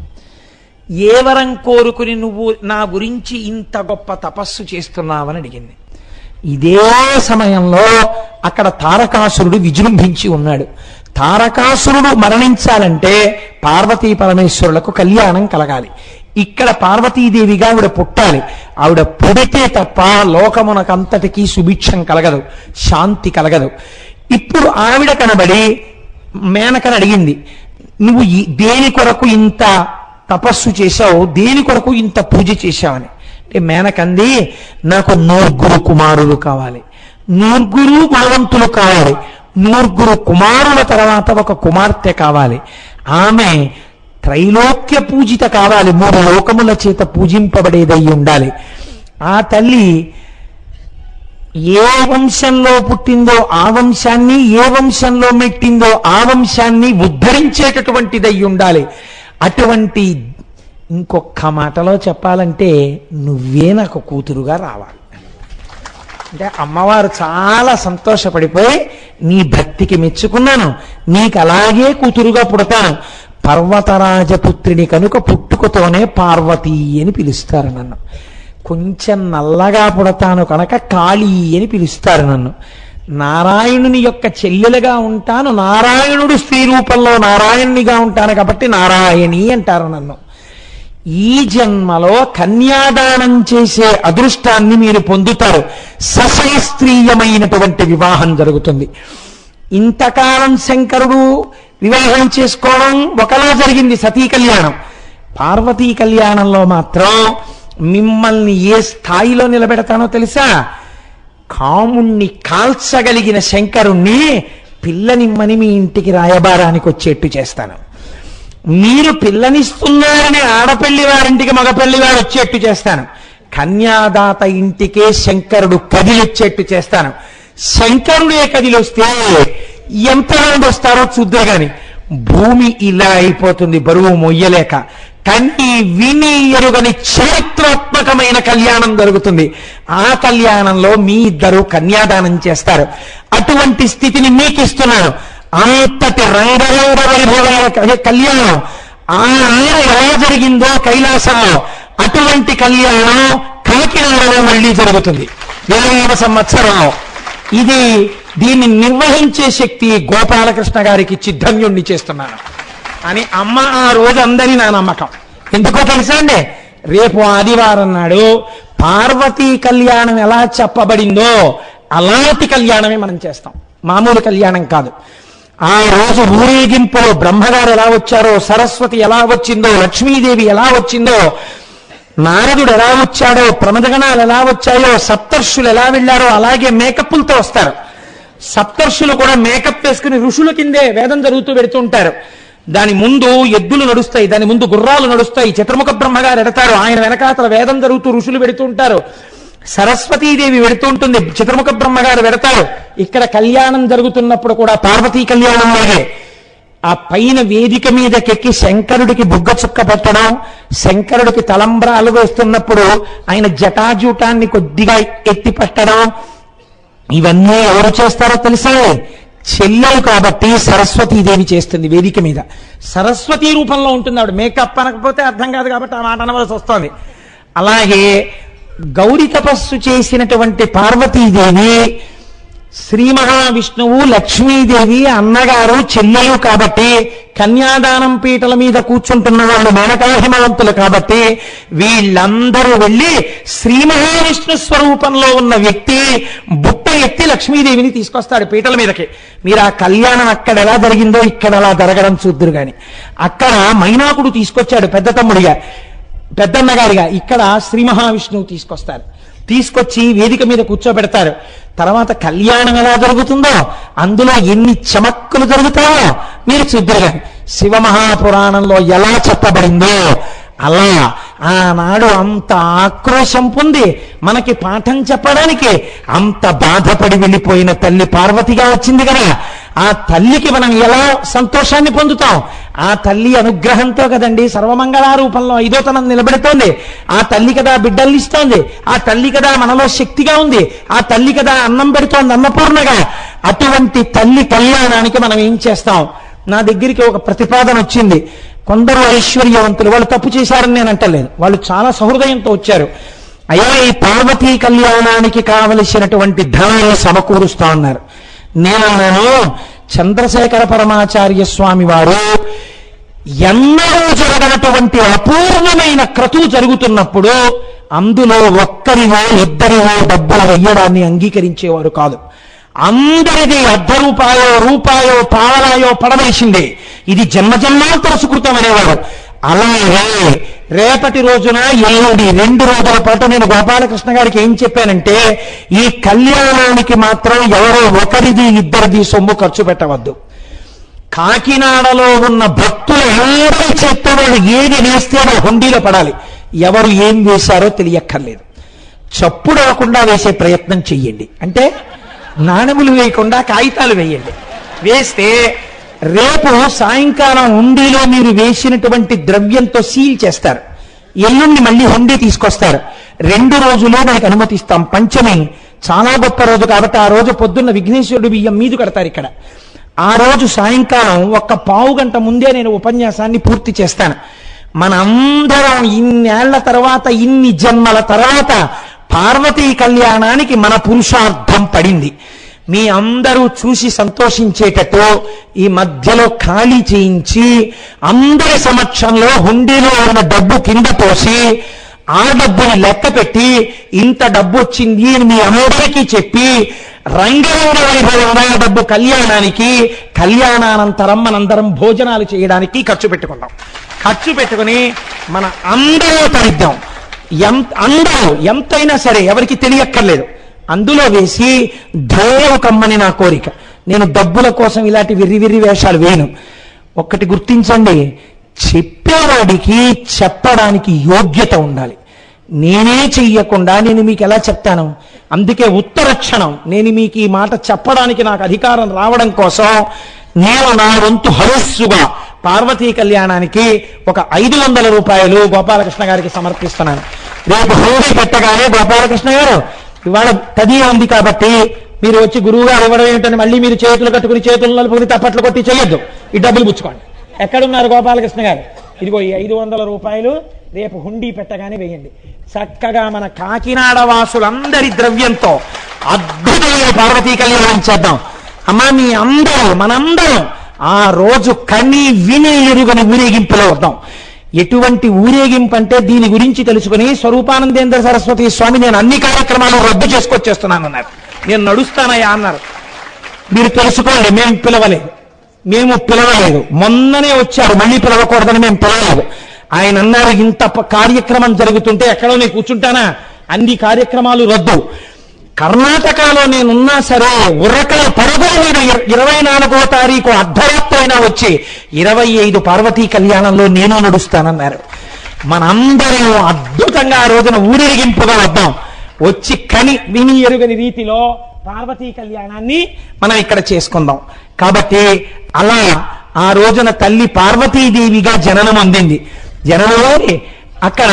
ఏ వరం కోరుకుని నువ్వు నా గురించి ఇంత గొప్ప తపస్సు చేస్తున్నావని అడిగింది. ఇదే సమయంలో అక్కడ తారకాసురుడు విజృంభించి ఉన్నాడు. తారకాసురుడు మరణించాలంటే పార్వతీ పరమేశ్వరులకు కళ్యాణం కలగాలి. ఇక్కడ పార్వతీదేవిగా ఆవిడ పుట్టాలి. ఆవిడ పుడితే తప్ప లోకమునకంతటికీ సుభిక్షం కలగదు, శాంతి కలగదు. ఇప్పుడు ఆవిడ కనబడి మేనకని అడిగింది, నువ్వు దేని కొరకు ఇంత తపస్సు చేశావు, దేని కొరకు ఇంత పూజ చేశావని. అంటే మేనకంది, నాకు 9 కుమారులు కావాలి, 9 గుణవంతులు కావాలి, 9 కుమారుల తర్వాత ఒక కుమార్తె కావాలి. ఆమె త్రైలోక్య పూజిత కావాలి, 3 లోకముల చేత పూజింపబడేదై ఉండాలి. ఆ తల్లి ఏ వంశంలో పుట్టిందో ఆ వంశాన్ని, ఏ వంశంలో మెట్టిందో ఆ వంశాన్ని ఉద్ధరించేటటువంటిదై ఉండాలి. అటువంటి, ఇంకొక మాటలో చెప్పాలంటే, నువ్వే నాకు కూతురుగా రావాలి అంటే అమ్మవారు చాలా సంతోషపడిపోయి, నీ భక్తికి మెచ్చుకున్నాను, నీకు అలాగే కూతురుగా పుడతాను, పర్వతరాజపుత్రిని కనుక పుట్టుకతోనే పార్వతీ అని పిలుస్తారు నన్ను. కొంచెం నల్లగా పుడతాను కనుక కాళీ అని పిలుస్తారు నన్ను. నారాయణుని యొక్క చెల్లెలుగా ఉంటాను, నారాయణుడు స్త్రీ రూపంలో నారాయణునిగా ఉంటాను కాబట్టి నారాయణి అంటారు నన్ను. ఈ జన్మలో కన్యాదానం చేసే అదృష్టాన్ని మీరు పొందుతారు. సశాస్త్రీయమైనటువంటి వివాహం జరుగుతుంది. ఇంతకాలం శంకరుడు వివాహం చేసుకోవడం ఒకలా జరిగింది సతీ కళ్యాణం. పార్వతీ కళ్యాణంలో మాత్రం మిమ్మల్ని ఏ స్థాయిలో నిలబెడతానో తెలుసా? కాముణ్ణి కాల్చగలిగిన శంకరుణ్ణి పిల్లనిమ్మని మీ ఇంటికి రాయబారానికి వచ్చేట్టు చేస్తాను. మీరు పిల్లనిస్తున్నారని ఆడపల్లి వారింటికి మగపల్లి వారు వచ్చేట్టు చేస్తాను. కన్యాదాత ఇంటికే శంకరుడు కదిలొచ్చేట్టు చేస్తాను. శంకరుడే కదిలొస్తే ఎంతమంది వస్తారో చూద్దా గాని భూమి ఇలా అయిపోతుంది బరువు మొయ్యలేక. కన్ని విని ఎరుగని చరిత్రాత్మకమైన కళ్యాణం జరుగుతుంది. ఆ కళ్యాణంలో మీ ఇద్దరు కన్యాదానం చేస్తారు. అటువంటి స్థితిని మీకు ఇస్తున్నాను. అంతటి రంగరంగ వైభవాల కళ్యాణం ఎలా జరిగిందో కైలాసంలో అటువంటి కళ్యాణం కాకినాడలో మళ్ళీ జరుగుతుంది 20వ సంవత్సరంలో. దీన్ని నిర్వహించే శక్తి గోపాలకృష్ణ గారికి చిద్ధన్యుణ్ణి చేస్తున్నాను అని అమ్మ ఆ రోజు అందరి నా నమ్మకం. ఎందుకో తెలుసా అండి? రేపు ఆదివారం నాడు పార్వతీ కళ్యాణం ఎలా చెప్పబడిందో అలాంటి కళ్యాణమే మనం చేస్తాం, మామూలు కళ్యాణం కాదు. ఆ రోజు ఊరేగింపులో బ్రహ్మగారు ఎలా వచ్చారో, సరస్వతి ఎలా వచ్చిందో, లక్ష్మీదేవి ఎలా వచ్చిందో, నారదుడు ఎలా వచ్చాడో, ప్రమదగణాలు ఎలా వచ్చాయో, సప్తర్షులు ఎలా వెళ్ళారో అలాగే మేకప్లతో వస్తారు. సప్తర్షులు కూడా మేకప్ వేసుకుని ఋషుల కిందే వేదం జరుగుతూ పెడుతుంటారు. దాని ముందు ఎద్దులు నడుస్తాయి, దాని ముందు గుర్రాలు నడుస్తాయి. చతుర్ముఖ బ్రహ్మగారు ఎడతారు, ఆయన వెనకాతల వేదం జరుగుతూ ఋషులు పెడుతూ ఉంటారు. సరస్వతీదేవి వెడుతూ ఉంటుంది, చతుర్ముఖ బ్రహ్మగారు వెడతారు. ఇక్కడ కళ్యాణం జరుగుతున్నప్పుడు కూడా పార్వతీ కళ్యాణం లాగే ఆ పైన వేదిక మీదకెక్కి శంకరుడికి బుగ్గ చుక్క పెట్టడం, శంకరుడికి తలంబ్రాలు వేస్తున్నప్పుడు ఆయన జటాజూటాన్ని కొద్దిగా ఎత్తి పెట్టడం, ఇవన్నీ ఎవరు చేస్తారో తెలుసా? చెల్లెలు కాబట్టి సరస్వతీదేవి చేస్తుంది. వేదిక మీద సరస్వతీ రూపంలో ఉంటుంది ఆవిడ. మేకప్ అనకపోతే అర్థం కాదు కాబట్టి ఆ మాట అనవలసి వస్తుంది. అలాగే గౌరీ తపస్సు చేసినటువంటి పార్వతీదేవి శ్రీ మహావిష్ణువు లక్ష్మీదేవి అన్నగారు చెల్లెలు కాబట్టి కన్యాదానం పీటల మీద కూర్చుంటున్న వాళ్ళు మేనకాహిమవంతులు కాబట్టి వీళ్ళందరూ వెళ్ళి శ్రీ మహావిష్ణు స్వరూపంలో ఉన్న వ్యక్తి బుట్ట ఎత్తి లక్ష్మీదేవిని తీసుకొస్తాడు పీటల మీదకి. మీరు ఆ కళ్యాణం అక్కడ ఎలా జరిగిందో ఇక్కడ అలా జరగడం చూద్దురు గాని. అక్కడ మైనాకుడు తీసుకొచ్చాడు పెద్ద తమ్ముడిగా, పెద్దన్నగారిగా. ఇక్కడ శ్రీ మహావిష్ణువు తీసుకొచ్చి వేదిక మీద కూర్చోబెడతారు. తర్వాత కళ్యాణం ఎలా జరుగుతుందో, అందులో ఎన్ని చమక్కులు జరుగుతాయో మీరు చూద్దరు. శివమహాపురాణంలో ఎలా చెప్పబడిందో అలా ఆనాడు అంత ఆక్రోశం పొంది మనకి పాఠం చెప్పడానికి అంత బాధపడి వెళ్ళిపోయిన తల్లి పార్వతిగా వచ్చింది కదా. ఆ తల్లికి మనం ఎలా సంతోషాన్ని పొందుతాం? ఆ తల్లి అనుగ్రహంతో కదండి సర్వమంగళారూపంలో ఐదోతనం నిలబెడుతోంది. ఆ తల్లి కదా బిడ్డల్ని ఇస్తోంది. ఆ తల్లి కదా మనలో శక్తిగా ఉంది. ఆ తల్లి కదా అన్నం పెడుతోంది అన్నపూర్ణగా. అటువంటి తల్లి కళ్యాణానికి మనం ఏం చేస్తాం? నా దగ్గరికి ఒక ప్రతిపాదన వచ్చింది. కొందరు ఐశ్వర్యవంతులు, వాళ్ళు తప్పు చేశారని నేను అంటలేదు, వాళ్ళు చాలా సహృదయంతో వచ్చారు. అయ్యా ఈ పార్వతీ కళ్యాణానికి కావలసినటువంటి ధనాన్ని సమకూరుస్తా ఉన్నారు. నేను చంద్రశేఖర పరమాచార్య స్వామి వారు ఎన్నడూ జరగనటువంటి అపూర్వమైన క్రతువు జరుగుతున్నప్పుడు అందులో ఒక్కరివో ఇద్దరివో డబ్బులు వెయ్యడాన్ని అంగీకరించేవారు కాదు. అందరిది ₹1 పావలాయో పడవేసింది. ఇది జన్మజన్మాంతర సుకృతం అనేవారు. అలాగే రేపటి రోజున ఎల్లుండి 2 రోజుల పాటు నేను గోపాలకృష్ణ గారికి ఏం చెప్పానంటే, ఈ కళ్యాణానికి మాత్రం ఎవరో ఒకరిది ఇద్దరిది సొమ్ము ఖర్చు పెట్టవద్దు. కాకినాడలో ఉన్న భక్తులు ఎవరి చేతిలో ఏది వేస్తే హుండీలో పడాలి. ఎవరు ఏం వేశారో తెలియక్కర్లేదు. చప్పుడు అవ్వకుండా వేసే ప్రయత్నం చెయ్యండి. అంటే నాణెములు వేయకుండా కాగితాలు వేయండి. వేస్తే రేపు సాయంకాలం హుండీలో మీరు వేసినటువంటి ద్రవ్యంతో సీల్ చేస్తారు. ఎల్లుండి మళ్ళీ హుండీ తీసుకొస్తారు. 2 రోజులు మనకు అనుమతిస్తాం. పంచమి చాలా గొప్ప రోజు కాబట్టి ఆ రోజు పొద్దున్న విఘ్నేశ్వరుడు బియ్యం మీద కడతారు ఇక్కడ. ఆ రోజు సాయంకాలం 1 పావు గంట ముందే నేను ఉపన్యాసాన్ని పూర్తి చేస్తాను. మనందరం ఇన్నేళ్ల తర్వాత, ఇన్ని జన్మల తర్వాత పార్వతీ కళ్యాణానికి మన పురుషార్థం పడింది. మీ అందరూ చూసి సంతోషించేటట్టు ఈ మధ్యలో ఖాళీ చేయించి అందరి సమక్షంలో హుండీలో ఉన్న డబ్బు కింద పోసి ఆ డబ్బుని లెక్క పెట్టి ఇంత డబ్బు వచ్చింది అని మీ అందరికీ చెప్పి రంగరంగ వైభవంగా డబ్బు కళ్యాణానికి, కళ్యాణానంతరం మనందరం భోజనాలు చేయడానికి ఖర్చు పెట్టుకున్నాం. ఖర్చు పెట్టుకుని మన అందరూ తరిద్దాం. అందరూ ఎంతైనా సరే ఎవరికి తెలియక్కర్లేదు, అందులో వేసి ధైర్యం కమ్మని నా కోరిక. నేను డబ్బుల కోసం ఇలాంటి విర్రి వేషాలు వేయను. ఒక్కటి గుర్తించండి, చెప్పేవాడికి చెప్పడానికి యోగ్యత ఉండాలి. నేనే చెయ్యకుండా నేను మీకు ఎలా చెప్తాను? అందుకే ఉత్తర క్షణం నేను మీకు ఈ మాట చెప్పడానికి నాకు అధికారం రావడం కోసం నేను నా వంతు హరస్సుగా పార్వతీ కళ్యాణానికి ఒక 500 రూపాయలు గోపాలకృష్ణ గారికి సమర్పిస్తున్నాను. రేపు హోలీ పెట్టగానే గోపాలకృష్ణ గారు ఇవాళ తదియ ఉంది కాబట్టి మీరు వచ్చి గురువు గారు ఇవ్వడం ఏంటని మళ్ళీ మీరు చేతులు కట్టుకుని చేతులు నలుపుకుని తప్పట్లు కొట్టి చేయొద్దు. ఈ డబ్బులు పుచ్చుకోండి. ఎక్కడున్నారు గోపాలకృష్ణ గారు? ఇదిగో ఈ 500 రూపాయలు రేపు హుండీ పెట్టగానే వేయండి. చక్కగా మన కాకినాడ వాసులందరి ద్రవ్యంతో అద్భుతమైన పార్వతీ కళ్యాణం చేద్దాం. అమ్మా, మీ అందరూ మనందరం ఆ రోజు కని విని ఎరుగని ఊరేగింపులో వద్దాం. ఎటువంటి ఊరేగింపు అంటే దీని గురించి తెలుసుకుని స్వరూపానందేంద్ర సరస్వతి స్వామి నేను అన్ని కార్యక్రమాలు రద్దు చేసుకొచ్చేస్తున్నాను అన్నారు. నేను నడుస్తానయ్యా అన్నారు. మీరు తెలుసుకోండి, మేము పిలవలేదు. మొన్ననే వచ్చారు, మళ్ళీ పిలవకూడదని మేము పిలవలేదు. ఆయన అన్నారు, ఇంత కార్యక్రమం జరుగుతుంటే ఎక్కడో నేను కూర్చుంటానా? అన్ని కార్యక్రమాలు రద్దు. కర్ణాటకలో నేనున్నా సరే ఉరకల పరుగుల మీద 24వ తారీఖు అర్ధరాత్రి అయినా వచ్చి 25 పార్వతీ కళ్యాణంలో నేను నడుస్తానన్నారు. మనందరం అద్భుతంగా ఆ రోజున ఊరేగింపుగా వద్దాం. వచ్చి కని విని ఎరుగని రీతిలో పార్వతీ కళ్యాణాన్ని మనం ఇక్కడ చేసుకుందాం. కాబట్టి అలా ఆ రోజున తల్లి పార్వతీదేవిగా జననం అందింది. జననంలో అక్కడ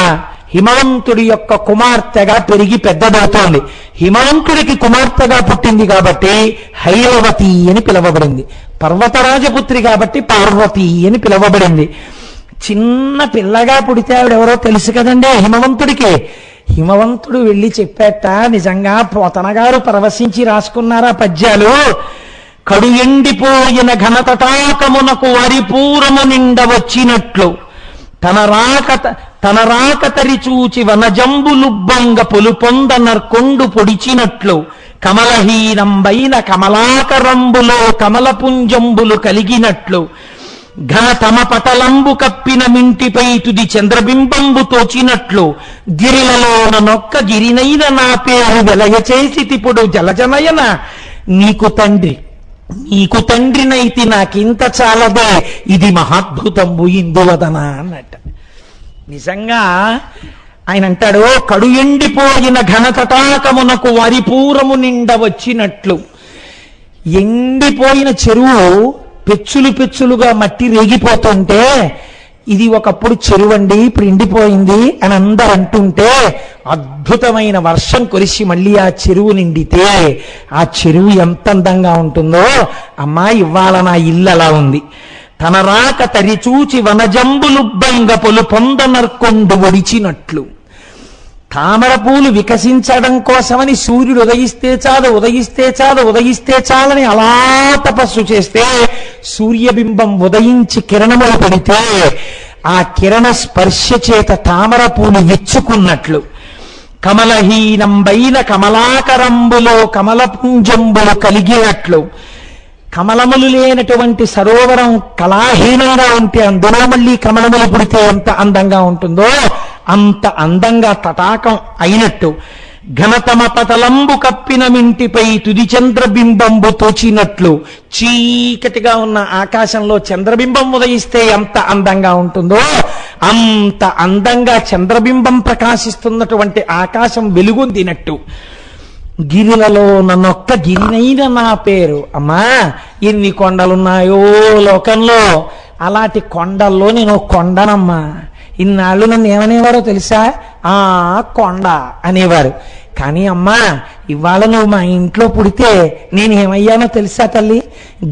హిమవంతుడి యొక్క కుమార్తెగా పెరిగి పెద్దదవుతోంది. హిమవంతుడికి కుమార్తెగా పుట్టింది కాబట్టి హైరవతి అని పిలవబడింది. పర్వతరాజపుత్రి కాబట్టి పార్వతి అని పిలవబడింది. చిన్న పిల్లగా పుడితే ఆవిడెవరో తెలుసు కదండి హిమవంతుడికి. హిమవంతుడు వెళ్ళి చెప్పేట, నిజంగా పోతనగారు పరవశించి రాసుకున్నారా పద్యాలు. కడు ఎండిపోయిన ఘనతటాకమునకు వరిపూరము నిండ వచ్చినట్లు తన రాక తరి చూచి వనజంబులుబ్బంగ పొలుపొంద నర్కొండు పొడిచినట్లు కమలహీనంబైన కమలాకరంబులో కమలపుంజంబులు కలిగినట్లు ఘన తమ పటలంబు కప్పిన మింటిపై తుది చంద్రబింబంబు తోచినట్లు గిరిలలోన నొక్క గిరినైన నా పేరు వెలయ చేసి తిప్పుడు జలజనయన నీకు తండ్రినైతి నాకింత చాలదే ఇది మహాద్భుతంబు ఇందువదన అన్నట్ట. నిజంగా ఆయన అంటాడు, కడు ఎండిపోయిన ఘనతటాకమునకు వరిపూరము నిండ వచ్చినట్లు. ఎండిపోయిన చెరువు పెచ్చులుగా మట్టి రేగిపోతుంటే ఇది ఒకప్పుడు చెరువండి, ఇప్పుడు ఎండిపోయింది అని అందరు అంటుంటే అద్భుతమైన వర్షం కురిసి మళ్ళీ ఆ చెరువు నిండితే ఆ చెరువు ఎంత అందంగా ఉంటుందో. అమ్మా, ఇవాళ నా ఇల్లు అలా ఉంది. తన రాక తరిచూచి వనజంబులుబ్బంగ పొలు పొందనర్కొండు ఒడిచినట్లు. తామర పూలు వికసించడం కోసమని సూర్యుడు ఉదయిస్తే చాలని అలా తపస్సు చేస్తే సూర్యబింబం ఉదయించి కిరణములు పడితే ఆ కిరణ స్పర్శ చేత తామర పూలు విచ్చుకున్నట్లు కమలహీనంబైన కమలాకరంబులో కమలపుంజంబులు కలిగినట్లు. కమలములు లేనటువంటి సరోవరం కళాహీనంగా ఉంటే అందులో మళ్ళీ కమలములు పుడితే ఎంత అందంగా ఉంటుందో అంత అందంగా తటాకం అయినట్టు ఘనతమ పతలంబు కప్పిన మింటిపై తుది చంద్రబింబంబు తోచినట్లు చీకటిగా ఉన్న ఆకాశంలో చంద్రబింబం ఉదయిస్తే ఎంత అందంగా ఉంటుందో అంత అందంగా చంద్రబింబం ప్రకాశిస్తున్నటువంటి ఆకాశం వెలుగొందినట్టు గిరిలలో నన్నొక్క గిరినైన నా పేరు. అమ్మా, ఎన్ని కొండలున్నాయో లోకంలో, అలాంటి కొండల్లో నేను కొండనమ్మా. ఇన్నాళ్ళు నన్ను ఏమనేవారో తెలుసా? ఆ కొండ అనేవారు. కానీ అమ్మా, ఇవాళ నువ్వు మా ఇంట్లో పుడితే నేనేమయ్యానో తెలుసా తల్లి?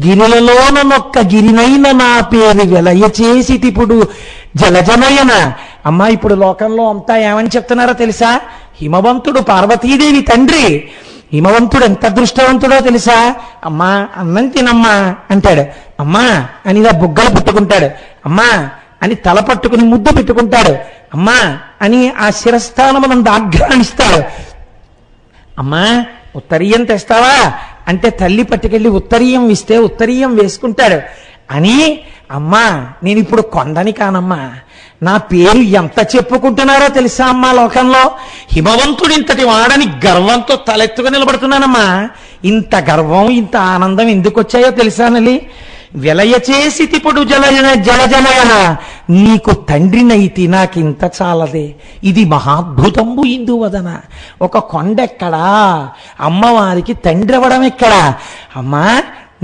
గిరిలలో నన్నొక్క గిరినైన నా పేరు వెలయ చేసి ఇప్పుడు జలజనయన. అమ్మా, ఇప్పుడు లోకంలో అంతా ఏమని చెప్తున్నారో తెలుసా? హిమవంతుడు పార్వతీదేవి తండ్రి. హిమవంతుడు ఎంత అదృష్టవంతుడో తెలుసా? అమ్మా అన్నం తినమ్మా అంటాడు. అమ్మా అని ఇలా బుగ్గలు పుట్టుకుంటాడు. అమ్మా అని తల పట్టుకుని ముద్దు పెట్టుకుంటాడు. అమ్మా అని ఆ శిరస్థానమునందు ఆగ్రహిస్తాడు. అమ్మా ఉత్తరీయం తెస్తావా అంటే తల్లి పట్టుకెళ్ళి ఉత్తరీయం ఇస్తే ఉత్తరీయం వేసుకుంటాడు అని, అమ్మా నేను ఇప్పుడు కొండని కానమ్మా, నా పేరు ఎంత చెప్పుకుంటున్నారో తెలుసా అమ్మా లోకంలో, హిమవంతుడు ఇంతటి వాడని గర్వంతో తలెత్తుగా నిలబడుతున్నానమ్మా. ఇంత గర్వం ఇంత ఆనందం ఎందుకు వచ్చాయో తెలుసానలి, విలయ చేసి తిప్పుడు జలజలయన నీకు తండ్రినైతి నాకింత చాలదే, ఇది మహాద్భుతంబు ఇందువదన. ఒక కొండెక్కడా, అమ్మవారికి తండ్రి అవ్వడం ఎక్కడా. అమ్మా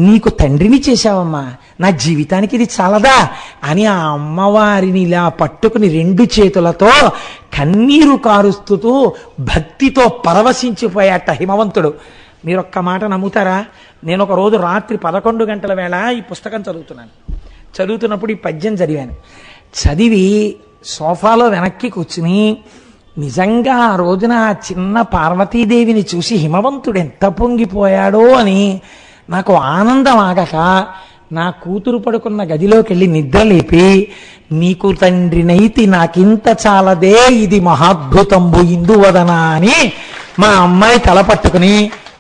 నీకు తండ్రిని చేశావమ్మా, నా జీవితానికి ఇది చాలదా అని ఆ అమ్మవారిని ఇలా పట్టుకుని రెండు చేతులతో కన్నీరు కారుస్తూ భక్తితో పరవశించిపోయాట హిమవంతుడు. మీరొక్క మాట నమ్ముతారా, నేను ఒక రోజు రాత్రి 11 గంటల వేళ ఈ పుస్తకం చదువుతున్నప్పుడు ఈ పద్యం చదివాను. చదివి సోఫాలో వెనక్కి కూర్చుని నిజంగా ఆ రోజున ఆ చిన్న పార్వతీదేవిని చూసి హిమవంతుడు ఎంత పొంగిపోయాడో అని నాకు ఆనందం ఆగక నా కూతురు పడుకున్న గదిలోకి వెళ్ళి నిద్ర లేపి, నీకు తండ్రినైతి నాకింత చాలదే, ఇది మహాద్భుతంబు ఇందువదన అని మా అమ్మాయి తల పట్టుకుని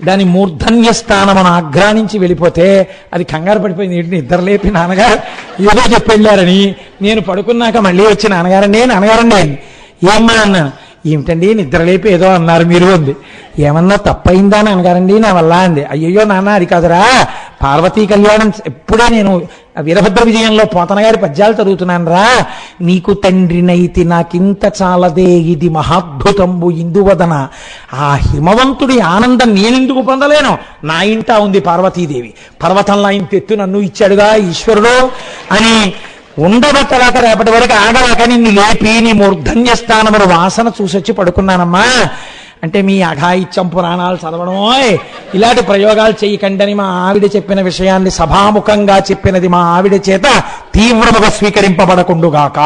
దాని మూర్ధన్య స్థానమును ఆగ్రానించి వెళ్ళిపోతే అది కంగారు పడిపోయింది. ఏంటి నిద్ర లేపి నాన్నగారు ఏదో చెప్పి వెళ్ళారని, నేను పడుకున్నాక మళ్ళీ వచ్చి నాన్నగారండి ఏమ్మా అన్నాను. ఏమిటండి నిద్రలేపి ఏదో అన్నారు మీరు అంది. ఏమన్నా తప్పైందా అని అనగారండి నా వల్ల అంది. అయ్యయ్యో నాన్న అది కాదురా, పార్వతీ కళ్యాణం ఎప్పుడే నేను వీరభద్ర విజయంలో పోతన గారి పద్యాలు చదువుతున్నాను రా. నీకు తండ్రినైతి నాకింత చాలదే, ఇది మహాద్భుతంబు ఇందువదన. ఆ హిమవంతుడి ఆనందం నేనెందుకు పొందలేను? నా ఇంట ఉంది పార్వతీదేవి, పర్వతంలా ఇంత ఎత్తు నన్ను ఇచ్చాడుగా ఈశ్వరుడు అని ఉండబట్టలేక రేపటి వరకు ఆగలేక నిన్ను లేపి నీ మూర్ధన్య స్థానమును వాసన చూసొచ్చి పడుకున్నానమ్మా. అంటే మీ అఘాయిత్యం పురాణాలు చదవడం ఇలాంటి ప్రయోగాలు చేయకండి అని మా ఆవిడ చెప్పిన విషయాన్ని సభాముఖంగా చెప్పినది మా ఆవిడ చేత తీవ్రముగా స్వీకరింపబడకుండుగాక.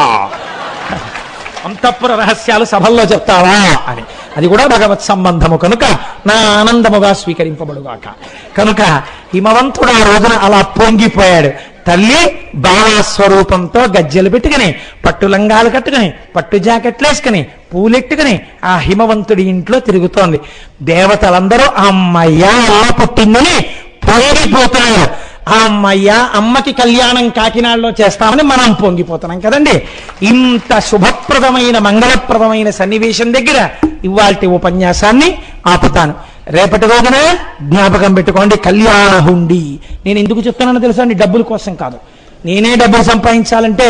అంతఃపుర రహస్యాలు సభల్లో చెప్తావా అని, అది కూడా భగవత్ సంబంధము కనుక నా ఆనందముగా స్వీకరింపబడుగాక. కనుక హిమవంతుడు ఆ రోజున అలా పొంగిపోయాడు. తల్లి బాలాస్వరూపంతో గజ్జెలు పెట్టుకుని, పట్టు లంగాలు కట్టుకుని, పట్టు జాకెట్లు వేసుకుని, పూలెట్టుకుని ఆ హిమవంతుడి ఇంట్లో తిరుగుతోంది. దేవతలందరూ అమ్మయ్య అలా పుట్టిందని పొంగిపోతున్నారు. ఆ అమ్మయ్య అమ్మకి కళ్యాణం కాకినాడలో చేస్తామని మనం పొంగిపోతున్నాం కదండి. ఇంత శుభప్రదమైన మంగళప్రదమైన సన్నివేశం దగ్గర ఇవాల్టి ఉపన్యాసాన్ని ఆపుతాను. రేపటి రోజున జ్ఞాపకం పెట్టుకోండి, కళ్యాణ హుండి. నేను ఎందుకు చెప్తున్నానో తెలుసా అండి, డబ్బుల కోసం కాదు. నేనే డబ్బులు సంపాదించాలంటే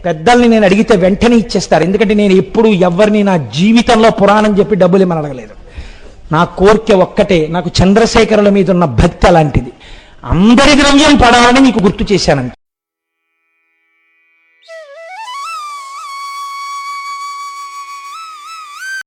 పెద్దల్ని నేను అడిగితే వెంటనే ఇచ్చేస్తారు. ఎందుకంటే నేను ఎప్పుడు ఎవరిని నా జీవితంలో పురాణం చెప్పి డబ్బులు ఏమని అడగలేదు. నా కోరిక ఒక్కటే, నాకు చంద్రశేఖరుల మీద ఉన్న భక్తి అలాంటిది. అందరి ద్రవ్యం పడాలని నీకు గుర్తు చేశానంటే